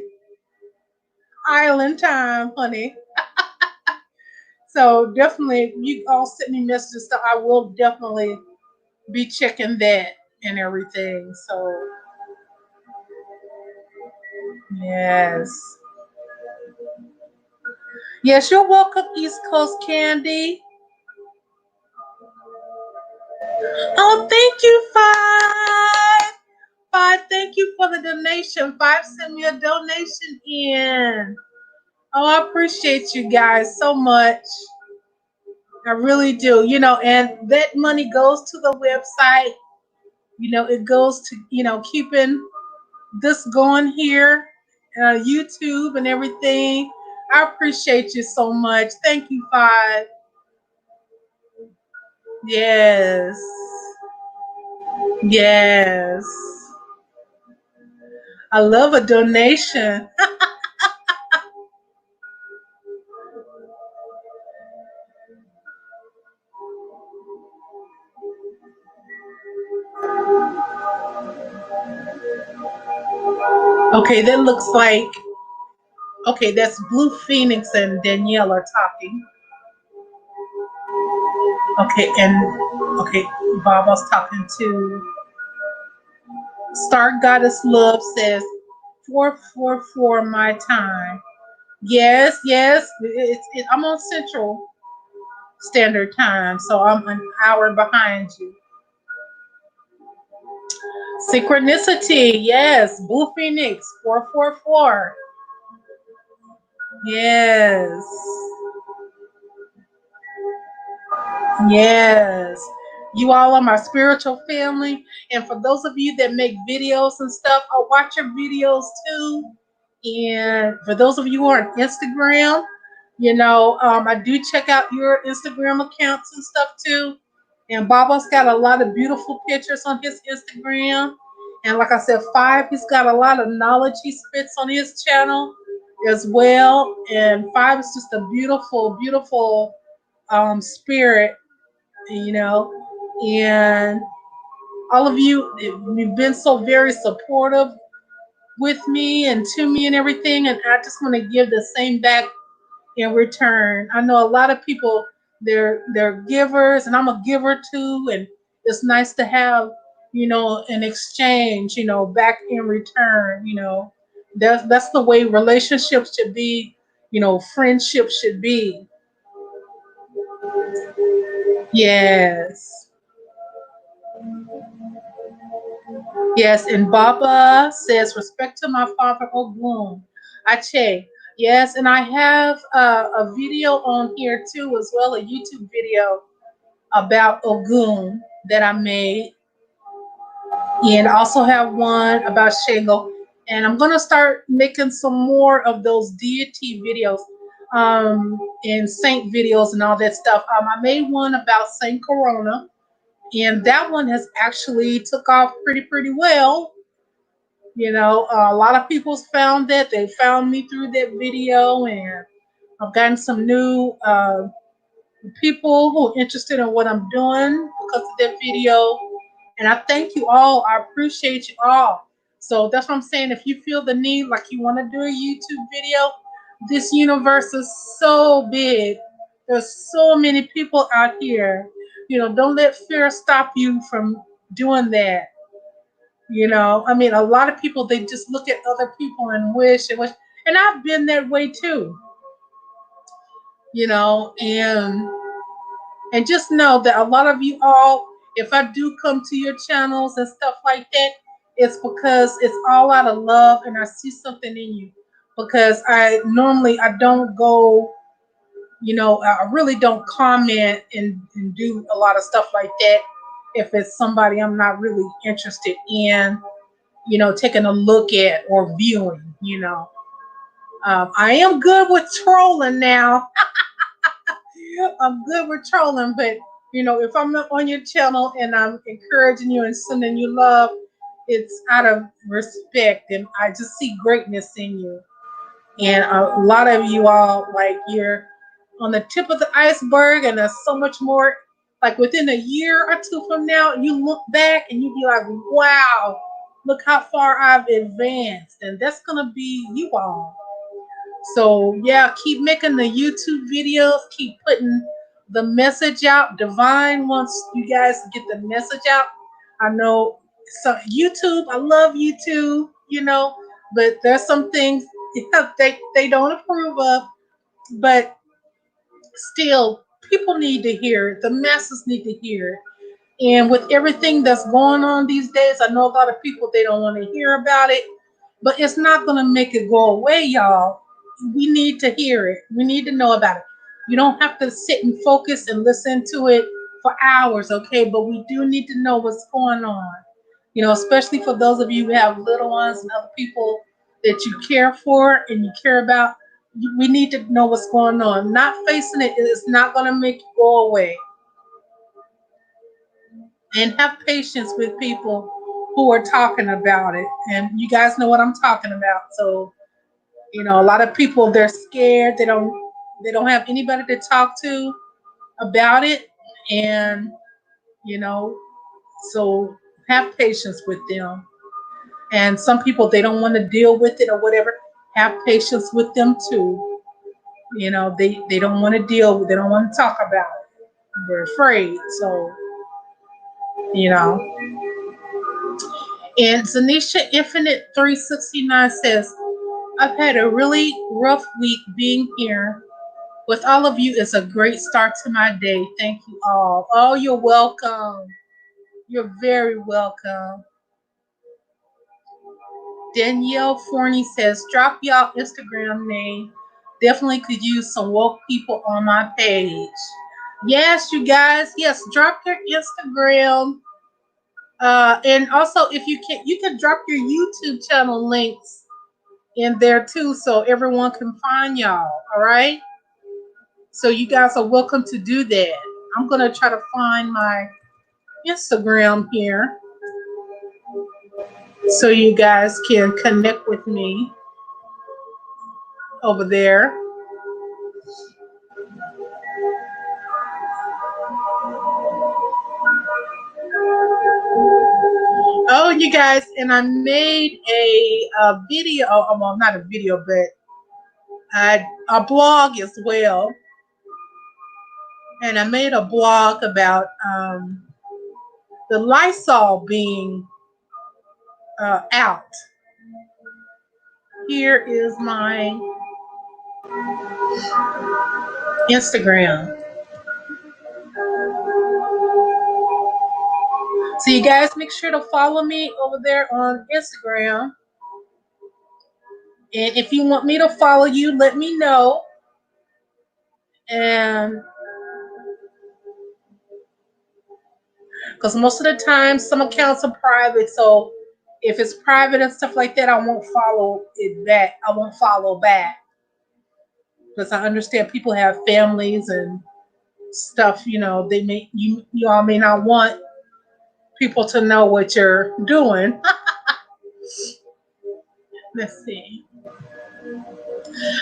Island time, honey. So definitely, you all send me messages, so I will definitely be checking that and everything. So yes, yes, you're welcome, East Coast Candy. Oh, thank you, Five. Five, thank you for the donation. Five sent me a donation in. Oh, I appreciate you guys so much. I really do. You know, and that money goes to the website. You know, it goes to, keeping this going here, YouTube and everything. I appreciate you so much. Thank you, Five. Yes. Yes. I love a donation. Okay, that looks like, okay, that's Blue Phoenix and Danielle are talking. Okay, and okay, Bob was talking to Star Goddess Love says 444 my time. Yes, yes, I'm on Central Standard Time, so I'm an hour behind you. Synchronicity, yes, Blue Phoenix 444. Yes. Yes. You all are my spiritual family. And for those of you that make videos and stuff, I'll watch your videos too. And for those of you who are on Instagram, I do check out your Instagram accounts and stuff too. And Baba's got a lot of beautiful pictures on his Instagram. And like I said, Five, he's got a lot of knowledge he spits on his channel as well. And Five is just a beautiful, beautiful spirit, and all of you, you've been so very supportive with me and to me and everything, and I just want to give the same back in return. I know a lot of people, they're givers, and I'm a giver too, and it's nice to have, an exchange, back in return. That's the way relationships should be, friendships should be. Yes. Yes, and Baba says, respect to my father Ogun. Ache. Yes, and I have a video on here too, as well, a YouTube video about Ogun that I made. And I also have one about Shango. And I'm going to start making some more of those deity videos and saint videos and all that stuff. I made one about Saint Corona, and that one has actually took off pretty well. A lot of people's found that. They found me through that video, and I've gotten some new people who are interested in what I'm doing because of that video. And I thank you all. I appreciate you all. So that's what I'm saying. If you feel the need, like you want to do a YouTube video, this universe is so big. There's so many people out here. Don't let fear stop you from doing that. I mean, a lot of people, they just look at other people and wish and wish. And I've been that way too, and just know that a lot of you all, if I do come to your channels and stuff like that, it's because it's all out of love and I see something in you. Because I don't go, I really don't comment and do a lot of stuff like that if it's somebody I'm not really interested in, taking a look at or viewing. I am good with trolling now. I'm good with trolling, but if I'm not on your channel and I'm encouraging you and sending you love, it's out of respect, and I just see greatness in you. And a lot of you all, like, you're on the tip of the iceberg, and there's so much more. Like within a year or two from now, you look back and you be like, wow, look how far I've advanced. And that's gonna be you all. So yeah, keep making the YouTube videos, keep putting the message out. Divine wants you guys to get the message out. I know, so YouTube, I love YouTube, but there's some things they don't approve of, but still people need to hear it. The masses need to hear it. And with everything that's going on these days, I know a lot of people, they don't want to hear about it, but it's not going to make it go away, y'all. We need to hear it. We need to know about it. You don't have to sit and focus and listen to it for hours, okay? But we do need to know what's going on. Especially for those of you who have little ones and other people that you care for and you care about. We need to know what's going on. Not facing it is not going to make it go away. And have patience with people who are talking about it. And you guys know what I'm talking about. So, a lot of people, they're scared. They don't have anybody to talk to about it. And, you know, so have patience with them. And some people, they don't want to deal with it or whatever. Have patience with them too. They don't want to deal with, they don't want to talk about it. They're afraid. So, you know. And Zanisha Infinite 369 says, I've had a really rough week being here. With all of you, it's a great start to my day. Thank you all. Oh, you're welcome. You're very welcome. Danielle Forney says, drop y'all Instagram name. Definitely could use some woke people on my page. Yes, you guys. Yes, drop your Instagram. And also, if you can drop your YouTube channel links in there too, so everyone can find y'all. All right. So you guys are welcome to do that. I'm gonna try to find my Instagram here so you guys can connect with me over there. Oh, you guys, and I made a video. Well, not a video, but a blog as well. And I made a blog about the Lysol being out. Here is my Instagram. So you guys make sure to follow me over there on Instagram. And if you want me to follow you, let me know. And because most of the time some accounts are private, so if it's private and stuff like that, I won't follow it back. I won't follow back because I understand people have families and stuff. You all may not want people to know what you're doing. Let's see.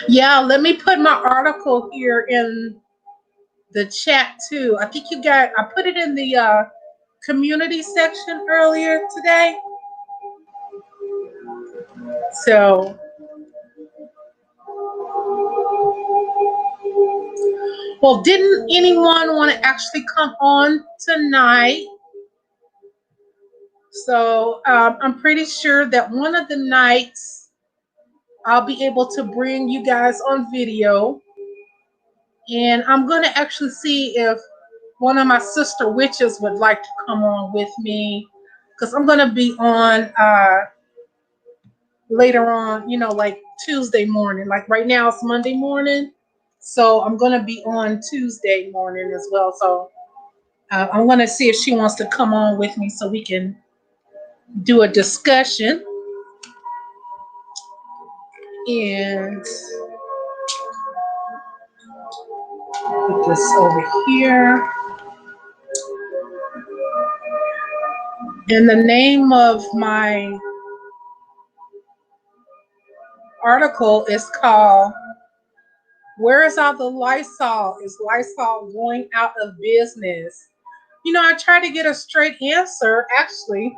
Yeah, let me put my article here in the chat too. I think I put it in the community section earlier today. So, well, didn't anyone want to actually come on tonight So I'm pretty sure that one of the nights I'll be able to bring you guys on video, and I'm gonna actually see if one of my sister witches would like to come on with me, because I'm gonna be on later on, like Tuesday morning. Like right now it's Monday morning, so I'm gonna be on Tuesday morning as well. So I'm gonna see if she wants to come on with me so we can do a discussion. And put this over here. And the name of my article is called "Where is All the Lysol? Is Lysol Going Out of Business?" I try to get a straight answer actually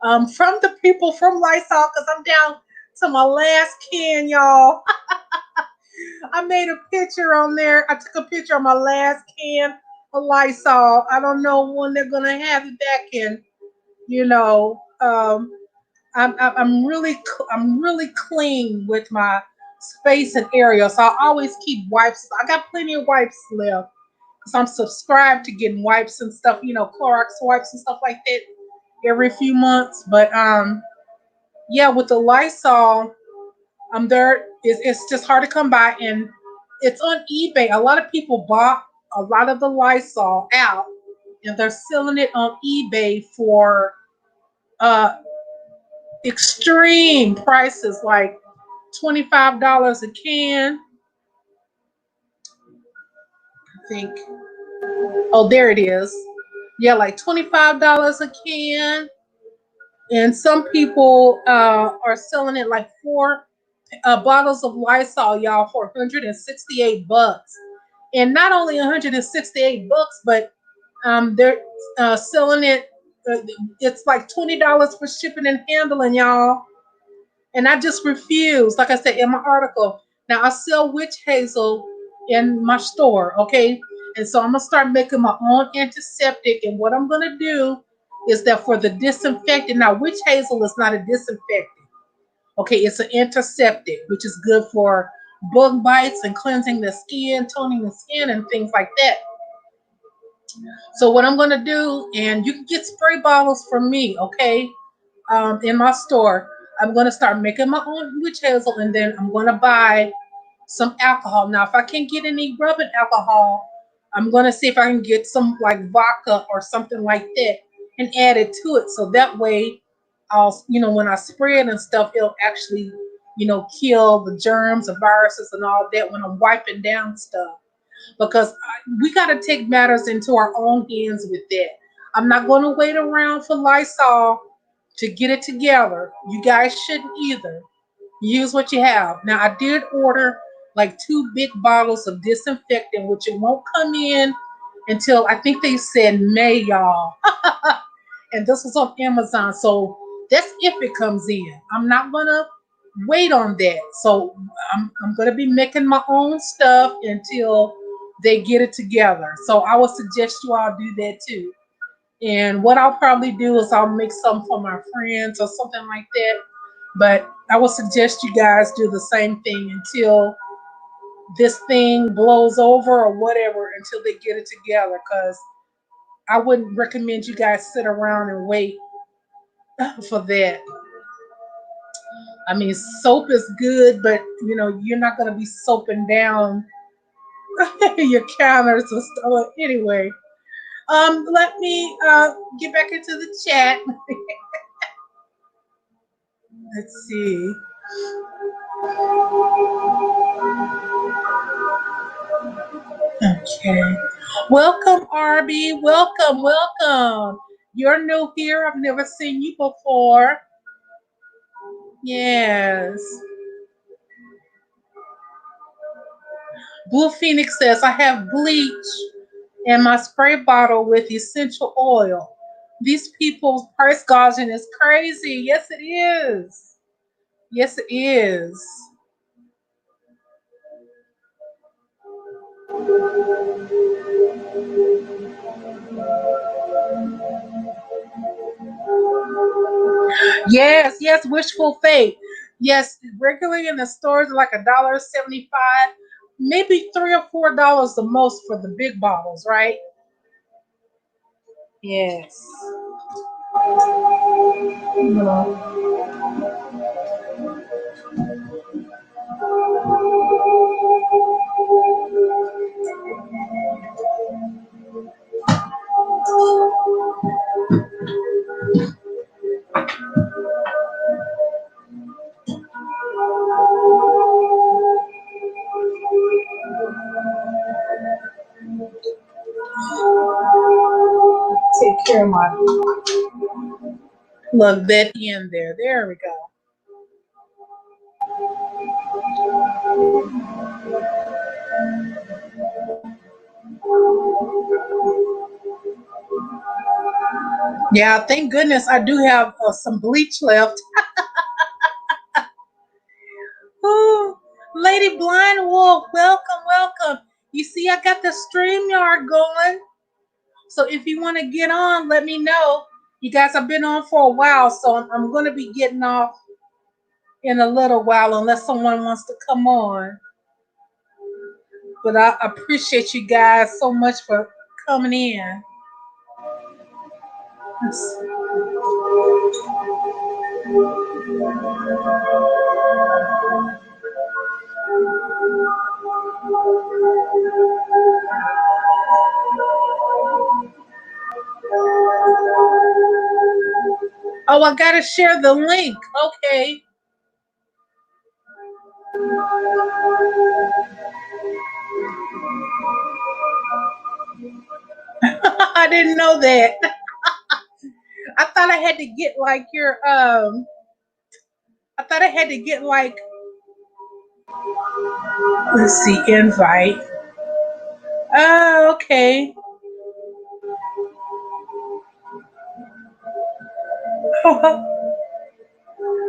from the people from Lysol, because I'm down to my last can, y'all. I made a picture on there. I took a picture of my last can of Lysol. I don't know when they're gonna have it back in. You know, I'm really clean with my space and area, so I always keep wipes. I got plenty of wipes left because I'm subscribed to getting wipes and stuff. Clorox wipes and stuff like that every few months. But yeah, with the Lysol, it's just hard to come by, and it's on eBay. A lot of people bought a lot of the Lysol out, and they're selling it on eBay for uh extreme prices, like $25 a can. I think. Oh, there it is. Yeah, like $25 a can. And some people are selling it like four bottles of Lysol, y'all, for 168 bucks. And not only 168 bucks, but they're selling it. It's like $20 for shipping and handling, y'all. And I just refuse. Like I said in my article, now I sell witch hazel in my store, okay? And so I'm gonna start making my own antiseptic. And what I'm gonna do is that for the disinfectant, now witch hazel is not a disinfectant, okay? It's an antiseptic, which is good for bug bites and cleansing the skin, toning the skin, and things like that. So what I'm gonna do, and you can get spray bottles from me, okay? In my store. I'm gonna start making my own witch hazel, and then I'm gonna buy some alcohol. Now, if I can't get any rubbing alcohol, I'm gonna see if I can get some like vodka or something like that and add it to it. So that way, when I spray it and stuff, it'll actually, kill the germs and viruses and all that when I'm wiping down stuff. Because we got to take matters into our own hands with that. I'm not going to wait around for Lysol to get it together. You guys shouldn't either. Use what you have. Now, I did order like 2 big bottles of disinfectant, which it won't come in until I think they said May, y'all. And this was on Amazon. So that's if it comes in. I'm not going to wait on that. So I'm going to be making my own stuff until they get it together. So I would suggest you all do that too. And what I'll probably do is I'll make some for my friends or something like that. But I would suggest you guys do the same thing until this thing blows over or whatever, until they get it together. Because I wouldn't recommend you guys sit around and wait for that. I mean, soap is good, but you're not going to be soaping down your counters and stuff. Anyway, let me get back into the chat. Let's see. Okay. Welcome, Arby. Welcome, welcome. You're new here. I've never seen you before. Yes. Blue Phoenix says, I have bleach in my spray bottle with essential oil. These people's price gouging is crazy. Yes, it is. Yes, it is. Yes, yes, wishful fate. Yes, regularly in the stores like $1.75, maybe $3 or $4 the most for the big bottles, right? Yes. Yeah. Take care of my plug that in there. There we go. Yeah, thank goodness I do have some bleach left. Ooh, Lady Blind Wolf, welcome, welcome. You see, I got the StreamYard going. So if you want to get on, let me know. You guys have been on for a while, so I'm going to be getting off in a little while unless someone wants to come on. But I appreciate you guys so much for coming in. Oh, I got to share the link. Okay. I didn't know that. I thought I had to get like your I thought I had to get like, let's see, invite. Oh, okay.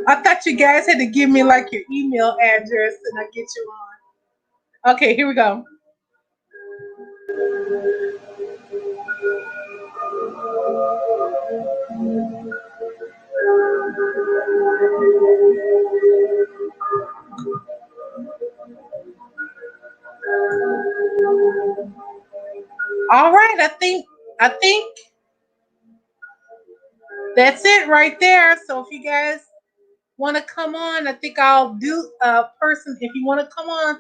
I thought you guys had to give me like your email address and I get you on. Okay, here we go. All right, I think that's it right there. So if you guys want to come on, I think I'll do a person. If you want to come on,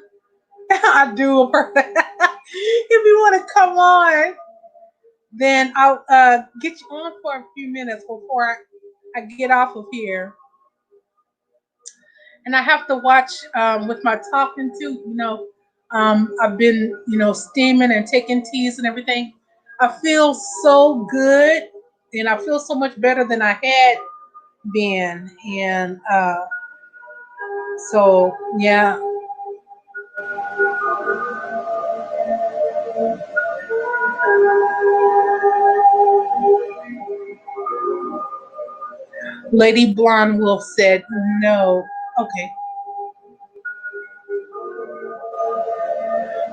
I'll do a person. If you want to come on, then I'll get you on for a few minutes before I get off of here. And I have to watch with my talking too. I've been steaming and taking teas and everything. I feel so good, and I feel so much better than I had been. And so yeah, Lady Blonde Wolf said no. Okay,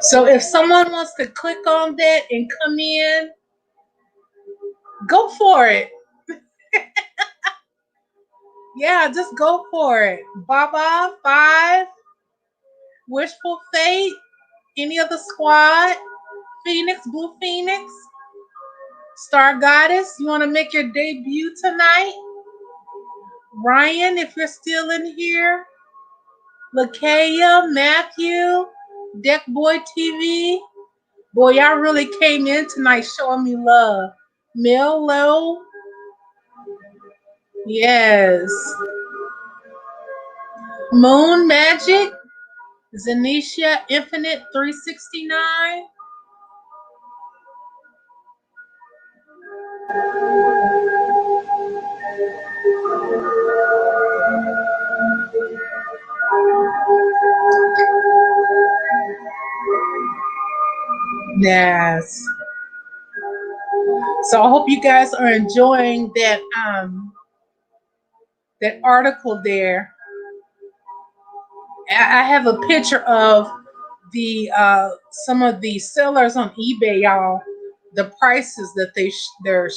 so if someone wants to click on that and come in, go for it. Yeah, just go for it. Baba Five, Wishful Fate, any of the squad, Phoenix, Blue Phoenix, Star Goddess, you want to make your debut tonight? Ryan, if you're still in here, Lakaya, Matthew, Deck Boy TV. Boy, y'all really came in tonight showing me love. Melo, yes. Moon Magic, Zanisha Infinite 369. Yes. So I hope you guys are enjoying that article there. I have a picture of the some of the sellers on eBay, y'all. The prices that they're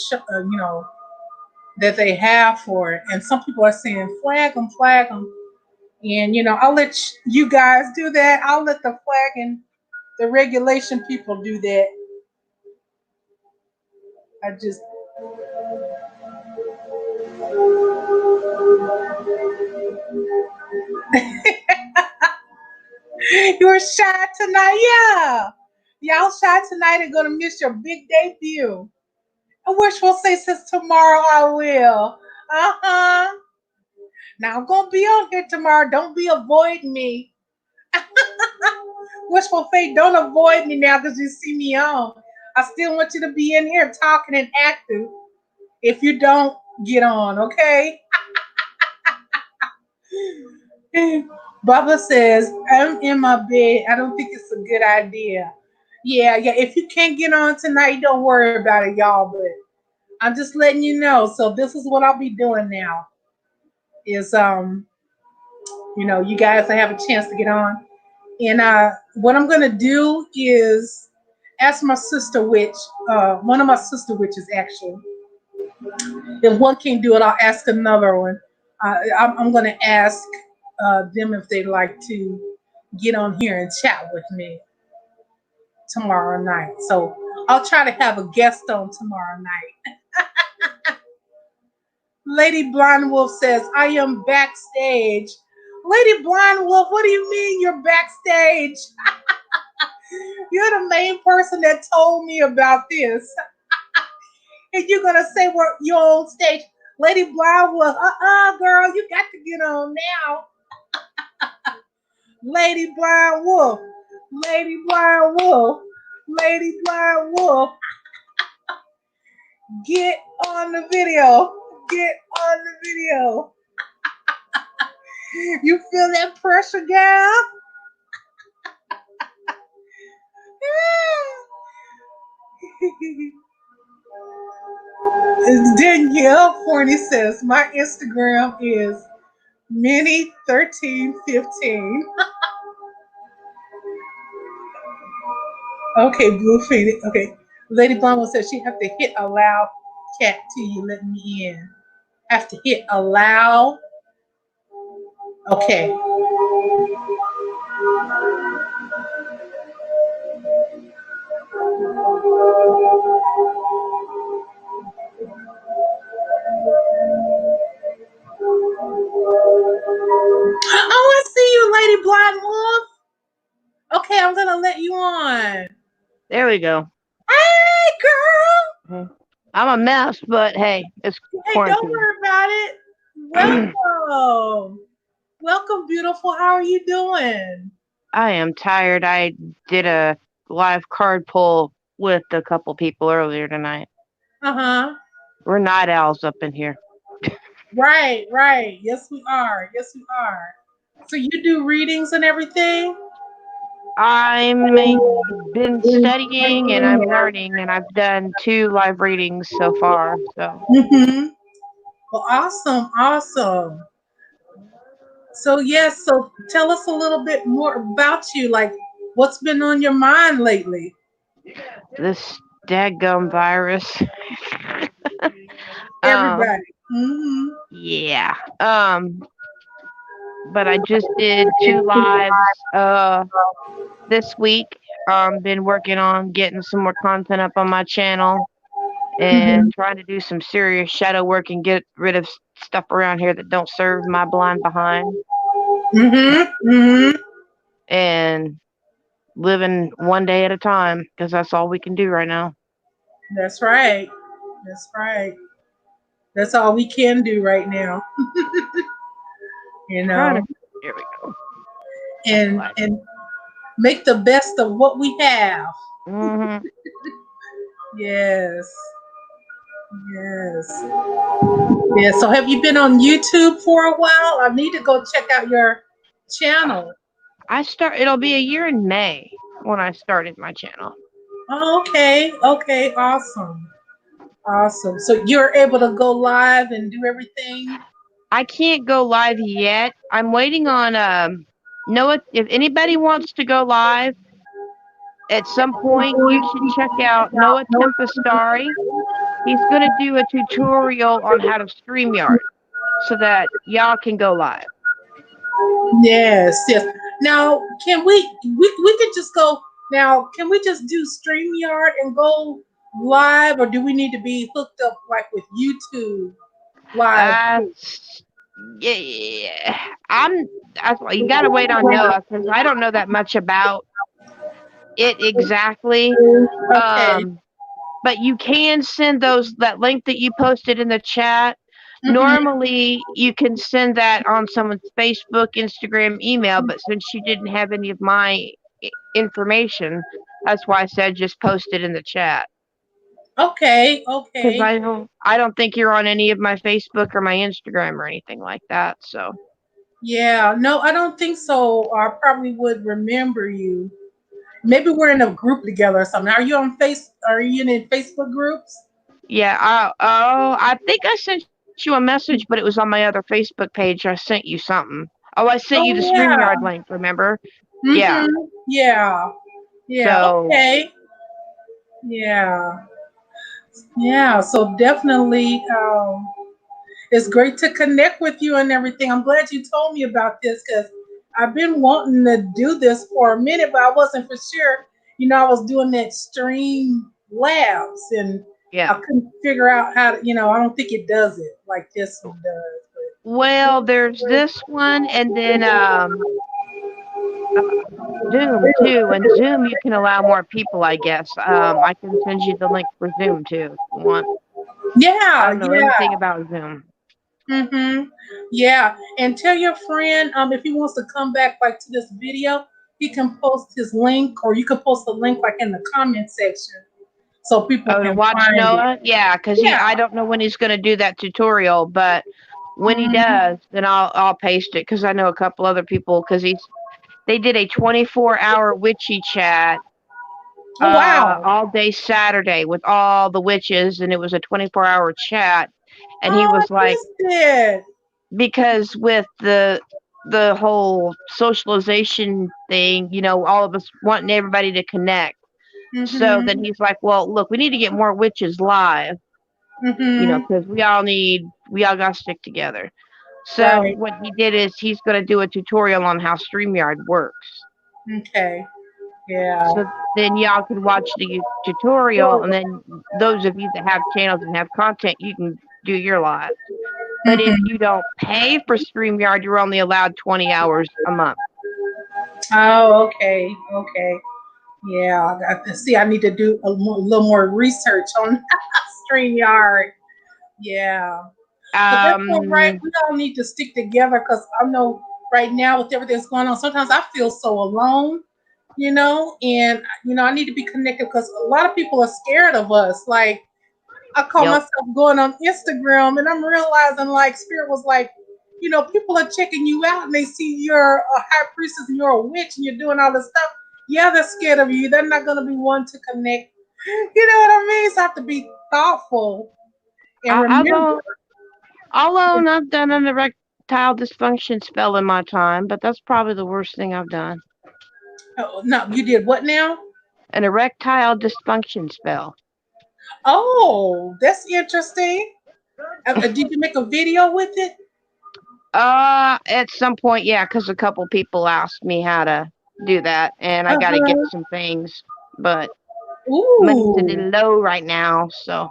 that they have for it. And some people are saying flag them. And I'll let you guys do that. I'll let the flag and the regulation people do that. I just you were shy tonight, yeah. Y'all shy tonight and gonna miss your big debut. I wish we'll say since tomorrow I will. Uh-huh. Now I'm gonna be on here tomorrow. Don't be avoiding me. Wishful fate, don't avoid me now because you see me on. I still want you to be in here talking and active. If you don't, get on, okay? Bubba says, I'm in my bed. I don't think it's a good idea. Yeah. If you can't get on tonight, don't worry about it, y'all. But I'm just letting you know. So this is what I'll be doing now. Is you guys have a chance to get on. And what I'm gonna do is ask my sister witch, one of my sister witches actually. If one can't do it, I'll ask another one. I'm gonna ask them if they'd like to get on here and chat with me tomorrow night. So I'll try to have a guest on tomorrow night. Lady Blind Wolf says, I am backstage. Lady Blind Wolf, what do you mean you're backstage? You're the main person that told me about this. And you're going to say you're on stage. Lady Blind Wolf, girl, you got to get on now. Lady Blind Wolf, Lady Blind Wolf, Lady Blind Wolf. Get on the video. Get on the video. You feel that pressure, gal? Danielle Forney says, my Instagram is Minnie1315. Okay, Blue Phoenix. Okay. Lady Blonde says she have to hit allow cat till you let me in. Have to hit allow. Okay. Oh, I see you, Lady Blind Wolf. Okay, I'm gonna let you on. There we go. Hey, girl. I'm a mess, but hey, it's quarantine. Don't worry about it. Welcome. Welcome, beautiful. How are you doing? I am tired. I did a live card pull with a couple people earlier tonight. Uh-huh. We're night owls up in here. Right. Yes, we are. So you do readings and everything? I've been studying and I'm learning, and I've done 2 live readings so far. So. Mm-hmm. Well, awesome. So yes, so tell us a little bit more about you. Like, what's been on your mind lately? This daggum virus. Everybody. Mm-hmm. Yeah. But I just did 2 lives this week. Been working on getting some more content up on my channel and trying to do some serious shadow work and get rid of stuff around here that don't serve my blind behind. And living one day at a time, because that's all we can do right now. That's right. That's all we can do right now. Here we go. And make the best of what we have. Mm-hmm. Yes. Yeah. So have you been on YouTube for a while? I need to go check out your channel. It'll be a year in May when I started my channel. Oh, okay. Awesome. So you're able to go live and do everything? I can't go live yet. I'm waiting on Noah. If anybody wants to go live at some point, you should check out Noah Tempestari. He's going to do a tutorial on how to StreamYard so that y'all can go live. Yes, yes. Now, can we could just go now? Can we just do StreamYard and go live, or do we need to be hooked up like with YouTube live? Uh, yeah, that's why you got to wait on Noah because I don't know that much about it exactly. Okay. Um, but you can send that link that you posted in the chat. Mm-hmm. Normally, you can send that on someone's Facebook, Instagram, email, but since you didn't have any of my information, that's why I said just post it in the chat. Okay. Because Okay. I don't think you're on any of my Facebook or my Instagram or anything like that. So Yeah. No, I don't think so. I probably would remember you. Maybe we're in a group together or something. Are you on Face? Are you in Facebook groups? yeah, I think I sent you a message, but it was on my other Facebook page. I sent you something. Oh, I sent you the Oh yeah. StreamYard link. Remember? Yeah. Mm-hmm. Yeah. Yeah. So Okay. Yeah. Yeah. So definitely, it's great to connect with you and everything. I'm glad you told me about this because I've been wanting to do this for a minute, but I wasn't for sure. I was doing that stream labs and yeah. I couldn't figure out how to, I don't think it does it like this one does. Well, there's this one, and then uh, Zoom too. And Zoom, you can allow more people, I guess. I can send you the link for Zoom too if you want. I Yeah, don't know yeah. anything about Zoom. Mm-hmm. Yeah. And tell your friend if he wants to come back like to this video, he can post his link or you can post the link like in the comment section so people Oh, to can watch find it. Noah? Yeah, because Yeah. I don't know when he's going to do that tutorial, but when he Mhm. does, then I'll paste it because I know a couple other people because they did a 24-hour witchy chat Oh wow. all day Saturday with all the witches, and it was a 24-hour chat, and he Oh, I was like, missed it. because with the whole socialization thing, all of us wanting everybody to connect. So then Mhm. he's like, well, look, we need to get more witches live, Mhm. because we all got to stick together. So Right. what he did is he's going to do a tutorial on how StreamYard works. Okay. Yeah. So then y'all can watch the tutorial, and then those of you that have channels and have content, you can do your live. But if Mhm. you don't pay for StreamYard, you're only allowed 20 hours a month. Oh, okay. Okay. Yeah. I got to see. I need to do little more research on StreamYard. Yeah. But that's all right. Um, We all need to stick together because I know right now with everything that's going on, sometimes I feel so alone, and I need to be connected because a lot of people are scared of us. Like I call yep. myself going on Instagram and I'm realizing like Spirit was like, people are checking you out and they see you're a high priestess and you're a witch and you're doing all this stuff. Yeah, they're scared of you. They're not gonna be one to connect. You know what I mean? So I have to be thoughtful and remember. Although, I've done an erectile dysfunction spell in my time, but that's probably the worst thing I've done. Oh, no, you did what now? An erectile dysfunction spell. Oh, that's interesting. Did you make a video with it? At some point, yeah, because a couple people asked me how to do that, and I got to get Uh-huh. some things, but money's a Ooh. little low right now, so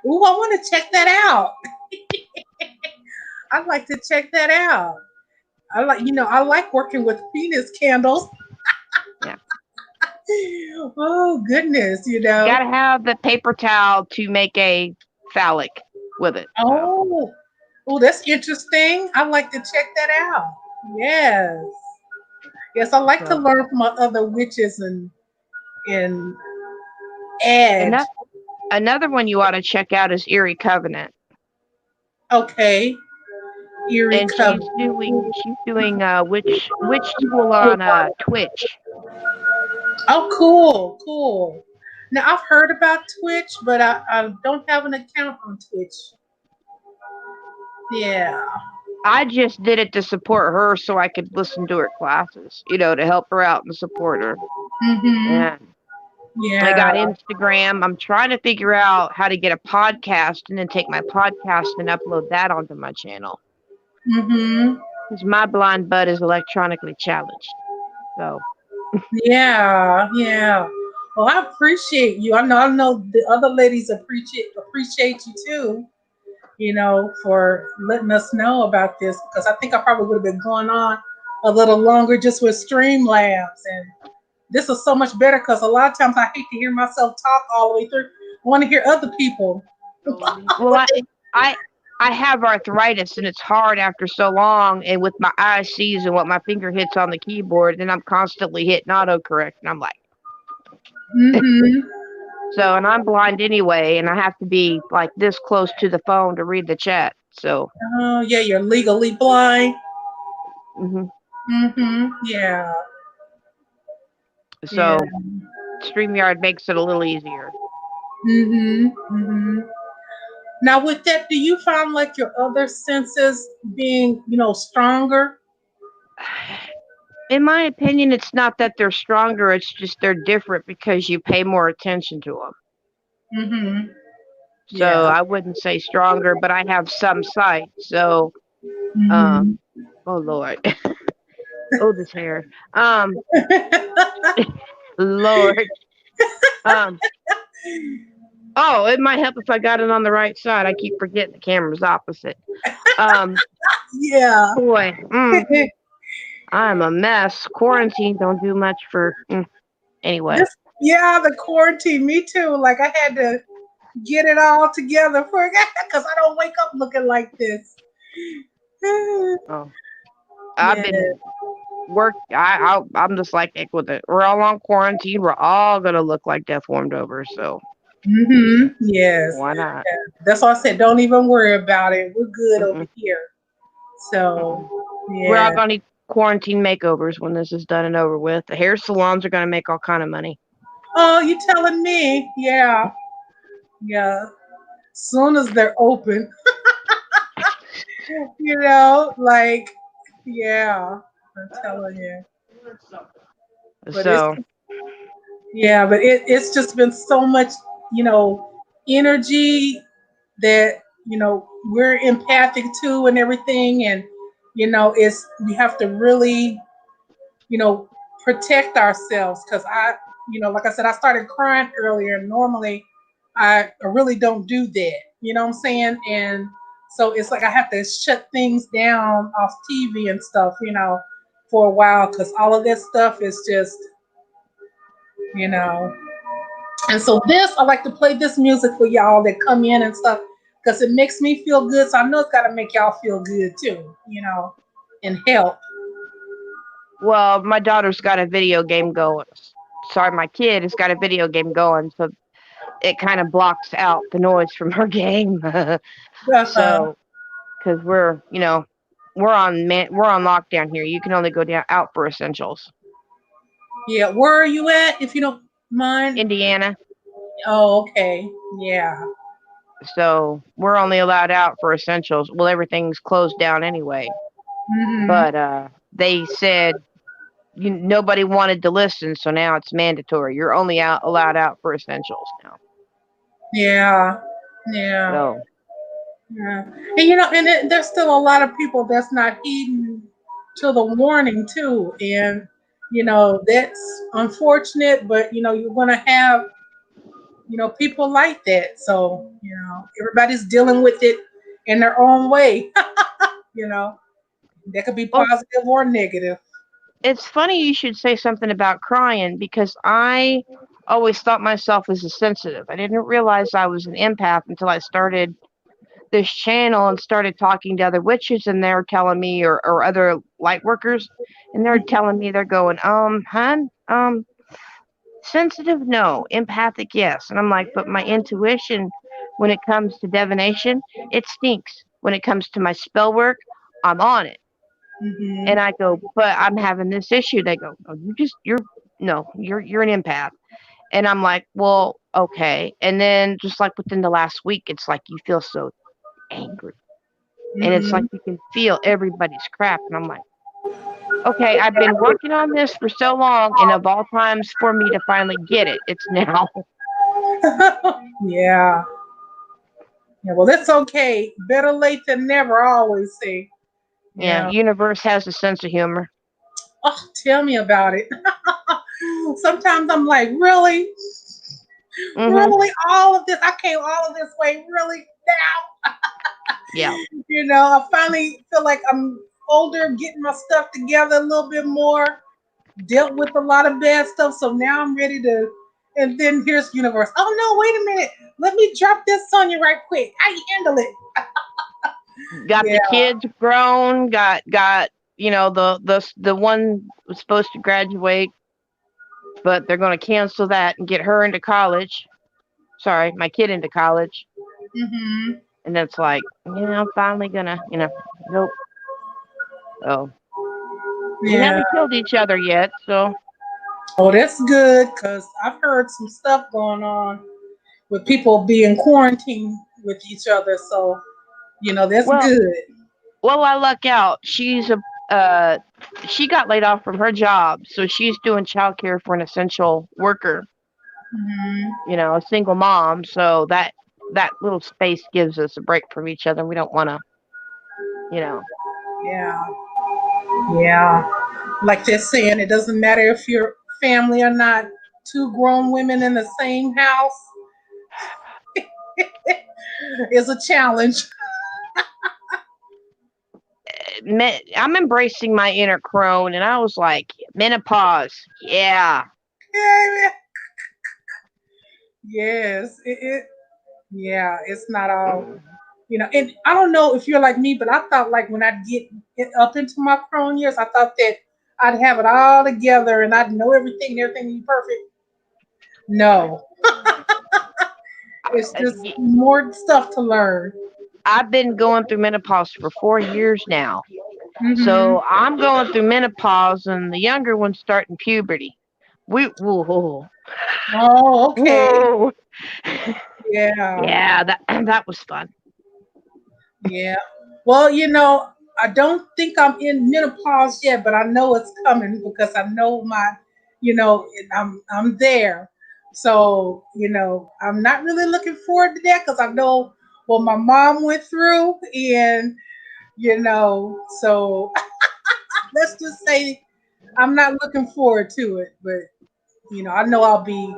Ooh, I want to check that out. I'd like to check that out. I like working with penis candles. yeah. Oh goodness, You got to have the paper towel to make a phallic with it. So, Oh, oh, that's interesting. I'd like to check that out. Yes, yes, I like to so learn from other witches and and add. that, another one you ought to check out is Erie Covenant, Okay, Eerie and Covenant. she's doing witch school on Twitch. Oh, cool, cool. Now I've heard about Twitch, but I don't have an account on Twitch. Yeah. I just did it to support her so I could listen to her classes, to help her out and support her. Mhm. And I Yeah. got Instagram. I'm trying to figure out how to get a podcast and then take my podcast and upload that onto my channel. Mm-hmm. Because my blind butt is electronically challenged. So, Yeah. Yeah. Well, I appreciate you. I know the other ladies appreciate you too. For letting us know about this because I think I probably would have been going on a little longer just with Streamlabs. And this is so much better because a lot of times I hate to hear myself talk all the way through. I want to hear other people. well, I, I have arthritis and it's hard after so long. And with my eyes sees and what my finger hits on the keyboard, then I'm constantly hitting autocorrect. And I'm like, Mm-hmm. so, and I'm blind anyway, and I have to be like this close to the phone to read the chat. So, Oh, yeah, you're legally blind. hmm Mm-hmm. Yeah. Yeah. so StreamYard makes it a little easier. Mm-hmm. Mm-hmm. Now, with that, do you find like your other senses being, stronger? In my opinion, it's not that they're stronger, it's just they're different because you pay more attention to them. Mm-hmm. So Yeah. I wouldn't say stronger, but I have some sight. So, Mm-hmm. oh Lord, oh this hair, um, Lord, um, oh it might help if I got it on the right side. I keep forgetting the camera's opposite. Um, Yeah. boy, I'm a mess. Quarantine don't do much for anyway. This, yeah, the quarantine, me too. Like I had to get it all together for because I don't wake up looking like this. Oh, I've Yeah. been I'm just like heck with it. We're all on quarantine. We're all gonna look like deformed over. So Yes. why not? That's why I said don't even worry about it. We're good over Mm-mm, here. So mm-mm. We're all yeah. gonna need quarantine makeovers when this is done and over with. The hair salons are gonna make all kind of money. Oh, you telling me? Yeah. Yeah. Soon as they're open, like yeah. I'm telling you. But it's So yeah, but it's just been so much, energy that we're empathic to and everything, and it's we have to really you know protect ourselves because like I said, I started crying earlier. And normally, I really don't do that. You know what I'm saying? And so it's like I have to shut things down off TV and stuff, for a while because all of that stuff is just you know And so I like to play this music for y'all that come in and stuff because it makes me feel good. So I know it's got to make y'all feel good too, and help. well, my daughter's got a video game going. Sorry, my kid has got a video game going, so it kind of blocks out the noise from her game. Uh-huh. So, because we're on lockdown here. You can only go down out for essentials. Yeah, where are you at if you don't mind? Indiana. Oh, okay. Yeah. So we're only allowed out for essentials. Well, everything's closed down anyway. Hmm. But they said nobody wanted to listen, so now it's mandatory. You're only allowed out for essentials now. Yeah. Yeah. So Yeah. And there's still a lot of people that's not heeding to the warning too, and that's unfortunate. But you're gonna have people like that. So, everybody's dealing with it in their own way. you know, that could be well, positive or negative. it's funny you should say something about crying because I always thought myself as a sensitive. I didn't realize I was an empath until I started this channel and started talking to other witches, and they're telling me, or other light workers, and they're telling me, they're going, hun, sensitive, no, empathic, yes. And I'm like, but my intuition, when it comes to divination, it stinks. When it comes to my spell work, I'm on it. Hmm. And I go, but I'm having this issue. They go, oh, you're an empath. And I'm like, well, okay. And then just like within the last week, it's like you feel so angry. And it's like Hmm. you can feel everybody's crap. And I'm like, Okay, I've been working on this for so long, and of all times for me to finally get it, it's now. Yeah. Yeah. Well, it's okay. Better late than never, I always say. Yeah, Yeah. universe has a sense of humor. Oh, tell me about it. Sometimes I'm like, really? Mm-hmm. Really? All of this? I came all of this way? Really? Now? Yeah. I finally feel like I'm older, getting my stuff together a little bit more, dealt with a lot of bad stuff. So now I'm ready to. And then here's universe. Oh no! Wait a minute. Let me drop this on you right quick. How you handle it? Got Yeah. the kids grown. Got the one was supposed to graduate, but they're going to cancel that and get her into college. Sorry, my kid into college. Hmm. And it's like, yeah, I'm finally gonna, nope. Oh, we Yeah. haven't killed each other yet, so Oh, that's good because I've heard some stuff going on with people being quarantined with each other. So that's well, good. I luck out. She got laid off from her job, so she's doing childcare for an essential worker. Hmm. A single mom. So that little space gives us a break from each other. We don't want to, you know. Yeah. Yeah. Like they're saying, it doesn't matter if you're family or not. Two grown women in the same house is a challenge. I'm embracing my inner crone, and I was like, menopause. Yeah. Yes. Yeah, it's not all. And I don't know if you're like me, but I thought like when I get up into my crone years, I thought that I'd have it all together and I'd know everything and everything would be perfect. No, it's just Y- more stuff to learn. I've been going through menopause for 4 years now. Hmm. So I'm going through menopause, and the younger one's starting puberty. Whoa, Oh, okay. whoa. Yeah, Yeah, that was fun. yeah. Well, I don't think I'm in menopause yet, but I know it's coming because I know I'm there. So, I'm not really looking forward to that because I know what my mom went through, and so let's just say I'm not looking forward to it, but I know I'll be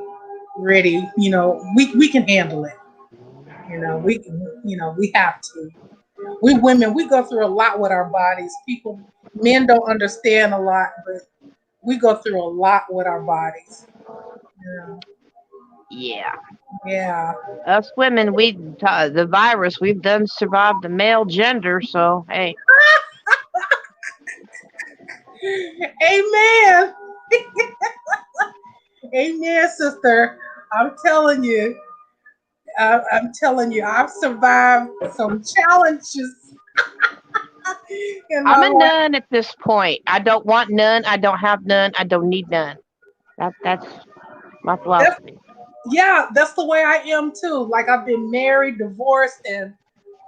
ready. We can handle it. We have to. We women, we go through a lot with our bodies. Men don't understand a lot, but we go through a lot with our bodies. Yeah. Yeah. Yeah. Us women, the virus, we've done survived the male gender, so hey. Amen. Amen, sister. I'm telling you. I'm telling you, I've survived some challenges in I'm my a life. nun at this point. I don't want none. I don't have none. I don't need none. That's my That's philosophy. Yeah, that's the way I am too. Like I've been married, divorced, and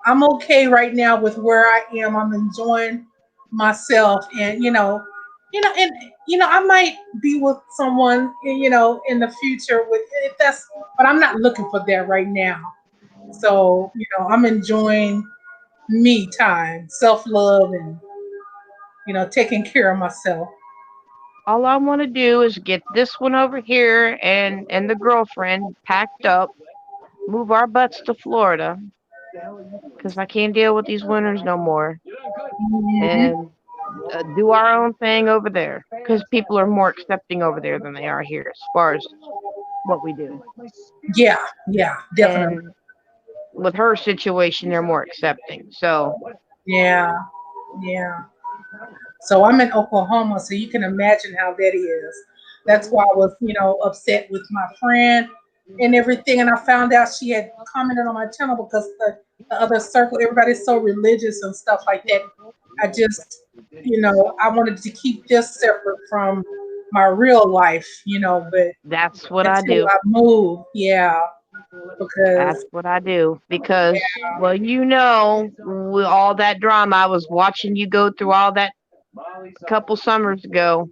I'm okay right now with where I am. I'm enjoying myself, and and I might be with someone, in the future with if that's, but I'm not looking for that right now. So I'm enjoying me time, self love, and taking care of myself. All I want to do is get this one over here and the girlfriend packed up, move our butts to Florida because I can't deal with these winters no more, Hmm. and do our own thing over there because people are more accepting over there than they are here as far as what we do. Yeah, yeah, definitely. And with her situation, they're more accepting. So Yeah, yeah. So I'm in Oklahoma, so you can imagine how that is. That's why I was, upset with my friend and everything. And I found out she had commented on my channel because the other circle, everybody's so religious and stuff like that. I just, I wanted to keep this separate from my real life, but that's what I until do. I move, yeah, That's because what I do because, well, with all that drama, I was watching you go through all that a couple summers ago,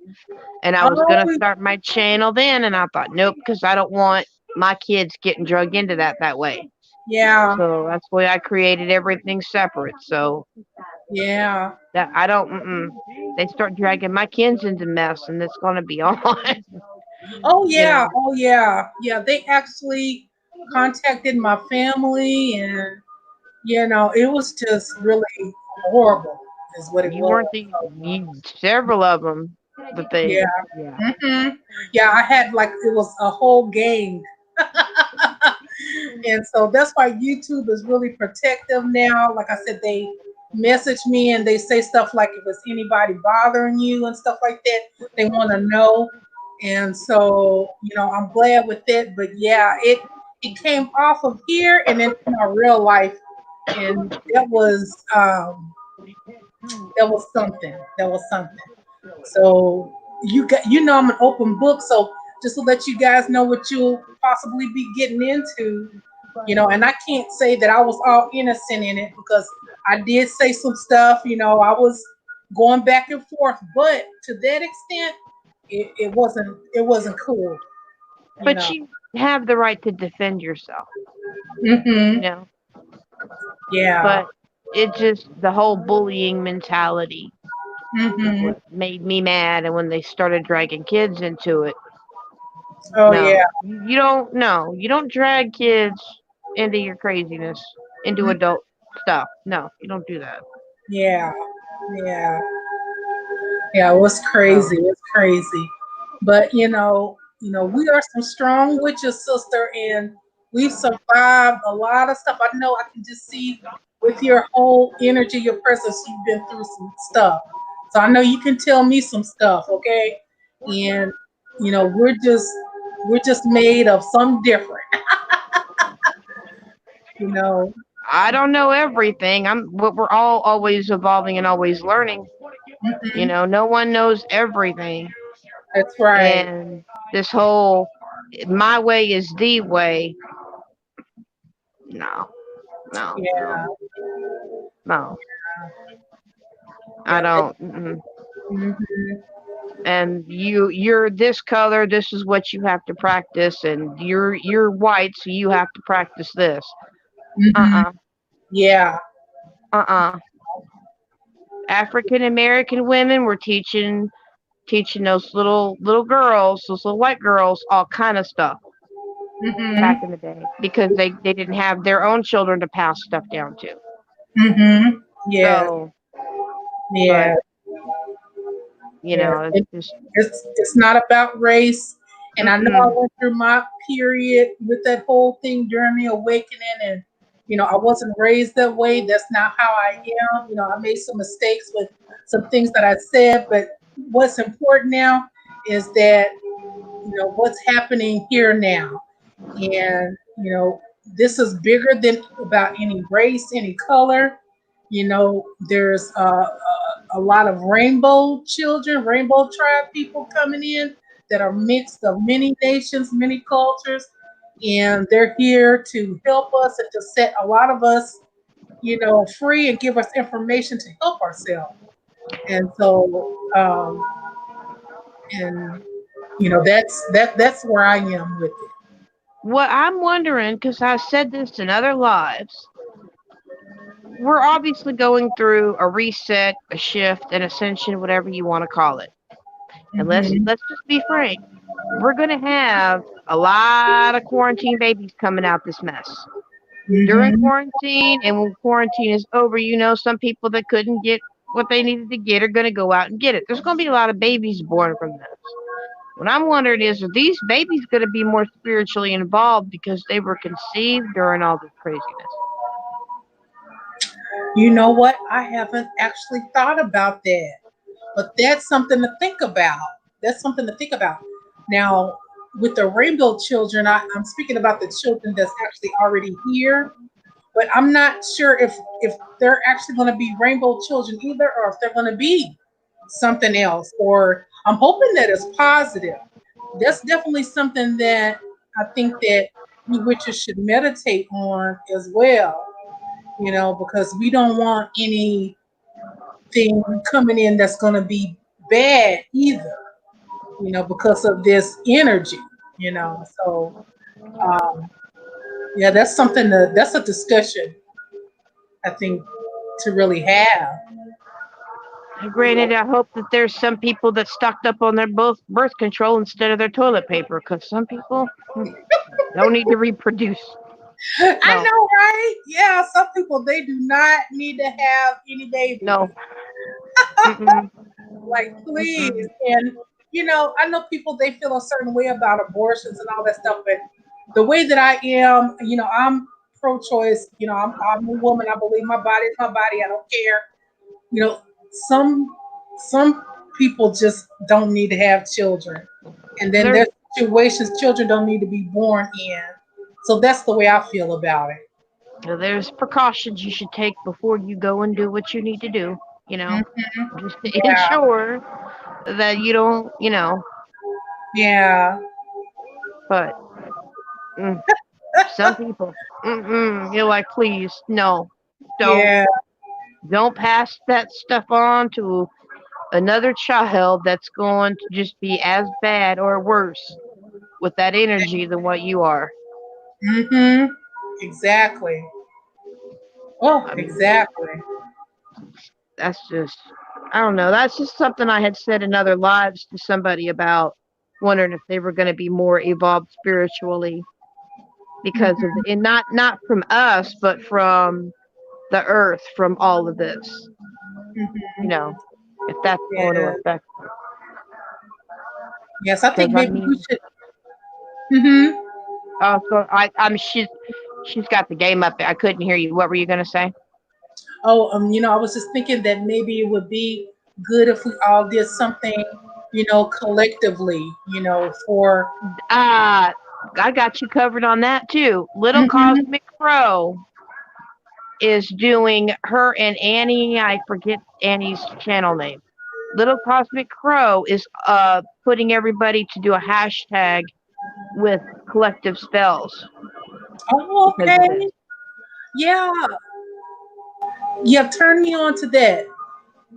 and I was gonna Oh, start my channel then, and I thought, nope, because I don't want my kids getting drug into that way. yeah, So that's why I created everything separate. So yeah. that I don't. They start dragging my kids into mess, and it's gonna be on. Oh you yeah, know, oh yeah, yeah. They actually contacted my family, and it was just really horrible, is what it you was. weren't the several of them, but they, Yeah. yeah, hmm Yeah, I had like it was a whole gang. And so that's why YouTube is really protective now. Like I said, they message me and they say stuff like if it's anybody bothering you and stuff like that, they want to know. And so, I'm glad with it. But yeah, it came off of here and into my real life, and that was something. That was something. So I'm an open book. So just to let you guys know what you'll possibly be getting into, and I can't say that I was all innocent in it because I did say some stuff. I was going back and forth, but to that extent, it wasn't cool. You but know. you have the right to defend yourself. You Mhm. know, Yeah. but it just the whole bullying mentality is Mhm. what made me mad. And when they started dragging kids into it, Oh yeah. no, you don't drag kids into your craziness, into Mhm. adult stuff. No, you don't do that. Yeah. Yeah. Yeah, it was So crazy. It's crazy. But we are some strong witches, sister, and we've survived a lot of stuff. I know I can just see with your whole energy, your presence, you've been through some stuff. So I know you can tell me some stuff, okay? And we're just made of some different, you know. I don't know everything. We're all always evolving and always learning. Hmm. No one knows everything. That's right. And this whole my way is the way. No, no, no, Yeah. no. I Yeah. don't. Mm-mm. Mm-hmm. And you're this color. This is what you have to practice. And you're white, so you have to practice this. Hmm. Uh Yeah. uh. African American women were teaching those little girls, those little white girls, all kind of stuff back Hmm. in the day because they didn't have their own children to pass stuff down to. Hmm. Yes. So, but Yeah. Yes. it's It, just it's not about race. And I know I mm-mm. went through my period with that whole thing during the awakening, and I wasn't raised that way. That's not how I am. I made some mistakes with some things that I said, but what's important now is that what's happening here now. And this is bigger than about any race, any color. There's a lot of rainbow children, rainbow tribe people coming in that are mixed of many nations, many cultures, and they're here to help us and to set a lot of us free and give us information to help ourselves. And so and that's where I am with it. What I'm wondering, because I said this in other lives, we're obviously going through a reset, a shift, an ascension, whatever you want to call it. And Hmm. let's just be frank. We're gonna have a lot of quarantine babies coming out this mess. During Hmm. quarantine and when quarantine is over, some people that couldn't get what they needed to get are going to go out and get it. There's going to be a lot of babies born from this. What I'm wondering is, are these babies going to be more spiritually involved because they were conceived during all this craziness? You know what? I haven't actually thought about that, but that's something to think about. That's something to think about. Now, with the rainbow children, I'm speaking about the children that's actually already here, but I'm not sure if they're actually going to be rainbow children either, or if they're going to be something else. Or I'm hoping that it's positive. That's definitely something that I think that we witches should meditate on as well. Because we don't want anything anything coming in that's going to be bad either, because of this energy. So, um, yeah, that's a discussion, I think, to really have. Granted, I hope that there's some people that stocked up on their both birth control instead of their toilet paper, because some people don't need to reproduce. I No, know, right? Yeah, some people, they do not need to have any babies. no, mm-mm, Like, please. mm-mm. And, I know people, they feel a certain way about abortions and all that stuff, but the way that I am, I'm pro choice. I'm a woman. I believe my body is my body. I don't care. You know, some people just don't need to have children. And then There's there's situations children don't need to be born in. So that's the way I feel about it. there's precautions you should take before you go and do what you need to do. You know, Hmm. just to Yeah. ensure that you don't, Yeah. but mm, some people, you're like, please, no, don't, Yeah. don't pass that stuff on to another child that's going to just be as bad or worse with that energy than what you are. Hmm. Exactly. Oh, I mean, exactly. that's just, I don't know. That's just something I had said in other lives to somebody about wondering if they were going to be more evolved spiritually because of Hmm. and not from us, but from the earth, from all of this. You Hmm. know, if that's going to Yeah. affect. Yes, I Because think I maybe we mean, should. Hmm. so I'm she's got the game up. I couldn't hear you. What were you going to say? Oh, I was just thinking that maybe it would be good if we all did something, collectively, for. Uh, I got you covered on that too. Little Hmm. Cosmic Crow is doing her and Annie. I forget Annie's channel name. Little Cosmic Crow is putting everybody to do a hashtag with collective spells Oh, because of okay. this. Yeah. Yeah. Turn me on to that.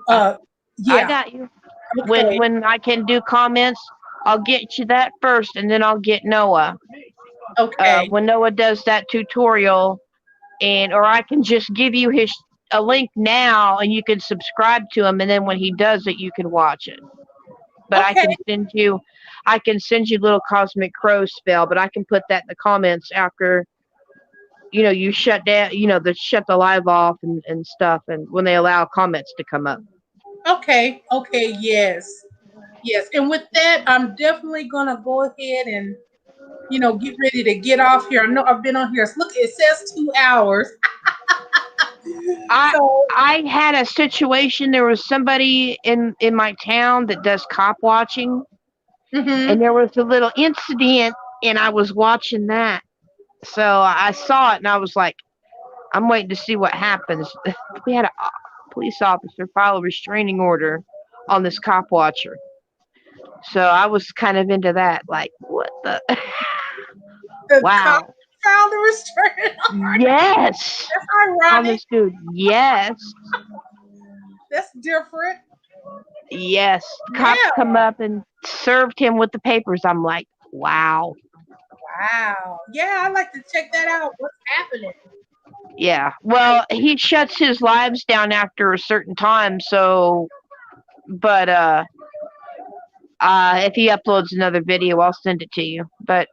I, Uh. I Yeah. got you. When Okay. when I can do comments, I'll get you that first, and then I'll get Noah. Okay. When Noah does that tutorial, and or I can just give you his a link now, and you can subscribe to him, and then when he does it, you can watch it. But Okay. I can send you little cosmic crow spell, but I can put that in the comments after you shut down, the shut the live off and stuff, and when they allow comments to come up. Okay. Okay. Yes. Yes. And with that, I'm definitely gonna go ahead and get ready to get off here. I know I've been on here. Look, it says 2 hours. I So. I had a situation. There was somebody in my town that does cop watching, and Hmm. there was a little incident, and I was watching that. So I saw it, and I was like, I'm waiting to see what happens. We had a police officer file a restraining order on this cop watcher. So I was kind of into that. Like, what the? The cop Wow. found the restraining order. Yes. That's On ironic. this dude. Yes. That's different. Yes. The cops Yeah. come up and served him with the papers. I'm like, wow. Wow. Yeah, I'd like to check that out. What's happening? Yeah. I, Well, he shuts his lives down after a certain time. So, but if he uploads another video, I'll send it to you. But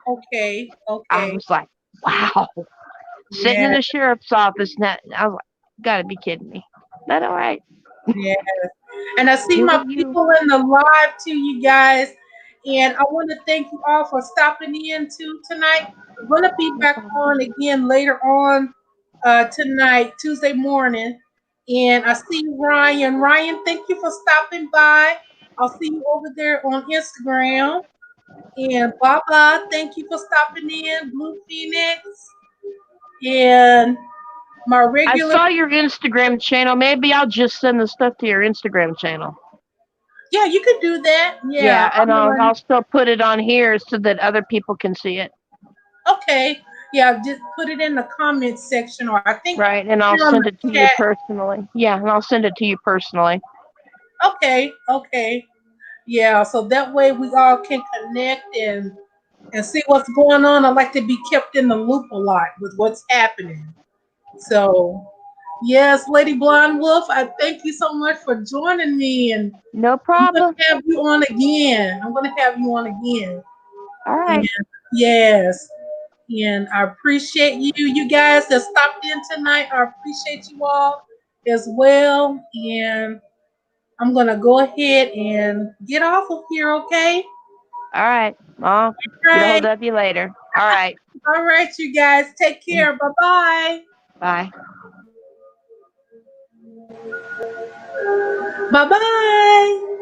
okay. I Okay. was like, wow. Sitting in Yeah. the sheriff's office, and I was like, gotta be kidding me. But all right, Yeah. And I see do my what you. people in the live too, you guys. And I want to thank you all for stopping in too tonight. We're gonna be No back problem. on again later on tonight, Tuesday morning. And I see Ryan. Ryan, thank you for stopping by. I'll see you over there on Instagram. And Baba, thank you for stopping in. Blue Phoenix and my I regular. saw your Instagram channel. Maybe I'll just send the stuff to your Instagram channel. Yeah, you could do that. Yeah, Yeah, and I'm on. I'll still put it on here so that other people can see it. Okay. Yeah, just put it in the comment section, or I think Right, and I'll here on send the it to you chat. personally. Yeah, and I'll send it to you personally. Okay, okay. Yeah, so that way we all can connect and see what's going on. I like to be kept in the loop a lot with what's happening. So, yes, Lady Blonde Wolf, I thank you so much for joining me, and No I'm going problem. to have you on again. I'm going to have you on again. All And right. yes, and I appreciate you, you guys that stopped in tonight. I appreciate you all as well. And I'm going to go ahead and get off of here, okay? All right. I'll All get a right. hold of you later. All right. All right, you guys. Take care. Bye bye. Bye. Bye bye.